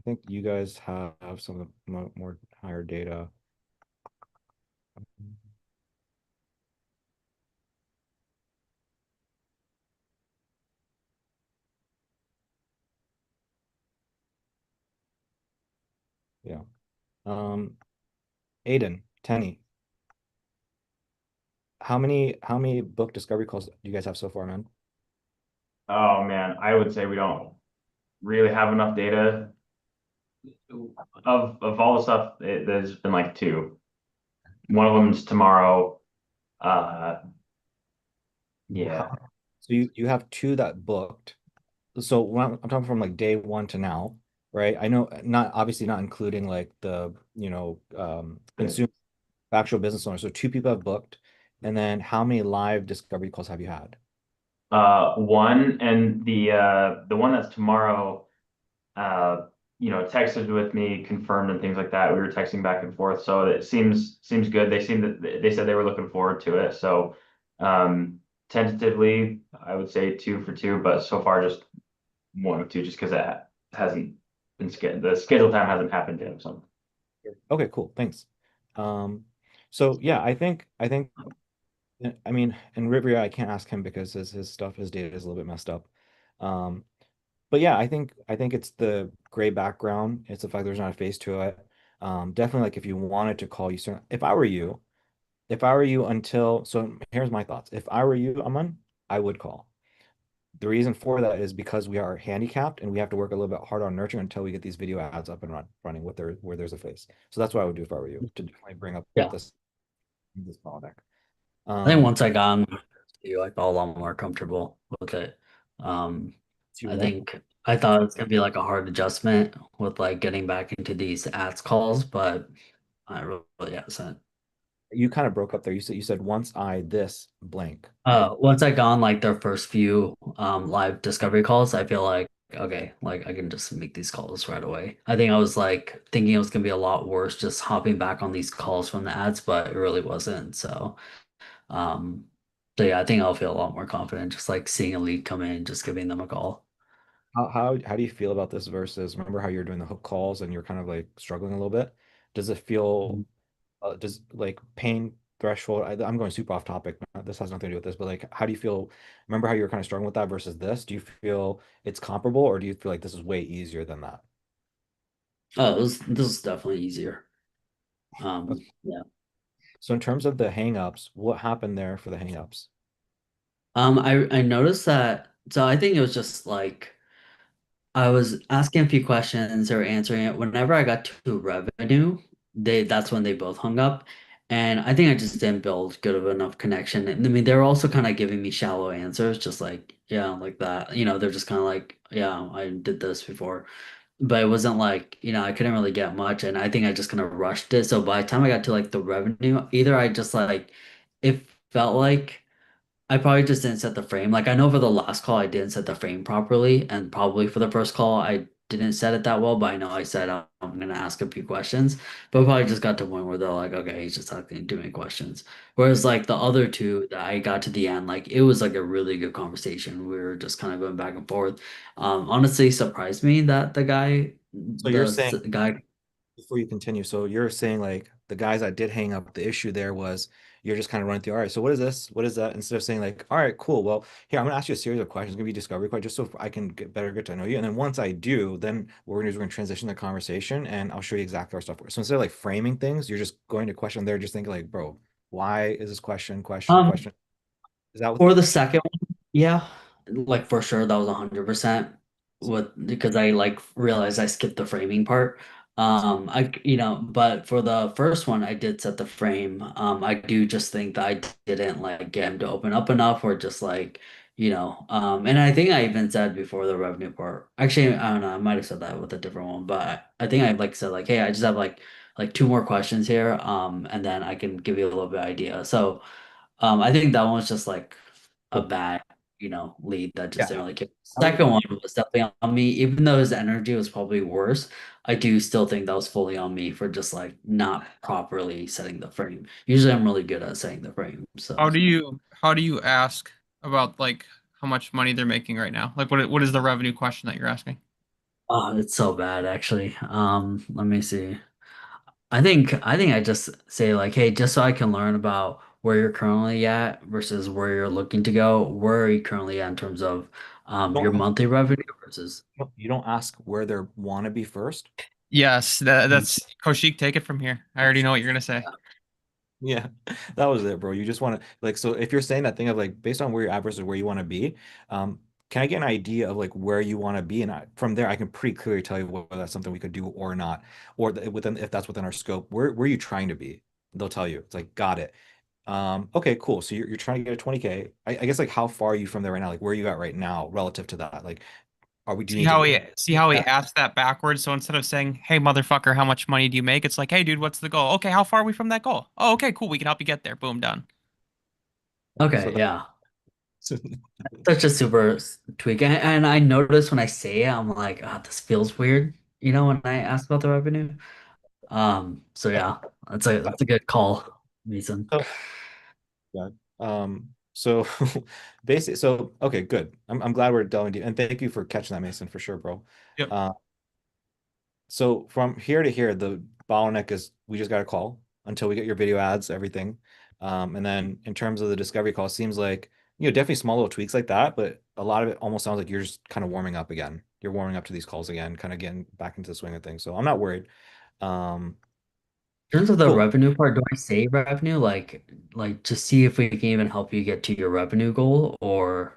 [SPEAKER 2] think you guys have some of the more higher data. Yeah. Aiden, Tenny, how many book discovery calls do you guys have so far, man?
[SPEAKER 9] Oh man, I would say we don't really have enough data of all the stuff. There's been like two. One of them's tomorrow. Uh, yeah.
[SPEAKER 2] So you have two that booked. So when I'm talking from like day one to now, right? I know not obviously not including like the consumer actual business owners. So two people have booked, and then how many live discovery calls have you had?
[SPEAKER 9] One and the one that's tomorrow. Uh, texted with me, confirmed and things like that. We were texting back and forth, so it seems good. They said they were looking forward to it. So, tentatively, I would say 2 for 2, but so far just 1 of 2, just because it hasn't been scheduled. The scheduled time hasn't happened yet. So,
[SPEAKER 2] Okay, cool. Thanks. So yeah, I think I mean in Riviera I can't ask him because his data is a little bit messed up. Um, but yeah, I think it's the gray background. It's the fact there's not a face to it. Definitely like if you wanted to call you, if I were you until so here's my thoughts. If I were you, Aman, I would call. The reason for that is because we are handicapped and we have to work a little bit harder on nurturing until we get these video ads up and running with where there's a face. So that's what I would do if I were you to definitely bring up
[SPEAKER 3] Yeah.
[SPEAKER 2] this product.
[SPEAKER 3] I think once I got on, I felt a lot more comfortable with it. I think I thought it's gonna be like a hard adjustment with like getting back into these ads calls, but I really hasn't.
[SPEAKER 2] You kind of broke up there. You said once I this blank.
[SPEAKER 3] Once I got on like their first few live discovery calls, I feel like okay, like I can just make these calls right away. I think I was like thinking it was gonna be a lot worse just hopping back on these calls from the ads, but it really wasn't. Um, so yeah, I think I'll feel a lot more confident just like seeing a lead come in, just giving them a call.
[SPEAKER 2] How do you feel about this versus remember how you're doing the hook calls and you're kind of like struggling a little bit? Does it feel does like threshold? I'm going super off topic. This has nothing to do with this, but like, how do you feel? Remember how you were kind of struggling with that versus this? Do you feel it's comparable, or do you feel like this is way easier than that?
[SPEAKER 3] Oh, this is definitely easier.
[SPEAKER 2] Okay.
[SPEAKER 3] Yeah.
[SPEAKER 2] So in terms of the hangups, what happened there for the hangups?
[SPEAKER 3] I noticed that. So I think it was just like I was asking a few questions or answering it. Whenever I got to revenue, that's when they both hung up. And I think I just didn't build good of enough connection. And I mean, they were also kind of giving me shallow answers, just like, yeah, like that. They're just kind of like, yeah, I did this before. But it wasn't like, I couldn't really get much. And I think I just kind of rushed it. So by the time I got to like the revenue, either I just like, it felt like I probably just didn't set the frame. Like I know for the last call I didn't set the frame properly, and probably for the first call I didn't set it that well. But I know I said I'm gonna ask a few questions, but probably just got to a point where they're like, okay, he's just asking too many questions. Whereas like the other two that I got to the end, like it was like a really good conversation. We were just kind of going back and forth. Honestly, surprised me that
[SPEAKER 2] So you're saying,
[SPEAKER 3] the guy.
[SPEAKER 2] before you continue, so you're saying like the guys that did hang up, the issue there was you're just kind of running through, all right, so what is this? What is that? Instead of saying like, all right, cool. Well, here, I'm gonna ask you a series of questions, it's gonna be discovery questions, just so I can get to know you. And then once I do, then what we're gonna do is we're gonna transition the conversation and I'll show you exactly our stuff. So instead of like framing things, you're just going to question, they're just thinking like, bro, why is this
[SPEAKER 3] Um,
[SPEAKER 2] question? Is that what
[SPEAKER 3] For the second one, yeah, like for sure that was 100% with because I like realized I skipped the framing part. But for the first one I did set the frame. I do just think that I didn't like get him to open up enough or just like, and I think I even said before the revenue part. Actually, I don't know, I might have said that with a different one, but I think I like said like, hey, I just have like two more questions here, and then I can give you a little bit of idea. So I think that one was just like a
[SPEAKER 2] cool?
[SPEAKER 3] bad, lead that just
[SPEAKER 2] Yeah.
[SPEAKER 3] didn't really care.
[SPEAKER 2] I would
[SPEAKER 3] Second one was definitely on me, even though his energy was probably worse. I do still think that was fully on me for just like not properly setting the frame. Usually I'm really good at setting the frame. So
[SPEAKER 1] How do you ask about like how much money they're making right now? Like what is the revenue question that you're asking?
[SPEAKER 3] it's so bad actually. Let me see. I think I just say like, hey, just so I can learn about where you're currently at versus where you're looking to go. Where are you currently at in terms of
[SPEAKER 2] don't
[SPEAKER 3] your monthly revenue versus
[SPEAKER 2] you don't ask where they want to be first.
[SPEAKER 1] Yes,
[SPEAKER 2] Mm.
[SPEAKER 1] that's Koshik, take it from here. I already know what you're gonna say.
[SPEAKER 2] Yeah, that was it, bro. You just want to like, so if you're saying that thing of like based on where you're at versus where you want to be, um, can I get an idea of like where you want to be? And from there, I can pretty clearly tell you whether that's something we could do or not, or within if that's within our scope. Where are you trying to be? They'll tell you. It's like, got it. Okay, cool. So you're trying to get a 20K. I guess like how far are you from there right now? Like where are you at right now relative to that? Like, do you
[SPEAKER 1] See
[SPEAKER 2] need to
[SPEAKER 1] how
[SPEAKER 2] get
[SPEAKER 1] he see how he asked that backwards. So instead of saying, "Hey, motherfucker, how much money do you make?" It's like, "Hey, dude, what's the goal?" Okay, how far are we from that goal? Oh, okay, cool. We can help you get there. Boom, done.
[SPEAKER 2] so
[SPEAKER 3] okay,
[SPEAKER 2] that
[SPEAKER 3] yeah. Such a super tweak. And I notice when I say it, I'm like, ah, this feels weird, when I ask about the revenue. So yeah, that's a good call, Mason.
[SPEAKER 2] Yeah. So basically, so okay, good. I'm glad we're delving deep, and thank you for catching that, Mason, for sure, bro.
[SPEAKER 1] Yep.
[SPEAKER 2] So from here to here, the bottleneck is we just got a call until we get your video ads, everything. And then in terms of the discovery call, seems like, definitely small little tweaks like that, but a lot of it almost sounds like you're just kind of warming up again. You're warming up to these calls again, kind of getting back into the swing of things. So I'm not worried. Um,
[SPEAKER 3] In terms of the
[SPEAKER 2] cool.
[SPEAKER 3] revenue part, do I say revenue like to see if we can even help you get to your revenue goal or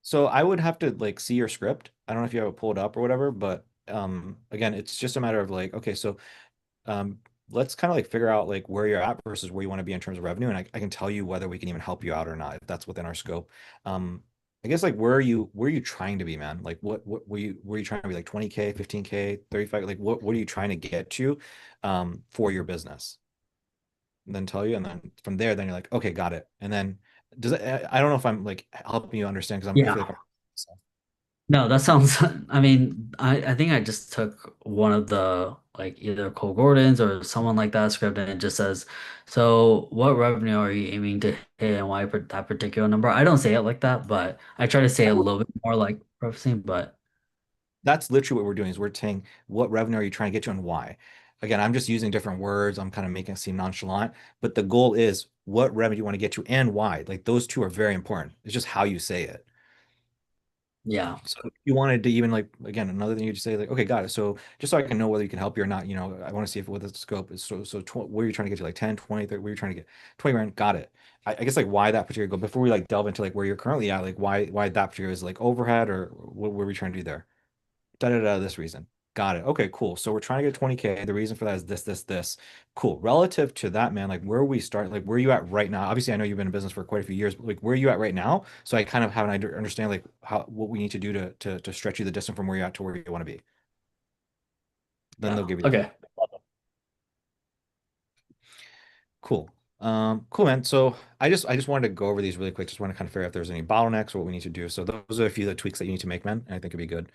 [SPEAKER 2] So I would have to like see your script. I don't know if you have it pulled up or whatever, but again, it's just a matter of like, okay, so um let's kind of like figure out like where you're at versus where you want to be in terms of revenue. And I can tell you whether we can even help you out or not if that's within our scope. Um I guess like where are you trying to be, man? Like what were you trying to be like 20K, 15K, 35? Like what are you trying to get to for your business? And then tell you, and then from there, then you're like, okay, got it. And then does it, I don't know if I'm like helping you understand because I feel
[SPEAKER 3] yeah.
[SPEAKER 2] like
[SPEAKER 3] No, that sounds I mean, I think I just took one of the like either Cole Gordon's or someone like that script and it just says, so what revenue are you aiming to hit and why that particular number? I don't say it like that, but I try to say it a little bit more like prefacing, but
[SPEAKER 2] that's literally what we're doing is we're saying what revenue are you trying to get to and why. again, I'm just using different words. I'm kind of making it seem nonchalant, but the goal is what revenue you want to get to and why. Like those two are very important. It's just how you say it.
[SPEAKER 3] Yeah.
[SPEAKER 2] So if you wanted to even like again another thing you just say like okay got it so just so I can know whether you can help you or not I want to see if what the scope is where you're trying to get to like 10 20 30 where you're trying to get 20 grand got it I guess like why that particular goal before we like delve into like where you're currently at like why that particular is like overhead or what were we trying to do there da da da this reason. Got it. Okay, cool. So we're trying to get 20K. The reason for that is this. Cool. Relative to that, man, like where we start, like where are you at right now? Obviously, I know you've been in business for quite a few years, but like where are you at right now? So I kind of have an idea, understand like how what we need to do to stretch you the distance from where you're at to where you want to be. Then they'll
[SPEAKER 3] Yeah.
[SPEAKER 2] give you the
[SPEAKER 3] Okay.
[SPEAKER 2] cool. Cool, man. So I just wanted to go over these really quick. Just want to kind of figure out if there's any bottlenecks or what we need to do. So those are a few of the tweaks that you need to make, man. And I think it'd be good.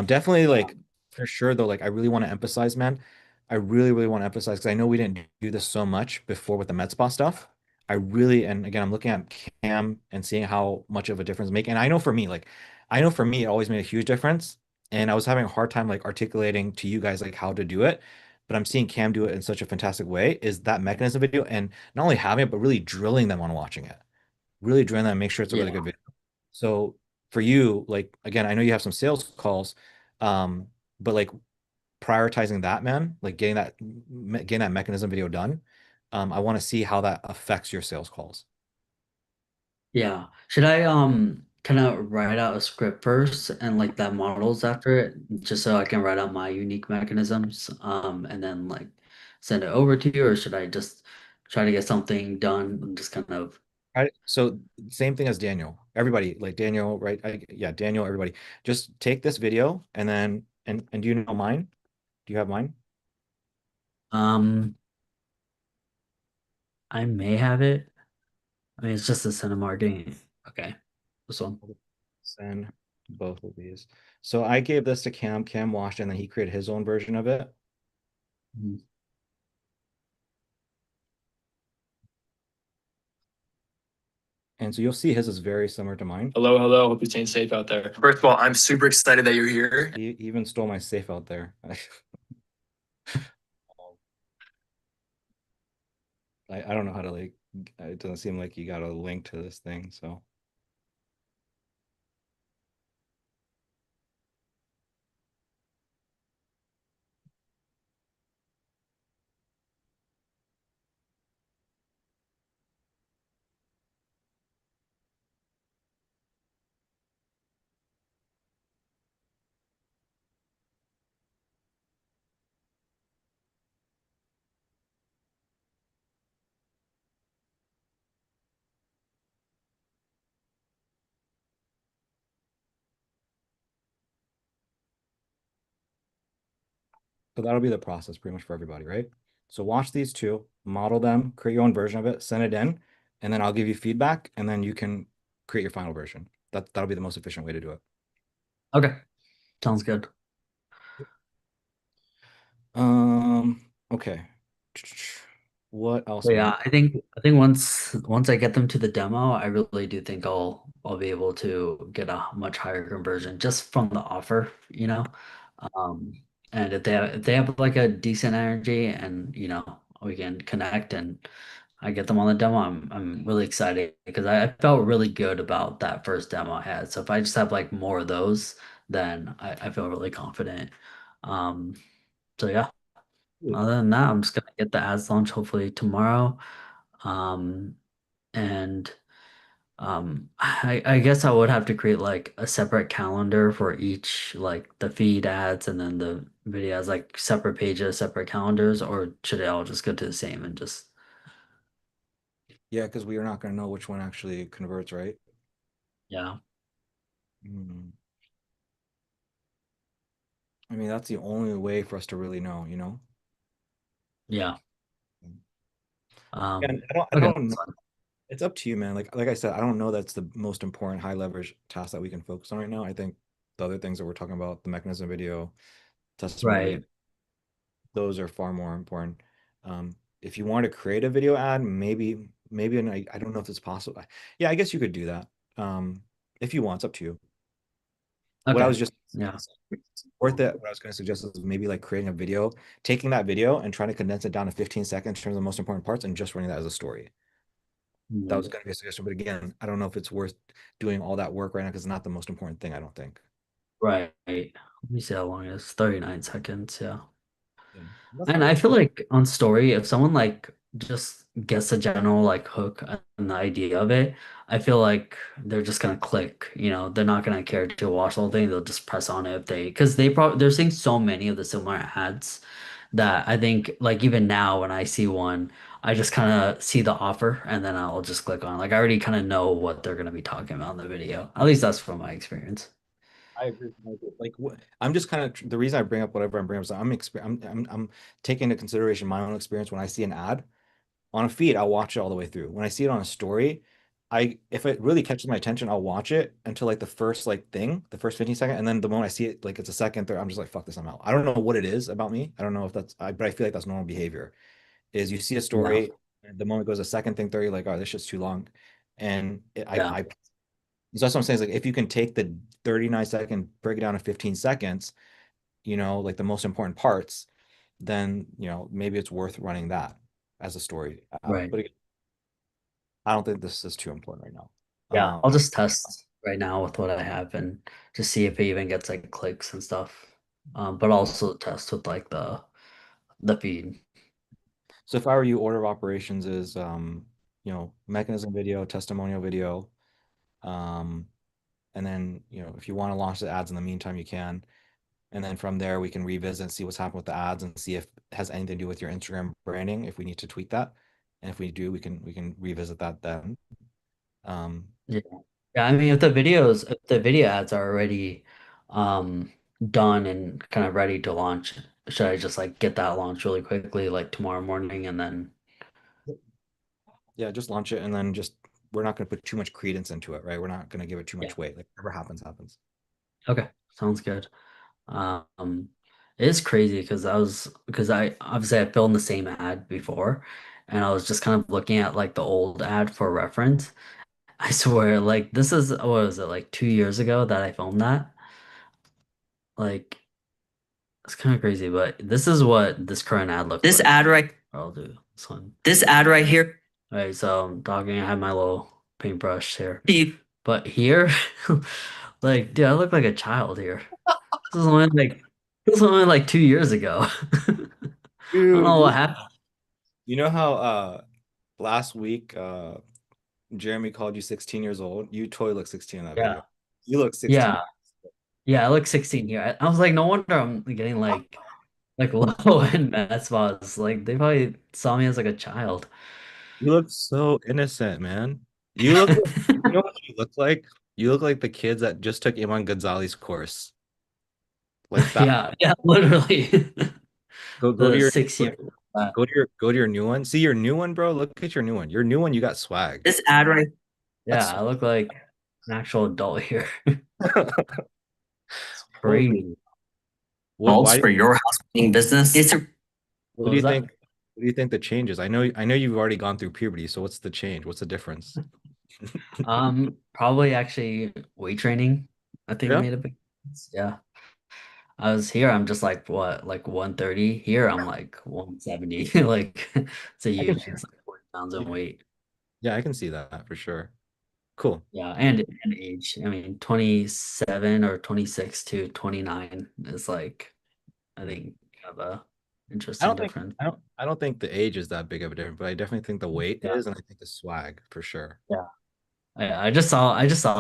[SPEAKER 2] Definitely like for sure though, like I really want to emphasize, man. I really, really want to emphasize because I know we didn't do this so much before with the med spa stuff. I really, and again, I'm looking at Cam and seeing how much of a difference it make. And I know for me, like I know for me, it always made a huge difference. And I was having a hard time like articulating to you guys like how to do it but I'm seeing Cam do it in such a fantastic way is that mechanism video and not only having it, but really drilling them on watching it, really drilling them, make sure it's a really
[SPEAKER 3] Yeah.
[SPEAKER 2] good video. So for you, like, again, I know you have some sales calls, but like prioritizing that, man, like getting that mechanism video done. I want to see how that affects your sales calls.
[SPEAKER 3] Yeah. Should I kind of write out a script first and like that models after it, just so I can write out my unique mechanisms, and then like send it over to you, or should I just try to get something done and just kind of
[SPEAKER 2] Right. So same thing as Daniel. Everybody, like Daniel, right? Yeah, Daniel, everybody. Just take this video and then and do you know mine? Do you have mine?
[SPEAKER 3] um I may have it. I mean it's just a cinema marketing. Okay. This one.
[SPEAKER 2] Send both of these. So I gave this to Cam. Cam watched, and then he created his own version of it.
[SPEAKER 3] Mhm.
[SPEAKER 2] And so you'll see his is very similar to mine.
[SPEAKER 6] Hello, hello. Hope you're staying safe out there. First of all, I'm super excited that you're here.
[SPEAKER 2] He even stole my safe out there. I don't know how to like. It doesn't seem like you got a link to this thing. So so that'll be the process pretty much for everybody, right? So watch these two, model them, create your own version of it, send it in, and then I'll give you feedback, and then you can create your final version. That'll be the most efficient way to do it.
[SPEAKER 3] Okay. Sounds good.
[SPEAKER 2] Okay. What else,
[SPEAKER 3] But
[SPEAKER 2] man?
[SPEAKER 3] yeah, I think once I get them to the demo, I really do think I'll be able to get a much higher conversion just from the offer, you know. Um, and if they have like a decent energy and we can connect and I get them on the demo, I'm really excited because I felt really good about that first demo I had. So if I just have like more of those, then I feel really confident. Um, so yeah. Other than that, I'm just gonna get the ads launched hopefully tomorrow. Um, and I guess I would have to create like a separate calendar for each, like the feed ads and then the video ads, like separate pages, separate calendars, or should they all just go to the same and just
[SPEAKER 2] Yeah, because we are not going to know which one actually converts, right?
[SPEAKER 3] yeah.
[SPEAKER 2] Hmm. I mean, that's the only way for us to really know, you know?
[SPEAKER 3] Yeah.
[SPEAKER 2] And I
[SPEAKER 3] Okay,
[SPEAKER 2] don't know.
[SPEAKER 3] that's fine.
[SPEAKER 2] It's up to you, man. Like I said, I don't know that's the most important high leverage task that we can focus on right now. I think the other things that we're talking about, the mechanism video, testimonial,
[SPEAKER 3] Right.
[SPEAKER 2] those are far more important. If you want to create a video ad, maybe, and I don't know if it's possible. Yeah, I guess you could do that. If you want, it's up to you. What I
[SPEAKER 3] Okay.
[SPEAKER 2] was just
[SPEAKER 3] Yeah.
[SPEAKER 2] worth it. What I was going to suggest is maybe like creating a video, taking that video and trying to condense it down to 15 seconds in terms of the most important parts and just running that as a story. That was going to be a suggestion, but again, I don't know if it's worth doing all that work right now because it's not the most important thing, I don't think.
[SPEAKER 3] Right. Let me see how long it is. 39 seconds. Yeah.
[SPEAKER 2] Yeah. That's
[SPEAKER 3] And
[SPEAKER 2] fine.
[SPEAKER 3] I feel like on story, if someone like just gets a general like hook and the idea of it, I feel like they're just gonna click, they're not gonna care to watch the whole thing. They'll just press on it if because they're seeing so many of the similar ads that I think like even now when I see one, I just kind of see the offer and then I'll just click on. Like I already kind of know what they're gonna be talking about in the video. At least that's from my experience.
[SPEAKER 2] I agree. Like I'm just kind of the reason I bring up whatever I'm bringing up is I'm taking into consideration my own experience when I see an ad on a feed, I'll watch it all the way through. When I see it on a story, if it really catches my attention, I'll watch it until like the first the first 15 seconds, and then the moment I see it, like it's a second, third, I'm just like, fuck this, I'm out. I don't know what it is about me. I don't know if but I feel like that's normal behavior. Is you see a
[SPEAKER 3] Yeah.
[SPEAKER 2] story, and the moment it goes a second thing, third, you're like, oh, this shit's too long, and
[SPEAKER 3] Yeah.
[SPEAKER 2] so that's what I'm saying is like if you can take the 39-second, break it down to 15 seconds, like the most important parts, then maybe it's worth running that as a story.
[SPEAKER 3] Right.
[SPEAKER 2] But again, I don't think this is too important right now.
[SPEAKER 3] Yeah, I'll just test right now with what I have and just see if it even gets like clicks and stuff. But also test with like the feed.
[SPEAKER 2] So if I were you, order of operations is mechanism video, testimonial video, um, and then if you want to launch the ads in the meantime, you can. And then from there, we can revisit and see what's happened with the ads and see if it has anything to do with your Instagram branding, if we need to tweak that. And if we do, we can revisit that then.
[SPEAKER 3] Yeah. Yeah, I mean if the video ads are already um done and kind of ready to launch, should I just like get that launched really quickly like tomorrow morning and then
[SPEAKER 2] Yeah, just launch it and then we're not going to put too much credence into it, right? We're not going to give it too
[SPEAKER 3] yeah.
[SPEAKER 2] much weight. Like whatever happens, happens.
[SPEAKER 3] Okay, sounds good. Um, it is crazy because I obviously I filmed the same ad before, and I was just kind of looking at like the old ad for reference. I swear, like this is what was it like 2 years ago that I filmed that? Like it's kind of crazy, but this is what this current ad looks
[SPEAKER 10] This
[SPEAKER 3] like.
[SPEAKER 10] ad right,
[SPEAKER 3] I'll do this one.
[SPEAKER 10] this ad right here.
[SPEAKER 3] All right, so I'm talking. I have my little paintbrush here,
[SPEAKER 10] You,
[SPEAKER 3] but here, like, dude, I look like a child here. This was only like 2 years ago. I don't
[SPEAKER 2] Dude,
[SPEAKER 3] know what happened.
[SPEAKER 2] you know how last week Jeremy called you 16 years old? You totally look 16 in that
[SPEAKER 3] Yeah.
[SPEAKER 2] video. You look 16.
[SPEAKER 3] Yeah. Yeah, I look 16 here. I was like, no wonder I'm getting like low end med spots. Like they probably saw me as like a child.
[SPEAKER 2] You look so innocent, man. You look like, you know what you look like? You look like the kids that just took Iman Ghazali's course. Like that.
[SPEAKER 3] Yeah, yeah, literally.
[SPEAKER 2] Go to
[SPEAKER 3] The
[SPEAKER 2] your
[SPEAKER 3] 6 year.
[SPEAKER 2] go to your new one. See your new one, bro. Look at your new one. Your new one, you got swag.
[SPEAKER 10] this ad right.
[SPEAKER 3] Yeah,
[SPEAKER 2] That's
[SPEAKER 3] I look like an actual adult here.
[SPEAKER 2] holy.
[SPEAKER 3] Crazy.
[SPEAKER 10] Bulbs
[SPEAKER 2] Why?
[SPEAKER 10] for your house cleaning business. It's a
[SPEAKER 2] What
[SPEAKER 3] What
[SPEAKER 2] do you
[SPEAKER 3] was
[SPEAKER 2] think?
[SPEAKER 3] that?
[SPEAKER 2] What do you think the change is? I know you've already gone through puberty, so what's the change? What's the difference?
[SPEAKER 3] Probably actually weight training, I think
[SPEAKER 2] Yeah.
[SPEAKER 3] made a big difference. Yeah. I was here, I'm just like what, like 130. Here I'm like 170. Like it's a
[SPEAKER 2] I can
[SPEAKER 3] huge,
[SPEAKER 2] see
[SPEAKER 3] it's like 40 pounds in
[SPEAKER 2] that.
[SPEAKER 3] weight.
[SPEAKER 2] Yeah, I can see that for sure. Cool.
[SPEAKER 3] Yeah, and age. I mean, 27 or 26 to 29 is like I think kind of a
[SPEAKER 2] I
[SPEAKER 3] interesting
[SPEAKER 2] don't think
[SPEAKER 3] difference.
[SPEAKER 2] I don't think the age is that big of a difference, but I definitely think the weight
[SPEAKER 3] Yeah.
[SPEAKER 2] is, and I think the swag for sure.
[SPEAKER 3] Yeah. I just saw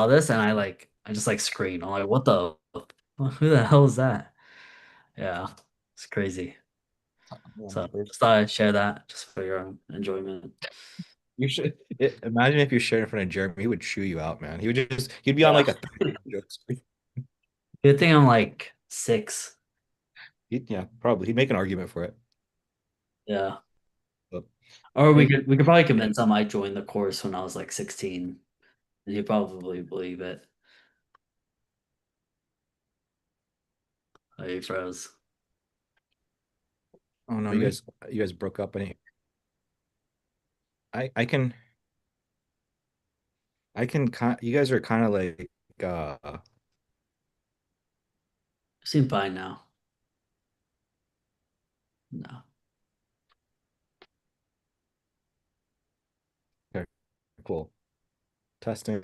[SPEAKER 3] this and I just like screamed. I'm like, what the who the hell is that? Yeah. It's crazy.
[SPEAKER 2] Yeah,
[SPEAKER 3] So just thought I'd share that just for your own enjoyment.
[SPEAKER 2] you should imagine if you shared in front of Jeremy, he would chew you out, man. He'd be on
[SPEAKER 3] Yeah.
[SPEAKER 2] like a 30 joke screen.
[SPEAKER 3] Good thing I'm like 6.
[SPEAKER 2] Yeah, probably. He'd make an argument for it.
[SPEAKER 3] Yeah.
[SPEAKER 2] But
[SPEAKER 3] Or we
[SPEAKER 2] any,
[SPEAKER 3] could probably convince him I joined the course when I was like 16. And he'd probably believe it. Oh, he froze.
[SPEAKER 2] oh no, you guys broke up. I can kind. You guys are kind of like uh
[SPEAKER 3] Seem fine now. No.
[SPEAKER 2] Okay, cool. Testing.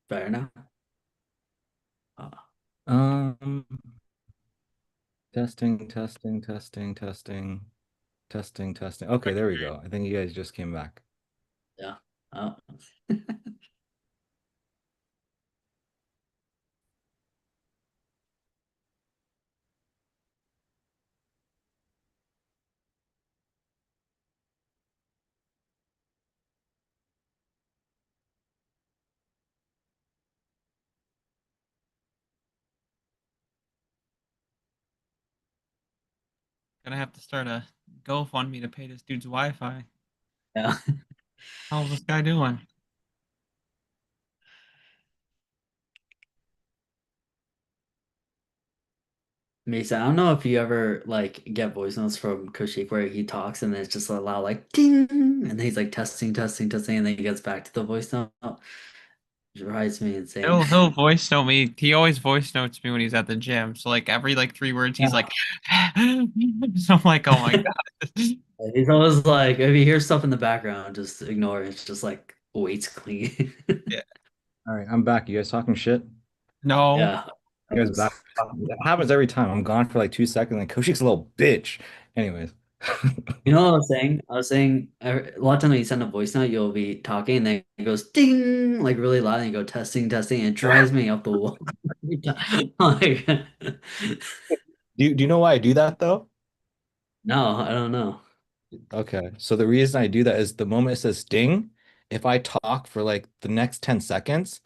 [SPEAKER 3] Better now.
[SPEAKER 2] Um, testing. Okay, there we go. I think you guys just came back.
[SPEAKER 3] Yeah. Oh.
[SPEAKER 1] Gonna have to start a GoFundMe to pay this dude's Wi-Fi.
[SPEAKER 3] Yeah.
[SPEAKER 1] How's this guy doing?
[SPEAKER 3] Mason, I don't know if you ever like get voice notes from Koshik where he talks and it's just a loud like ding, and then he's like testing, and then he gets back to the voice note. It drives me insane.
[SPEAKER 1] He'll voice note me. He always voice notes me when he's at the gym. So like every like 3 words, he's like, so I'm like, oh my god.
[SPEAKER 3] He's always like, if you hear stuff in the background, just ignore it. It's just like weights clean.
[SPEAKER 1] Yeah.
[SPEAKER 2] All right, I'm back. You guys talking shit?
[SPEAKER 1] No.
[SPEAKER 3] Yeah.
[SPEAKER 2] You guys back? It happens every time. I'm gone for like 2 seconds, and Koshik's a little bitch. Anyways.
[SPEAKER 3] You know what I was saying? I was saying a lot of times when you send a voice note, you'll be talking and then it goes ding, like really loud, and you go testing, and it drives me up the wall. Like,
[SPEAKER 2] Do you know why I do that though?
[SPEAKER 3] no, I don't know.
[SPEAKER 2] Okay. So the reason I do that is the moment it says ding, if I talk for like the next 10 seconds,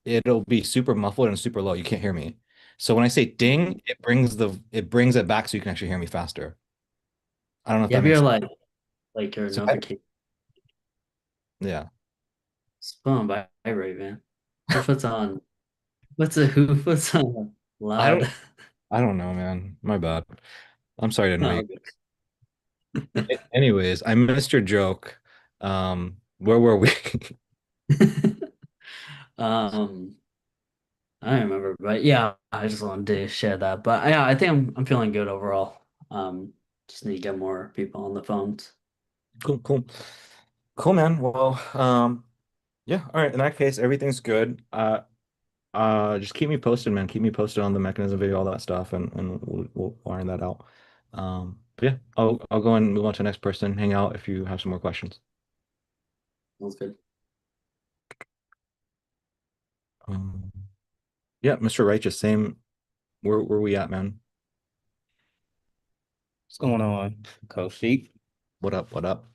[SPEAKER 2] it'll be super muffled and super low. You can't hear me. So when I say ding, it brings it back so you can actually hear me faster. I don't know if
[SPEAKER 3] You
[SPEAKER 2] that
[SPEAKER 3] have your
[SPEAKER 2] makes
[SPEAKER 3] like your
[SPEAKER 2] sense.
[SPEAKER 3] notification.
[SPEAKER 2] Yeah.
[SPEAKER 3] It's on vibrate, man. Who puts on who puts on
[SPEAKER 2] I
[SPEAKER 3] loud?
[SPEAKER 2] don't I don't know, man. My bad. I'm sorry to annoy
[SPEAKER 3] No,
[SPEAKER 2] you.
[SPEAKER 3] okay.
[SPEAKER 2] Anyways, I missed your joke. Where were we?
[SPEAKER 3] Um, I don't remember, but yeah, I just wanted to share that. But yeah, I think I'm feeling good overall. Just need to get more people on the phones.
[SPEAKER 2] Cool. Cool, man. Well, yeah, all right. In that case, everything's good. Just keep me posted, man. Keep me posted on the mechanism video, all that stuff, and we'll iron that out. But yeah, I'll go and move on to the next person, hang out if you have some more questions.
[SPEAKER 3] Sounds good.
[SPEAKER 2] Um, yeah, Mr. Righteous, same. Where we at, man?
[SPEAKER 4] What's going on, Coach Sheep?
[SPEAKER 2] What up? What up?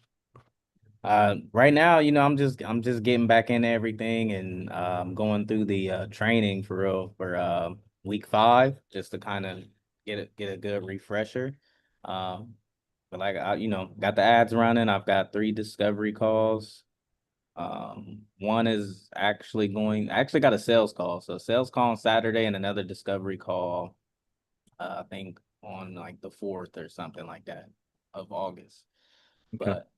[SPEAKER 4] Right now, I'm just getting back into everything and going through the training for real for week 5 just to kind of get a good refresher. Um, but like got the ads running. I've got 3 discovery calls. One is actually got a sales call. So sales call on Saturday and another discovery call, I think on like the 4th or something like that of August.
[SPEAKER 2] Okay.
[SPEAKER 4] But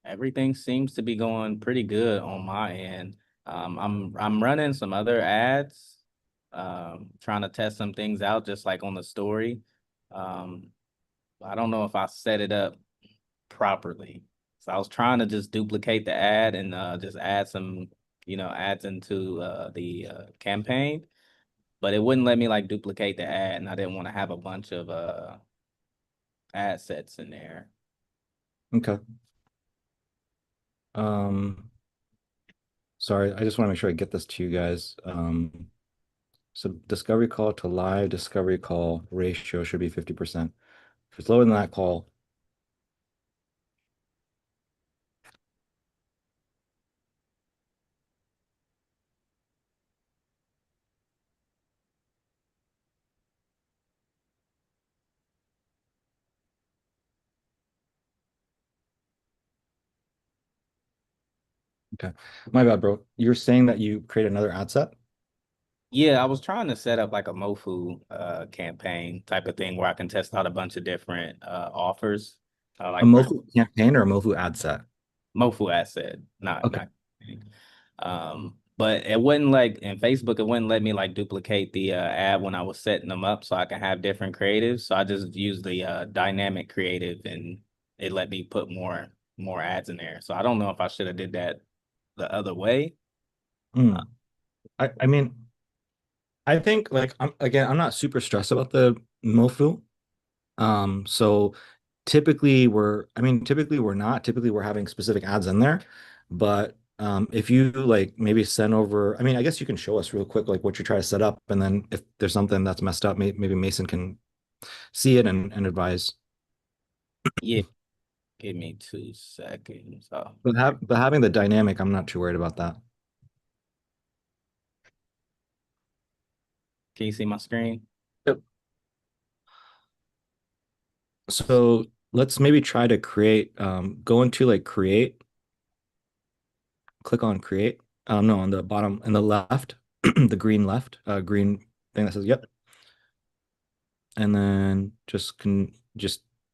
[SPEAKER 4] everything seems to be going pretty good on my end. I'm running some other ads, trying to test some things out, just like on the story. Um, I don't know if I set it up properly. So I was trying to just duplicate the ad and just add some, ads into the campaign, but it wouldn't let me like duplicate the ad, and I didn't want to have a bunch of ad sets in there.
[SPEAKER 2] Okay. Um, sorry, I just want to make sure I get this to you guys. So discovery call to live discovery call ratio should be 50%. If it's lower than that call, Okay. My bad, bro. You're saying that you create another ad set?
[SPEAKER 4] Yeah, I was trying to set up like a MoFu campaign type of thing where I can test out a bunch of different offers.
[SPEAKER 2] A
[SPEAKER 4] Like for
[SPEAKER 2] MoFu campaign or a MoFu ad set?
[SPEAKER 4] MoFu asset,
[SPEAKER 2] Okay.
[SPEAKER 4] not but it wouldn't like in Facebook, it wouldn't let me like duplicate the ad when I was setting them up so I can have different creatives. So I just used the dynamic creative and it let me put more ads in there. So I don't know if I should have did that the other way.
[SPEAKER 2] Hmm. I mean, I think like I'm not super stressed about the MoFu. So typically we're not. Typically we're having specific ads in there. But if you like maybe send over, I mean, I guess you can show us real quick like what you're trying to set up, and then if there's something that's messed up, maybe Mason can see it and advise.
[SPEAKER 4] Yeah, give me 2 seconds. Oh,
[SPEAKER 2] But having the dynamic, I'm not too worried about that.
[SPEAKER 4] can you see my screen?
[SPEAKER 2] Yep. So let's maybe try to create, go into like create, click on create. No, on the bottom and the left, the green left, green thing that says yep. And then just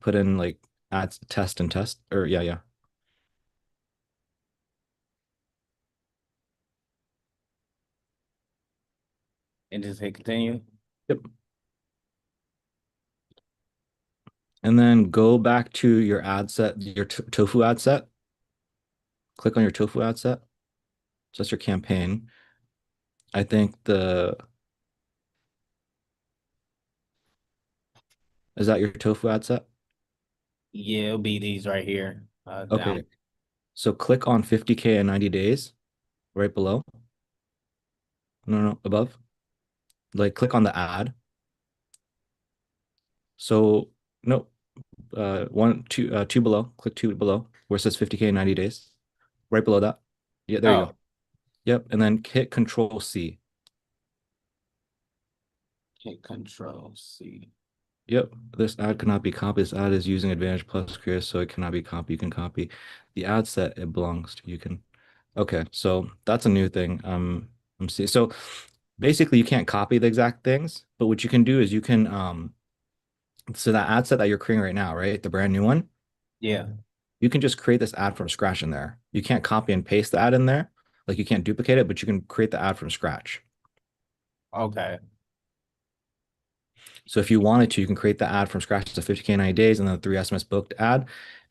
[SPEAKER 2] put in like add test and test or yeah.
[SPEAKER 4] And just hit continue.
[SPEAKER 2] Yep. And then go back to your ad set, your tofu ad set. Click on your tofu ad set. So that's your campaign. I think is that your tofu ad set?
[SPEAKER 4] Yeah, it'll be these right here.
[SPEAKER 2] Okay.
[SPEAKER 4] Down.
[SPEAKER 2] So click on 50K in 90 days right below. No, above. Like click on the ad. So no, two below. Click two below where it says 50K in 90 days. Right below that. Yeah, there you
[SPEAKER 4] Oh,
[SPEAKER 2] go. Yep. And then hit Control C.
[SPEAKER 4] hit Control C.
[SPEAKER 2] Yep. This ad cannot be copied. This ad is using Advantage Plus Creator, so it cannot be copied. You can copy the ad set it belongs to. You can. Okay, so that's a new thing. I'm seeing. So basically, you can't copy the exact things, but what you can do is you can so that ad set that you're creating right now, right? The brand new one,
[SPEAKER 4] Yeah.
[SPEAKER 2] you can just create this ad from scratch in there. You can't copy and paste the ad in there. Like you can't duplicate it, but you can create the ad from scratch.
[SPEAKER 4] Okay.
[SPEAKER 2] So if you wanted to, you can create the ad from scratch to 50K in 90 days and then the 3 SMS booked ad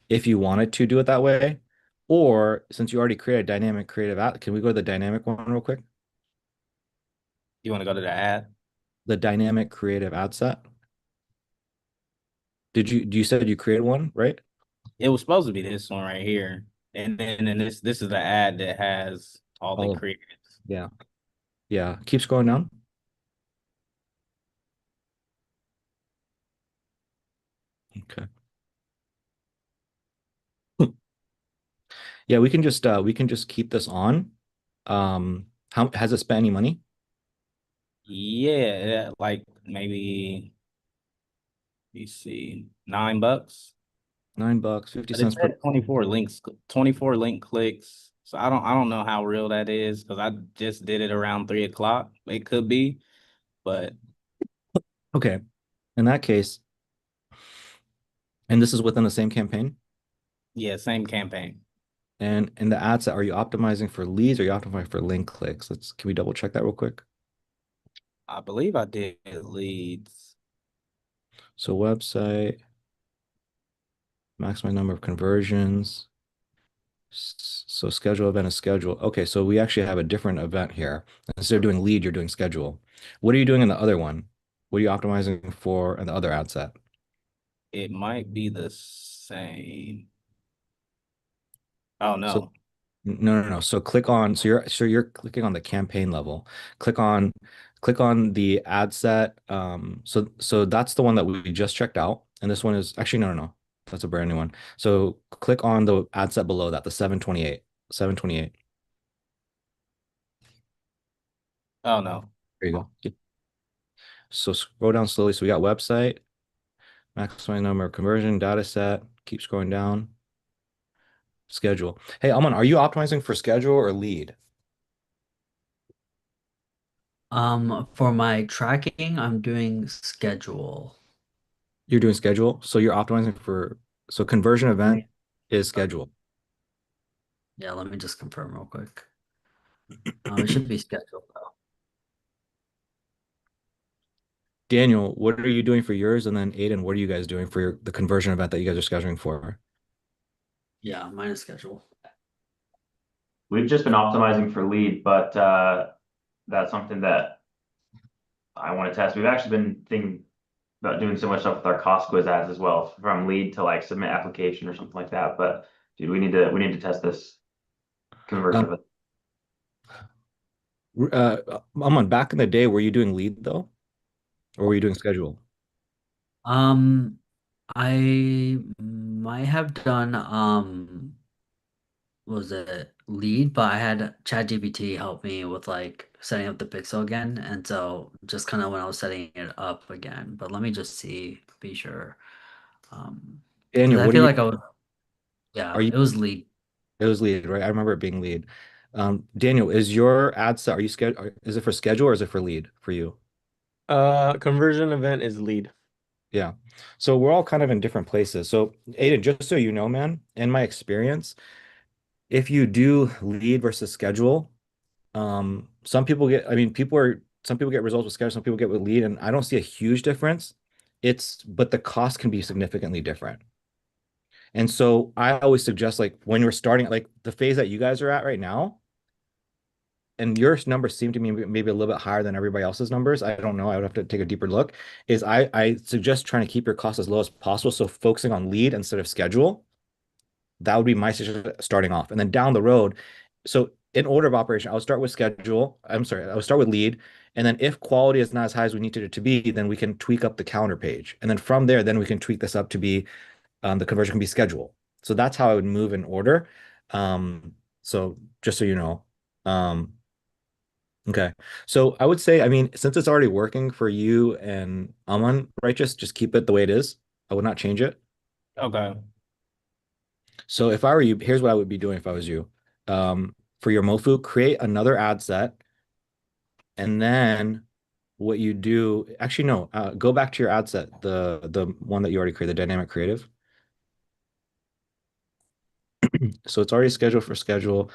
[SPEAKER 2] if you wanted to do it that way. Or since you already created a dynamic creative ad, can we go to the dynamic one real quick?
[SPEAKER 4] You want to go to the ad?
[SPEAKER 2] The dynamic creative ad set. You said you created one, right?
[SPEAKER 4] It was supposed to be this one right here. And then this is the ad that has all the
[SPEAKER 2] All of
[SPEAKER 4] creatives.
[SPEAKER 2] Yeah. Yeah. Keep scrolling down. Okay. Yeah, we can just keep this on. How has it spent any money?
[SPEAKER 4] Yeah, like maybe you see $9.
[SPEAKER 2] $9, 50
[SPEAKER 4] But it
[SPEAKER 2] cents per.
[SPEAKER 4] said 24 links, 24 link clicks. So I don't know how real that is because I just did it around 3 o'clock. It could be, but
[SPEAKER 2] Okay. In that case, and this is within the same campaign.
[SPEAKER 4] yeah, same campaign.
[SPEAKER 2] And in the ad set, are you optimizing for leads or are you optimizing for link clicks? Can we double check that real quick?
[SPEAKER 4] I believe I did leads.
[SPEAKER 2] So website, maximize number of conversions. So schedule event is schedule. Okay, so we actually have a different event here. Instead of doing lead, you're doing schedule. What are you doing in the other one? What are you optimizing for in the other ad set?
[SPEAKER 4] It might be the same. Oh
[SPEAKER 2] So
[SPEAKER 4] no.
[SPEAKER 2] no. So click on you're clicking on the campaign level. Click on the ad set. So that's the one that we just checked out. And this one is actually no. That's a brand new one. So click on the ad set below that, the 728. 728.
[SPEAKER 4] Oh no.
[SPEAKER 2] There you go. So scroll down slowly. So we got website, maximize number of conversion, data set, keep scrolling down. Schedule. Hey, Aman, are you optimizing for schedule or lead?
[SPEAKER 3] For my tracking, I'm doing schedule.
[SPEAKER 2] You're doing schedule, so you're optimizing for so conversion event is schedule.
[SPEAKER 3] Yeah, let me just confirm real quick. It should be scheduled though.
[SPEAKER 2] Daniel, what are you doing for yours? And then Aiden, what are you guys doing for the conversion event that you guys are scheduling for?
[SPEAKER 3] Yeah, mine is schedule.
[SPEAKER 9] We've just been optimizing for lead, but that's something that I want to test. We've actually been thinking about doing so much stuff with our cost quiz ads as well, from lead to like submit application or something like that. But dude, we need to test this conversion of it.
[SPEAKER 2] Aman, back in the day, were you doing lead though? Or were you doing schedule?
[SPEAKER 3] Um, I might have done was it lead, but I had ChatGPT help me with like setting up the pixel again, and so just kind of when I was setting it up again. But let me just see, be sure. Because
[SPEAKER 2] Daniel,
[SPEAKER 3] I
[SPEAKER 2] what are
[SPEAKER 3] feel
[SPEAKER 2] you
[SPEAKER 3] like
[SPEAKER 2] are
[SPEAKER 3] yeah,
[SPEAKER 2] you
[SPEAKER 3] it was lead.
[SPEAKER 2] it was lead, right? I remember it being lead. Daniel, is your ad set, are you schedule, is it for schedule or is it for lead for you?
[SPEAKER 8] Conversion event is lead.
[SPEAKER 2] Yeah. So we're all kind of in different places. So Aiden, just so you know, man, in my experience, if you do lead versus schedule, some people get, I mean, some people get results with schedule, some people get with lead, and I don't see a huge difference. But the cost can be significantly different. And so I always suggest like when you're starting, like the phase that you guys are at right now, and your numbers seem to me maybe a little bit higher than everybody else's numbers. I don't know. I would have to take a deeper look. I suggest trying to keep your costs as low as possible. So focusing on lead instead of schedule. That would be my suggestion starting off. And then down the road, so in order of operation, I would start with schedule. I'm sorry, I would start with lead. And then if quality is not as high as we need it to be, then we can tweak up the counter page. And then from there, then we can tweak this up to be the conversion can be schedule. So that's how I would move in order. So just so you know. Okay. So I would say, I mean, since it's already working for you and Aman, righteous, just keep it the way it is. I would not change it.
[SPEAKER 4] Okay.
[SPEAKER 2] So if I were you, here's what I would be doing if I was you. For your Mofu, create another ad set, and then what you do, actually no, go back to your ad set, the one that you already created, the dynamic creative. So it's already scheduled for schedule.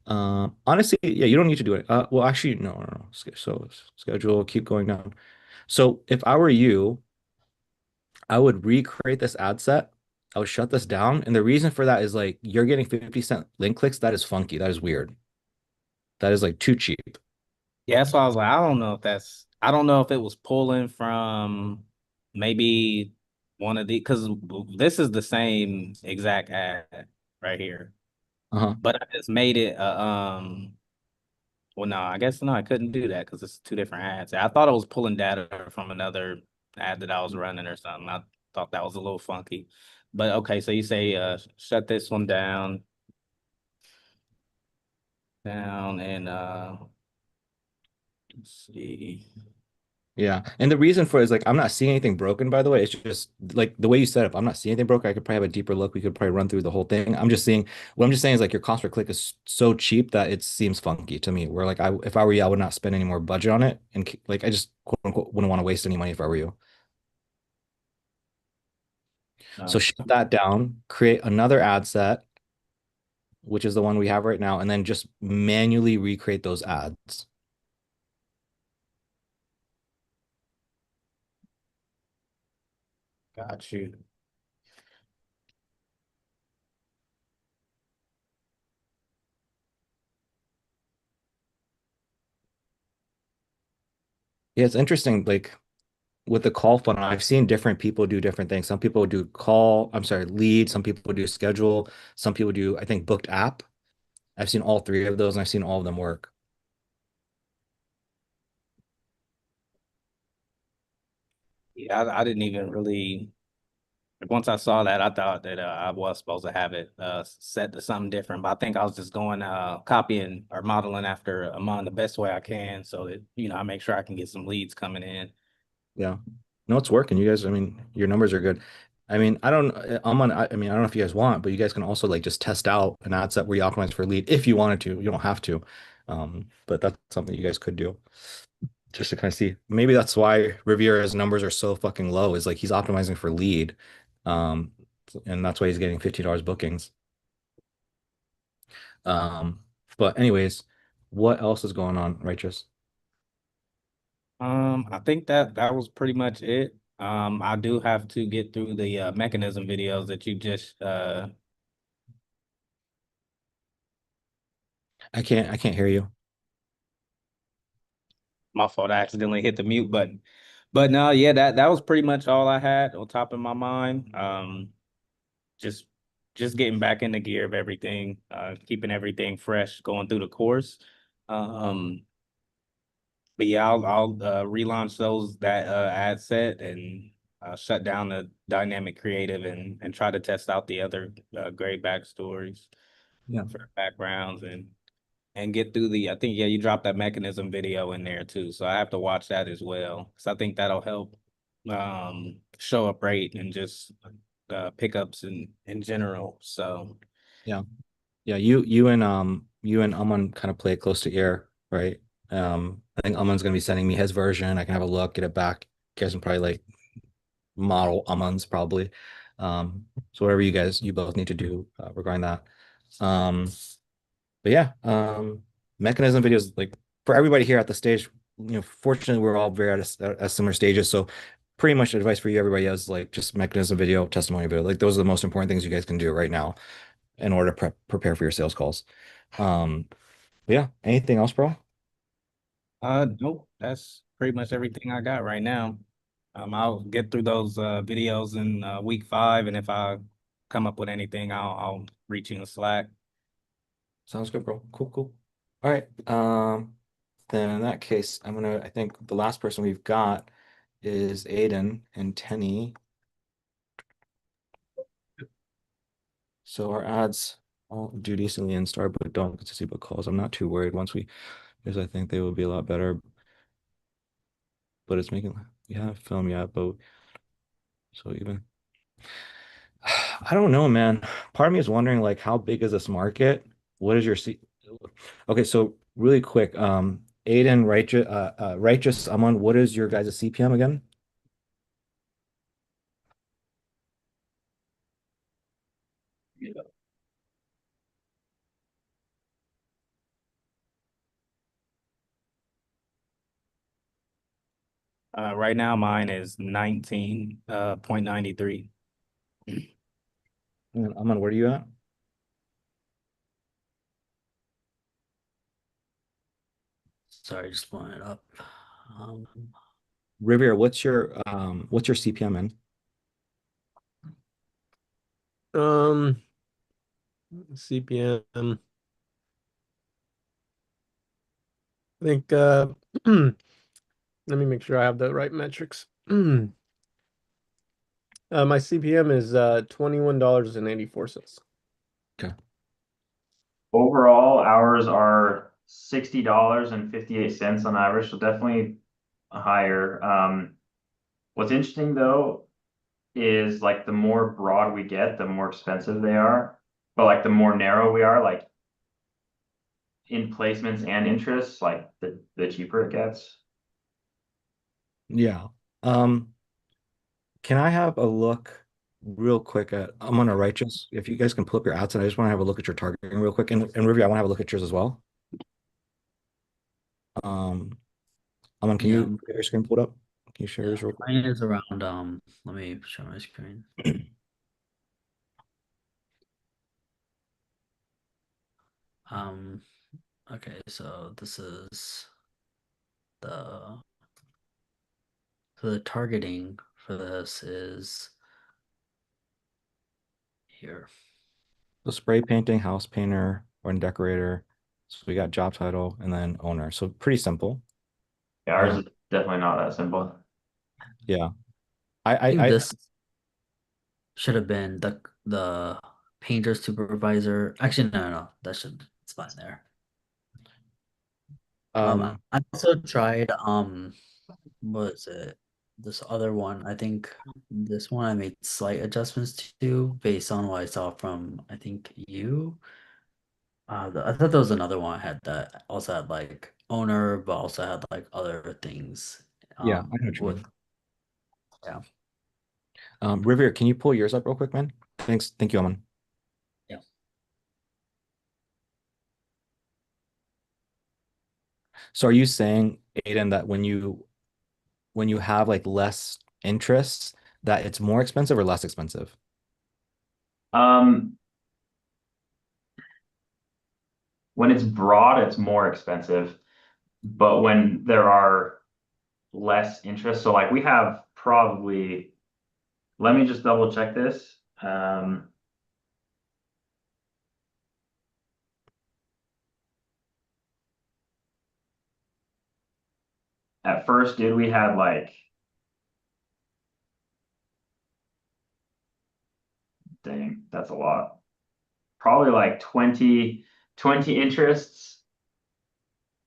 [SPEAKER 2] Honestly, yeah, you don't need to do it. Well, actually, no, no, no. So schedule, keep going down. So if I were you, I would recreate this ad set. I would shut this down. And the reason for that is like you're getting 50% link clicks. That is funky. That is weird. That is like too cheap.
[SPEAKER 4] Yeah, that's why I was like, I don't know if it was pulling from maybe one of the, because this is the same exact ad right here,
[SPEAKER 2] Uh-huh.
[SPEAKER 4] but I just made it, well, no, I guess no, I couldn't do that because it's two different ads. I thought it was pulling data from another ad that I was running or something. I thought that was a little funky, but okay, so you say, shut this one down, and, let's see.
[SPEAKER 2] Yeah. And the reason for it is like I'm not seeing anything broken, by the way. It's just like the way you set up. I'm not seeing anything broken. I could probably have a deeper look. We could probably run through the whole thing. What I'm just saying is like your cost per click is so cheap that it seems funky to me. Where like if I were you, I would not spend any more budget on it. And like I just quote unquote wouldn't want to waste any money if I were you. So shut that down, create another ad set, which is the one we have right now, and then just manually recreate those ads.
[SPEAKER 4] Got you.
[SPEAKER 2] Yeah, it's interesting. Like with the call funnel, I've seen different people do different things. Some people do lead. Some people do schedule. Some people do, I think, booked app. I've seen all three of those and I've seen all of them work.
[SPEAKER 4] Yeah, I didn't even really. Once I saw that, I thought that I was supposed to have it set to something different. But I think I was just going copying or modeling after Amon the best way I can, so that I make sure I can get some leads coming in.
[SPEAKER 2] Yeah. No, it's working. You guys, I mean, your numbers are good. I mean, I don't, I'm on, I mean, I don't know if you guys want, but you guys can also like just test out an ad set where you optimize for lead if you wanted to. You don't have to. But that's something you guys could do just to kind of see. Maybe that's why Riviera's numbers are so fucking low, is like he's optimizing for lead. Um, and that's why he's getting $15 bookings. Um, but anyways, what else is going on, Righteous?
[SPEAKER 4] I think that was pretty much it. I do have to get through the mechanism videos that you just
[SPEAKER 2] I can't hear you.
[SPEAKER 4] my fault, I accidentally hit the mute button. But no, yeah, that was pretty much all I had on top of my mind. Just just getting back in the gear of everything, keeping everything fresh going through the course. Um, but yeah, I'll relaunch that ad set and shut down the dynamic creative and try to test out the other great backstories
[SPEAKER 2] Yeah.
[SPEAKER 4] for backgrounds and get through the. I think yeah, you dropped that mechanism video in there too, so I have to watch that as well. So I think that'll help show up rate and just pickups in general. So
[SPEAKER 2] Yeah. Yeah, you and Aman kind of play it close to ear, right? I think Aman's gonna be sending me his version. I can have a look, get it back. You guys can probably like model Aman's probably. So whatever you both need to do regarding that. Um, but yeah, mechanism videos like for everybody here at the stage, fortunately we're all very at similar stages. So pretty much advice for you, everybody is like just mechanism video, testimony video. Like those are the most important things you guys can do right now in order to prepare for your sales calls. Um, but yeah, anything else, bro?
[SPEAKER 4] nope, that's pretty much everything I got right now. I'll get through those videos in week 5, and if I come up with anything, I'll reach you in Slack.
[SPEAKER 2] Sounds good, bro. Cool, cool. All right. Then in that case, I think the last person we've got is Aiden and Tenny. So our ads all do decently in start, but don't get to see book calls. I'm not too worried because I think they will be a lot better. But it's making, we haven't filmed yet, but so even, I don't know, man. Part of me is wondering like, how big is this market? What is your Okay, so really quick, Aiden, Righteous, Aman, what is your guys' CPM again?
[SPEAKER 4] Right now, mine is 19.93.
[SPEAKER 2] And Aman, where are you at?
[SPEAKER 3] Sorry, just pulling it up. Um,
[SPEAKER 2] Riviera, what's your CPM in?
[SPEAKER 8] CPM. I think let me make sure I have the right metrics. My CPM is $21.84.
[SPEAKER 2] Okay.
[SPEAKER 9] Overall, ours are $60.58 on average, so definitely higher. What's interesting though is like the more broad we get, the more expensive they are. But like the more narrow we are, like in placements and interests, like the cheaper it gets.
[SPEAKER 2] Yeah. Um, can I have a look real quick at I'm on a righteous. If you guys can pull up your ads, and I just want to have a look at your targeting real quick. And Riviera, I want to have a look at yours as well. Aman, can
[SPEAKER 3] yeah,
[SPEAKER 2] you get your screen pulled up? Can you share yours real quick?
[SPEAKER 3] mine is around let me show my screen. Um, okay, so this is the the targeting for this is here.
[SPEAKER 2] So spray painting, house painter, or decorator. So we got job title and then owner. So pretty simple.
[SPEAKER 9] Yeah, ours is definitely not that simple.
[SPEAKER 2] Yeah.
[SPEAKER 3] I think
[SPEAKER 2] I
[SPEAKER 3] this should have been the painter supervisor. Actually, no, that should it's fine there.
[SPEAKER 2] um
[SPEAKER 3] I also tried what was it? this other one, I think this one I made slight adjustments to based on what I saw from I think you. I thought there was another one I had that also had like owner, but also had like other things.
[SPEAKER 2] Yeah, I know what you
[SPEAKER 3] With
[SPEAKER 2] mean.
[SPEAKER 3] yeah.
[SPEAKER 2] Rivier, can you pull yours up real quick, man? Thanks. Thank you, Aman.
[SPEAKER 3] Yeah.
[SPEAKER 2] So are you saying, Aiden, that when you have like less interest, that it's more expensive or less expensive?
[SPEAKER 9] Um, when it's broad, it's more expensive, but when there are less interest, so like we have probably, let me just double check this. At first, dude, we had like, dang, that's a lot. Probably like 20 interests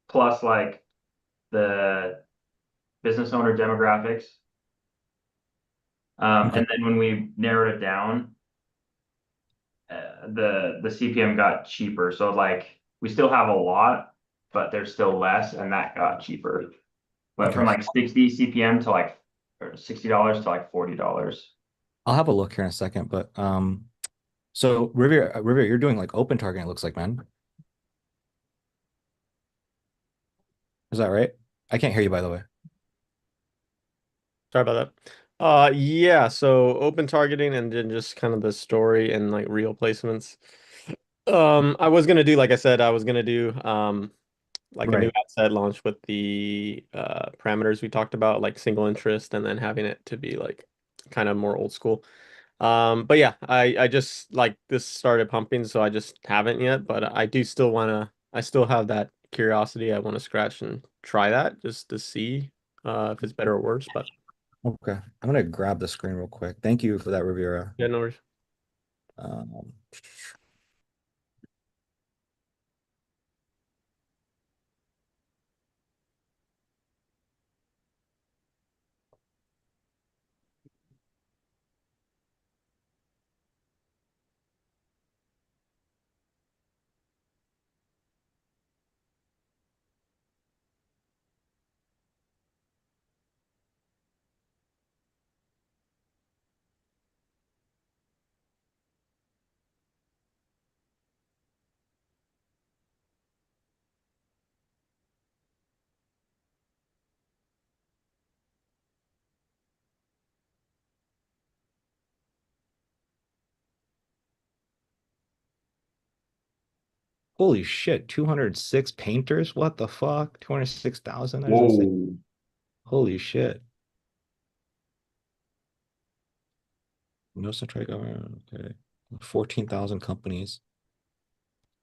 [SPEAKER 9] plus like the business owner demographics.
[SPEAKER 2] Okay.
[SPEAKER 9] And then when we narrowed it down, the CPM got cheaper. So like we still have a lot, but there's still less, and that got cheaper. Went
[SPEAKER 2] Okay.
[SPEAKER 9] from like 60 CPM to like or $60 to like $40.
[SPEAKER 2] I'll have a look here in a second, but so Rivier, you're doing like open targeting, it looks like, man. Is that right? I can't hear you, by the way.
[SPEAKER 8] Sorry about that. Yeah, so open targeting and then just kind of the story and like real placements. I was gonna do, like I said, I was gonna do like a new
[SPEAKER 2] Right.
[SPEAKER 8] ad set launch with the parameters we talked about, like single interest, and then having it to be like kind of more old school. But yeah, I just like this started pumping, so I just haven't yet, but I do still wanna, I still have that curiosity. I want to scratch and try that just to see if it's better or worse. But
[SPEAKER 2] Okay. I'm gonna grab the screen real quick. Thank you for that, Riviera.
[SPEAKER 8] yeah, no worries.
[SPEAKER 2] Um, Holy shit, 206 painters? What the fuck? 206,000? That is insane.
[SPEAKER 9] Whoa.
[SPEAKER 2] Holy shit. No central government. Okay. 14,000 companies.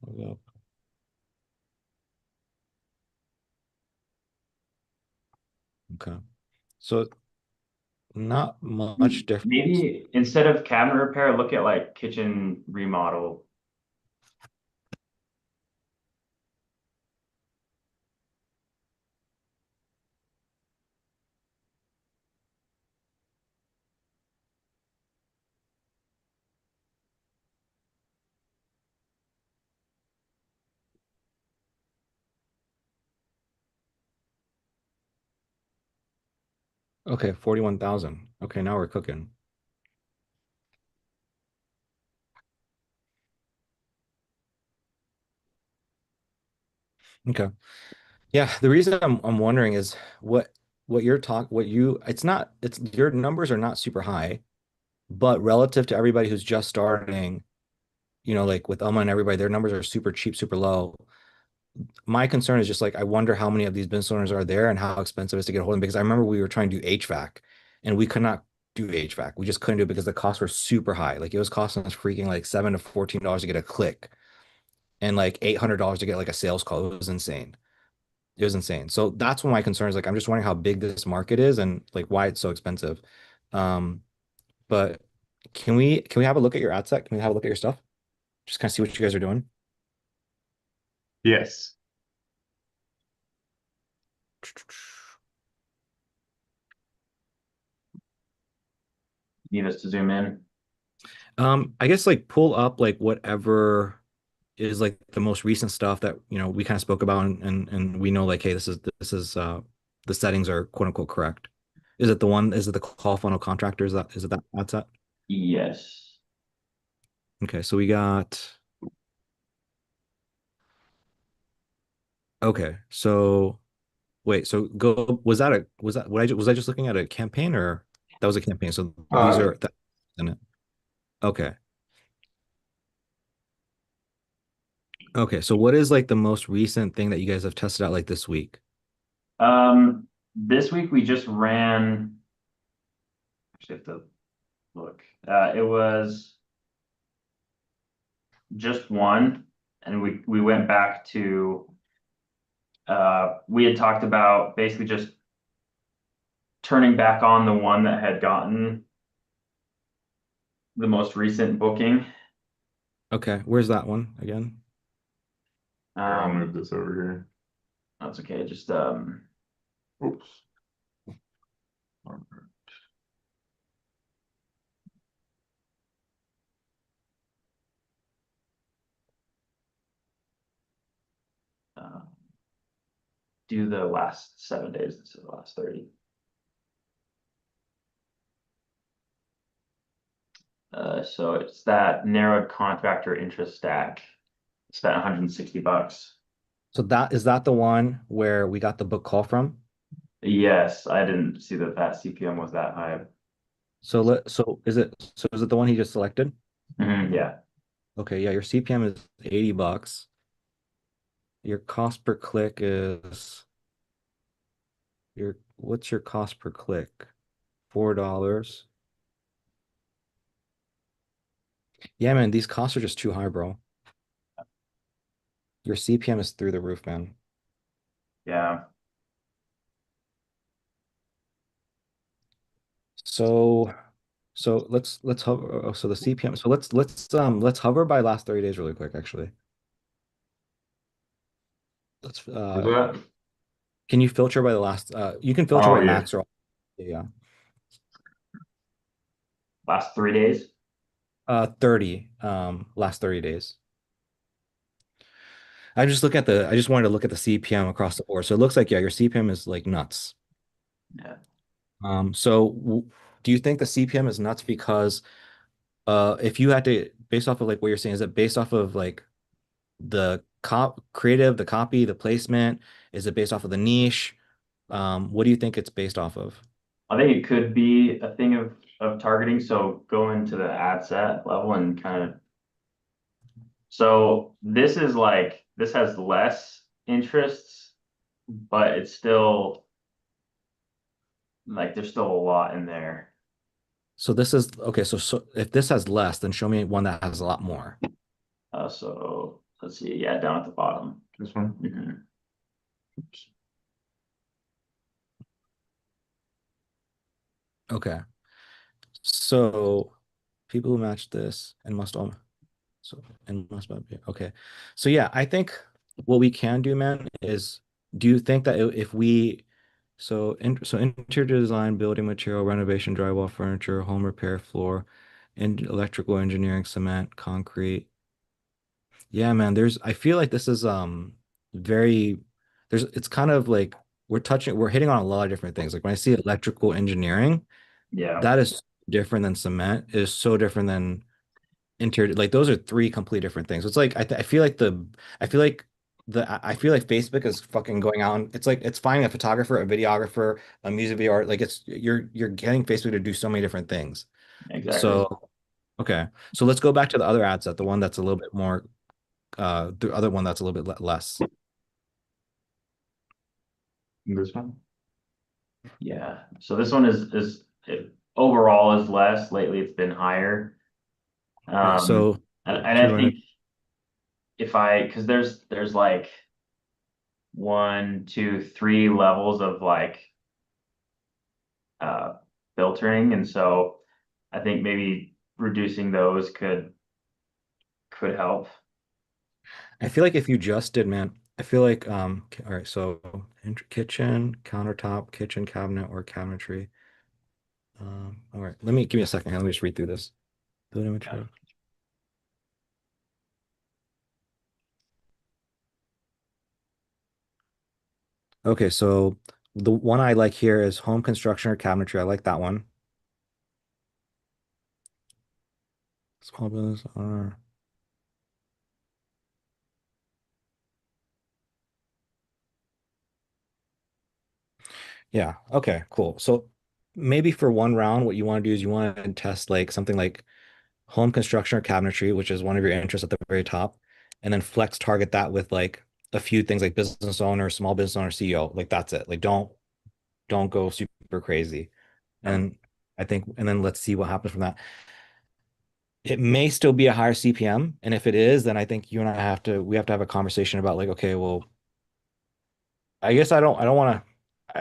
[SPEAKER 2] Okay. Okay. So not much difference.
[SPEAKER 9] Maybe instead of cabinet repair, look at like kitchen remodel.
[SPEAKER 2] Okay, 41,000. Okay, now we're cooking. Okay. Yeah, the reason I'm wondering is what you're talk what you it's not it's your numbers are not super high, but relative to everybody who's just starting, like with Elma and everybody, their numbers are super cheap, super low. My concern is just like I wonder how many of these business owners are there and how expensive it is to get a hold of them, because I remember we were trying to do HVAC and we could not do HVAC. We just couldn't do it because the costs were super high. Like it was costing us freaking like $7 to $14 to get a click and like $800 to get like a sales call. It was insane. It was insane. So that's one of my concerns. Like I'm just wondering how big this market is and like why it's so expensive. Um, but can we have a look at your ad set? Can we have a look at your stuff? Just kind of see what you guys are doing.
[SPEAKER 11] Yes.
[SPEAKER 9] need us to zoom in?
[SPEAKER 2] I guess like pull up like whatever is like the most recent stuff that we kind of spoke about and we know like, hey, this is the settings are quote unquote correct. Is it the call funnel contractor? Is it that that's it?
[SPEAKER 9] Yes.
[SPEAKER 2] Okay, so we got okay, so wait, so go was I just looking at a campaign or that was a campaign? So these are that in it. Okay. Okay, so what is like the most recent thing that you guys have tested out like this week?
[SPEAKER 9] This week we just ran, actually have to look. It was just one, and we went back to we had talked about basically just turning back on the one that had gotten the most recent booking.
[SPEAKER 2] Okay, where's that one again?
[SPEAKER 11] I'll move this over here.
[SPEAKER 9] That's okay, just
[SPEAKER 11] Oops.
[SPEAKER 9] uh, do the last 7 days instead of the last 30. So it's that narrowed contractor interest stack. Spent $160.
[SPEAKER 2] So that the one where we got the book call from?
[SPEAKER 9] Yes, I didn't see that CPM was that high.
[SPEAKER 2] So is it the one he just selected?
[SPEAKER 9] Yeah.
[SPEAKER 2] Okay, yeah, your CPM is $80. Your cost per click is what's your cost per click? $4. Yeah, man, these costs are just too high, bro. Your CPM is through the roof, man.
[SPEAKER 9] Yeah.
[SPEAKER 2] So let's hover. Oh, so the CPM. So let's hover by last 30 days really quick, actually. Let's
[SPEAKER 11] What's that?
[SPEAKER 2] can you filter by the last you can filter
[SPEAKER 11] Oh,
[SPEAKER 2] by
[SPEAKER 11] yeah.
[SPEAKER 2] max or yeah.
[SPEAKER 9] Last 3 days.
[SPEAKER 2] 30 last 30 days. I just wanted to look at the CPM across the board. So it looks like yeah, your CPM is like nuts.
[SPEAKER 9] Yeah.
[SPEAKER 2] Do you think the CPM is nuts because if you had to based off of like what you're saying, is it based off of like the creative, the copy, the placement? Is it based off of the niche? What do you think it's based off of?
[SPEAKER 9] I think it could be a thing of targeting. So go into the ad set level and kind of, so this is like, this has less interests, but it's still like, there's still a lot in there.
[SPEAKER 2] So this is okay. So if this has less, then show me one that has a lot more.
[SPEAKER 9] So let's see. Yeah, down at the bottom.
[SPEAKER 11] This one?
[SPEAKER 9] Mhm.
[SPEAKER 11] Oops.
[SPEAKER 2] Okay. So people who match this and must all be okay. So yeah, I think what we can do, man, is do you think that if we so interior design, building material, renovation, drywall, furniture, home repair, floor, and electrical engineering, cement, concrete. Yeah, man, I feel like this is very it's kind of like we're hitting on a lot of different things. Like when I see electrical engineering,
[SPEAKER 9] Yeah,
[SPEAKER 2] that is different than cement, it is so different than interior. Like those are three complete different things. It's like I feel like I feel like Facebook is fucking going out. It's like it's finding a photographer, a videographer, a music video art. Like it's you're getting Facebook to do so many different things.
[SPEAKER 9] exactly.
[SPEAKER 2] So okay, so let's go back to the other ad set, the one that's a little bit more, the other one that's a little bit less.
[SPEAKER 11] This one?
[SPEAKER 9] Yeah. So this one is it overall is less. Lately, it's been higher.
[SPEAKER 2] Okay, so
[SPEAKER 9] And
[SPEAKER 2] to
[SPEAKER 9] I
[SPEAKER 2] run it,
[SPEAKER 9] think because there's like 1, 2, 3 levels of like uh filtering, and so I think maybe reducing those could help.
[SPEAKER 2] I feel like if you just did, man, I feel like all right, so kitchen, countertop, kitchen cabinet, or cabinetry. All right, give me a second. Let me just read through this. Building material. Okay, so the one I like here is home construction or cabinetry. I like that one. Small business are. Yeah, okay, cool. So maybe for one round, what you want to do is you want to test like something like home construction or cabinetry, which is one of your interests at the very top, and then flex target that with like a few things like business owner, small business owner, CEO. Like that's it. Like don't go super crazy. And I think, and then let's see what happens from that. It may still be a higher CPM, and if it is, then I think you and I we have to have a conversation about like, okay, well, I guess I don't want to.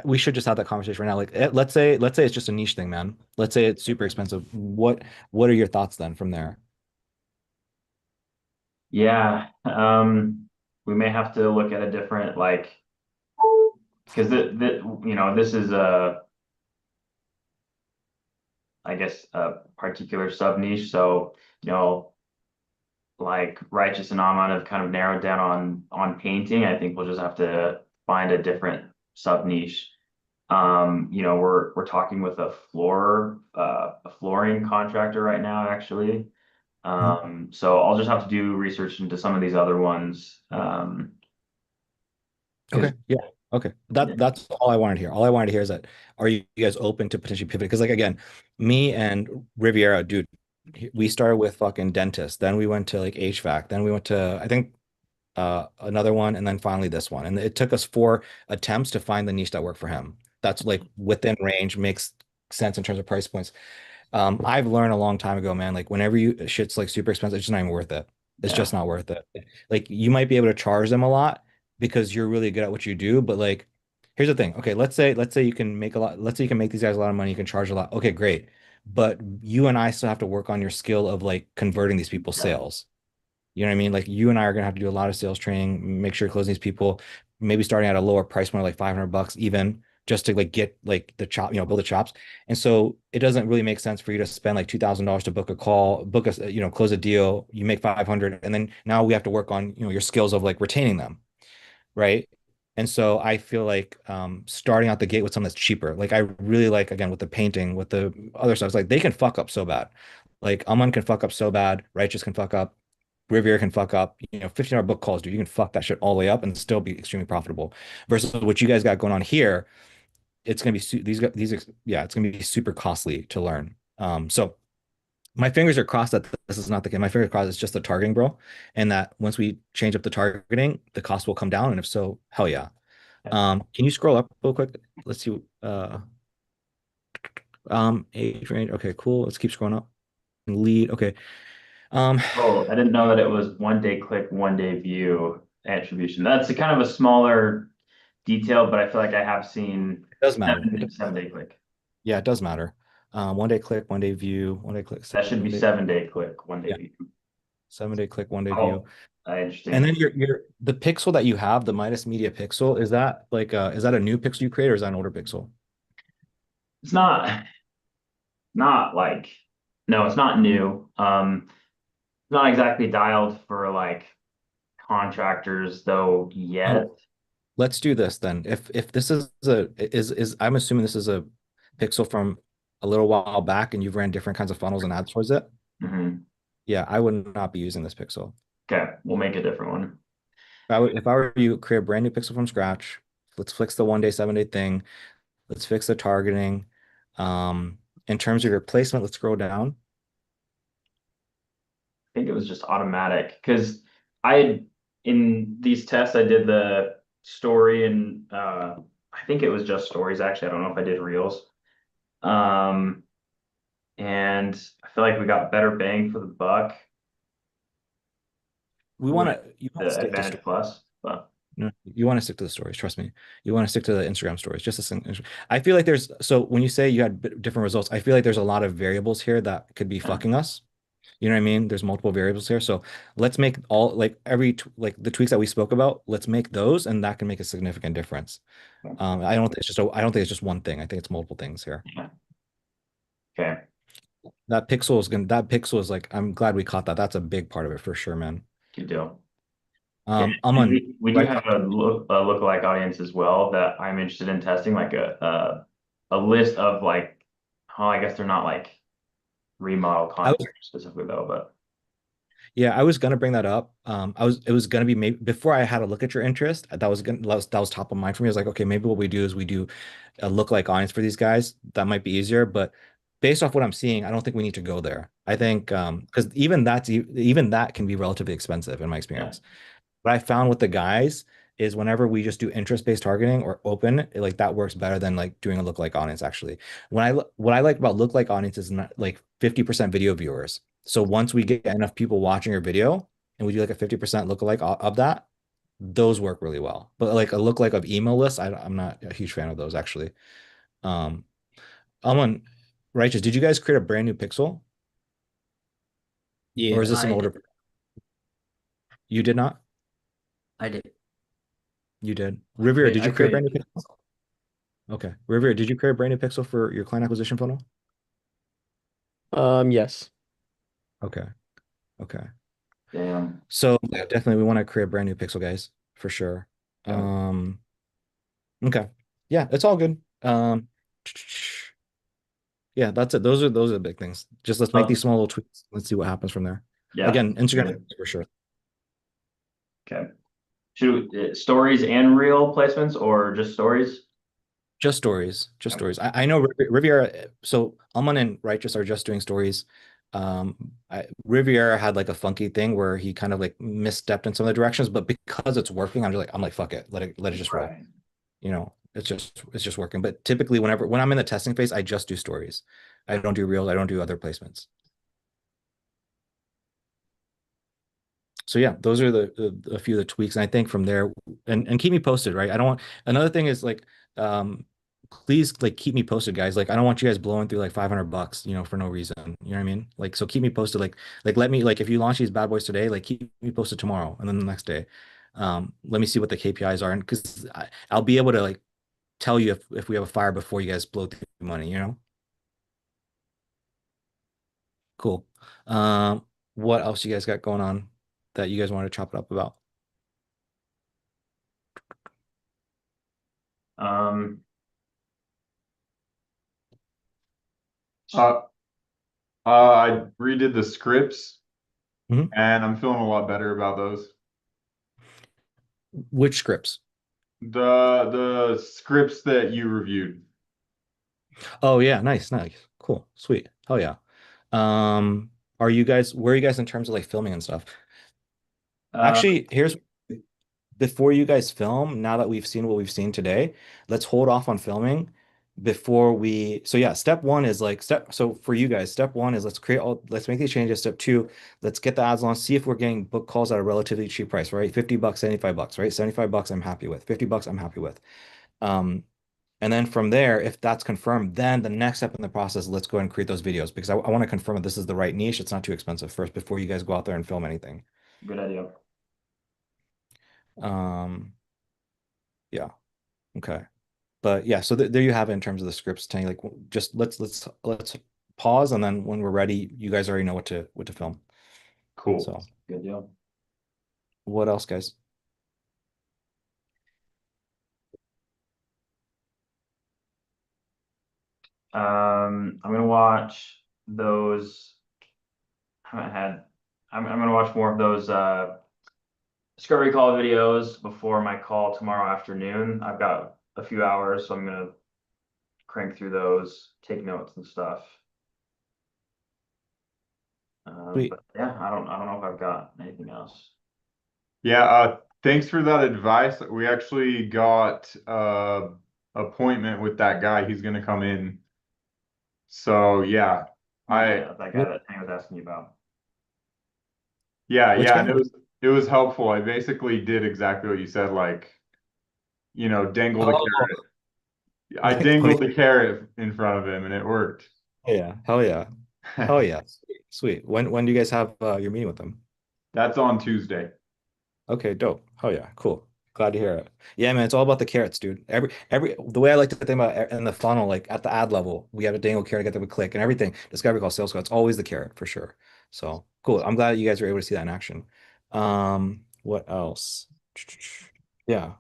[SPEAKER 2] We should just have that conversation right now. Like, let's say it's just a niche thing, man. Let's say it's super expensive. What are your thoughts then from there?
[SPEAKER 9] Yeah, we may have to look at a different like because this is a I guess a particular sub niche. So like Righteous and Aman have kind of narrowed down on painting. I think we'll just have to find a different sub niche. We're talking with a flooring contractor right now, actually. So I'll just have to do research into some of these other ones.
[SPEAKER 2] Okay. Yeah. Okay. That's all I wanted to hear. All I wanted to hear is that are you guys open to potentially pivoting? Because like again, me and Riviera, dude, we started with fucking dentist, then we went to like HVAC, then we went to I think another one, and then finally this one. And it took us 4 attempts to find the niche that worked for him. That's like within range, makes sense in terms of price points. I've learned a long time ago, man, like whenever shit's like super expensive, it's just not even worth it. It's just not worth it. Like you might be able to charge them a lot because you're really good at what you do, but like here's the thing. Okay, let's say you can make a lot, let's say you can make these guys a lot of money, you can charge a lot. Okay, great. But you and I still have to work on your skill of like converting these people's sales. You know what I mean? Like you and I are gonna have to do a lot of sales training, make sure you're closing these people, maybe starting at a lower price point, like $500 even, just to like get like the chop, build the chops. And so it doesn't really make sense for you to spend like $2,000 to book a call, book a, close a deal, you make 500, and then now we have to work on, your skills of like retaining them, right? And so I feel like starting out the gate with something that's cheaper. Like I really like again with the painting, with the other stuff, it's like they can fuck up so bad. Like Aman can fuck up so bad, Righteous can fuck up, Riviera can fuck up, 15-hour book calls, dude. You can fuck that shit all the way up and still be extremely profitable. Versus what you guys got going on here, it's gonna be yeah, it's gonna be super costly to learn. So my fingers are crossed that this is not the case. My fingers crossed it's just the targeting, bro, and that once we change up the targeting, the cost will come down. And if so, hell yeah. Can you scroll up real quick? Let's see. Age range. Okay, cool. Let's keep scrolling up. Lead. Okay.
[SPEAKER 9] Oh, I didn't know that it was 1 day click, 1 day view attribution. That's a kind of a smaller detail, but I feel like I have seen
[SPEAKER 2] it does matter.
[SPEAKER 9] 7 day click.
[SPEAKER 2] Yeah, it does matter. 1 day click, 1 day view, 1 day click.
[SPEAKER 9] That should be 7 day click, 1 day view.
[SPEAKER 2] 7 day click, 1 day
[SPEAKER 9] Oh,
[SPEAKER 2] view.
[SPEAKER 9] interesting.
[SPEAKER 2] And then the pixel that you have, the Midas Media pixel, is that like is that a new pixel you create or is that an older pixel?
[SPEAKER 9] It's not like, no, it's not new. Not exactly dialed for like contractors though yet.
[SPEAKER 2] Let's do this then. If this is I'm assuming this is a pixel from a little while back and you've ran different kinds of funnels and ads towards it. Yeah, I would not be using this pixel.
[SPEAKER 9] Okay, we'll make a different one.
[SPEAKER 2] If I were you, create a brand new pixel from scratch. Let's fix the 1 day, 7 day thing. Let's fix the targeting. In terms of your placement, let's scroll down.
[SPEAKER 9] I think it was just automatic because in these tests I did the story and I think it was just stories actually. I don't know if I did reels. And I feel like we got better bang for the buck.
[SPEAKER 2] You want to
[SPEAKER 9] Advantage Plus, but
[SPEAKER 2] no, you want to stick to the stories. Trust me. You want to stick to the Instagram stories. I feel like so when you say you had different results, I feel like there's a lot of variables here that could be fucking us. You know what I mean? There's multiple variables here. So let's make all like like the tweaks that we spoke about, let's make those, and that can make a significant difference. I don't think it's just one thing. I think it's multiple things here. that pixel is like, I'm glad we caught that. That's a big part of it for sure, man.
[SPEAKER 9] Good deal. Yeah,
[SPEAKER 2] I'm
[SPEAKER 9] and
[SPEAKER 2] on
[SPEAKER 9] we do
[SPEAKER 2] right.
[SPEAKER 9] have a lookalike audience as well that I'm interested in testing, like a list of like, oh, I guess they're not like remodel
[SPEAKER 2] I
[SPEAKER 9] content
[SPEAKER 2] was,
[SPEAKER 9] specifically though, but
[SPEAKER 2] yeah, I was gonna bring that up. It was gonna be maybe before I had a look at your interest. That was top of mind for me. I was like, okay, maybe what we do is we do a lookalike audience for these guys. That might be easier, but based off what I'm seeing, I don't think we need to go there. I think because even that can be relatively expensive in my
[SPEAKER 9] yeah,
[SPEAKER 2] experience. What I found with the guys is whenever we just do interest-based targeting or open, like that works better than like doing a lookalike audience actually. What I like about lookalike audience is not like 50% video viewers. So once we get enough people watching your video and we do like a 50% lookalike of that, those work really well. But like a lookalike of email lists, I'm not a huge fan of those actually. Um, I'm on Righteous. Did you guys create a brand new pixel or
[SPEAKER 4] Yeah.
[SPEAKER 2] is this an
[SPEAKER 3] I did.
[SPEAKER 2] older? You did not?
[SPEAKER 3] I did.
[SPEAKER 2] You did. Riviera, did
[SPEAKER 3] I
[SPEAKER 2] you create a brand
[SPEAKER 3] created.
[SPEAKER 2] new pixel? Okay. Riviera, did you create a brand new pixel for your client acquisition funnel?
[SPEAKER 8] Yes.
[SPEAKER 2] Okay. Okay.
[SPEAKER 9] damn.
[SPEAKER 2] So yeah, definitely we want to create a brand new pixel, guys, for sure.
[SPEAKER 9] Yeah.
[SPEAKER 2] Okay. Yeah, it's all good. Yeah, that's it. Those are the big things. Just let's make these small little tweaks. Let's see what happens from there.
[SPEAKER 9] Yeah.
[SPEAKER 2] Again, Instagram for sure.
[SPEAKER 9] Okay. Stories and reel placements or just stories?
[SPEAKER 2] Just stories, just
[SPEAKER 9] Okay.
[SPEAKER 2] stories. I know Riviera. So Alman and Righteous are just doing stories. Riviera had like a funky thing where he kind of like misstepped in some of the directions, but because it's working, I'm like, fuck it, let it just roll.
[SPEAKER 9] Right.
[SPEAKER 2] You know, it's just working. But typically, when I'm in the testing phase, I just do stories. I don't do reels. I don't do other placements. So yeah, those are a few of the tweaks. And I think from there, and keep me posted, right? I don't want another thing is like, please like keep me posted, guys. Like I don't want you guys blowing through like $500, for no reason. You know what I mean? Like so keep me posted. Like let me like if you launch these bad boys today, like keep me posted tomorrow and then the next day. Let me see what the KPIs are, and because I'll be able to like tell you if we have a fire before you guys blow through money. Cool. What else you guys got going on that you guys want to chop it up about?
[SPEAKER 9] Um,
[SPEAKER 11] Uh, I redid the scripts
[SPEAKER 2] Mhm.
[SPEAKER 11] and I'm feeling a lot better about those.
[SPEAKER 2] Which scripts?
[SPEAKER 11] The scripts that you reviewed.
[SPEAKER 2] Oh yeah, nice, cool, sweet, hell yeah. Where are you guys in terms of like filming and stuff?
[SPEAKER 9] uh,
[SPEAKER 2] Actually, here's before you guys film, now that we've seen what we've seen today, let's hold off on filming before so yeah, step one is like so for you guys, step one is let's make these changes. Step two, let's get the ads on, see if we're getting book calls at a relatively cheap price, right? $50, $75, right? $75 I'm happy with. $50 I'm happy with. Um, And then from there, if that's confirmed, then the next step in the process, let's go and create those videos because I want to confirm that this is the right niche. It's not too expensive first before you guys go out there and film anything.
[SPEAKER 9] good idea.
[SPEAKER 2] Um, yeah, okay. But yeah, so there you have it in terms of the scripts telling you, like just let's pause and then when we're ready, you guys already know what to film.
[SPEAKER 11] Cool.
[SPEAKER 2] So
[SPEAKER 9] Good deal.
[SPEAKER 2] what else, guys?
[SPEAKER 9] I'm gonna watch those. I haven't had. I'm gonna watch more of those discovery call videos before my call tomorrow afternoon. I've got a few hours, so I'm gonna crank through those, take notes and stuff.
[SPEAKER 2] Sweet.
[SPEAKER 9] But yeah, I don't know if I've got anything else.
[SPEAKER 11] Yeah, thanks for that advice. We actually got appointment with that guy. He's gonna come in. So yeah.
[SPEAKER 9] Yeah, that guy
[SPEAKER 2] What,
[SPEAKER 9] that Tank was asking you about.
[SPEAKER 2] which
[SPEAKER 11] And
[SPEAKER 2] guy?
[SPEAKER 11] it was helpful. I basically did exactly what you said, like, dangle the
[SPEAKER 2] Oh,
[SPEAKER 11] carrot. I
[SPEAKER 2] oh,
[SPEAKER 11] dangled the carrot in front of him and it worked.
[SPEAKER 2] yeah. Hell yeah. Hell yeah. Sweet. When do you guys have your meeting with them?
[SPEAKER 11] That's on Tuesday.
[SPEAKER 2] Okay, dope. Oh yeah, cool. Glad to hear it. Yeah, man, it's all about the carrots, dude. Every the way I like to think about it in the funnel, like at the ad level, we have a dangle carrot, get them a click and everything. Discovery call, sales call, it's always the carrot for sure. So cool. I'm glad you guys were able to see that in action. What else? Yeah.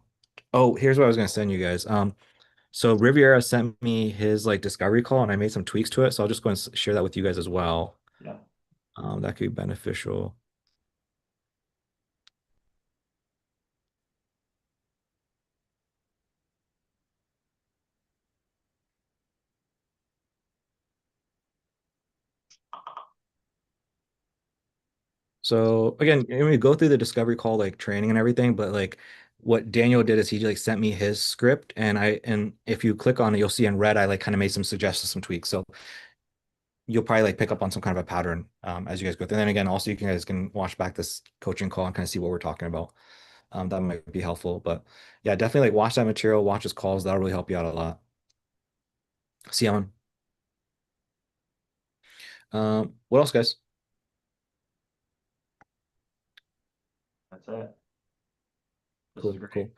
[SPEAKER 2] Oh, here's what I was gonna send you guys. So Riviera sent me his like discovery call and I made some tweaks to it. So I'll just go and share that with you guys as well.
[SPEAKER 9] Yeah.
[SPEAKER 2] That could be beneficial. So again, we go through the discovery call like training and everything, but like what Daniel did is he like sent me his script and if you click on it, you'll see in red I like kind of made some suggestions, some tweaks. So you'll probably like pick up on some kind of a pattern as you guys go through. And then again, also you guys can watch back this coaching call and kind of see what we're talking about. That might be helpful. But yeah, definitely like watch that material, watch his calls. That'll really help you out a lot. See you on. What else, guys?
[SPEAKER 9] That's it. This
[SPEAKER 2] Cool,
[SPEAKER 9] is great.
[SPEAKER 2] cool.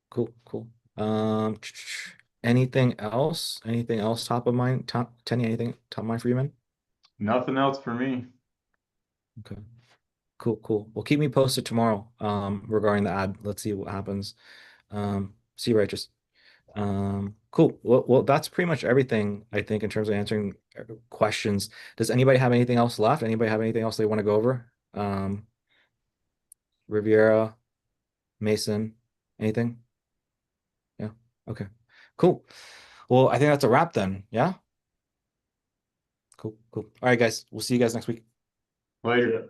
[SPEAKER 2] Cool, cool. Um, anything else? Anything else top of mind? Tenny, anything top of mind for you, man?
[SPEAKER 11] Nothing else for me.
[SPEAKER 2] Okay. Cool, cool. Well, keep me posted tomorrow, regarding the ad. Let's see what happens. See you, Righteous. Cool. Well, that's pretty much everything, I think, in terms of answering questions. Does anybody have anything else left? Anybody have anything else they want to go over? Riviera, Mason, anything? Yeah. Okay. Cool. Well, I think that's a wrap then. Yeah. Cool. Cool. All right, guys. We'll see you guys next week.
[SPEAKER 11] Later.
[SPEAKER 9] Yeah.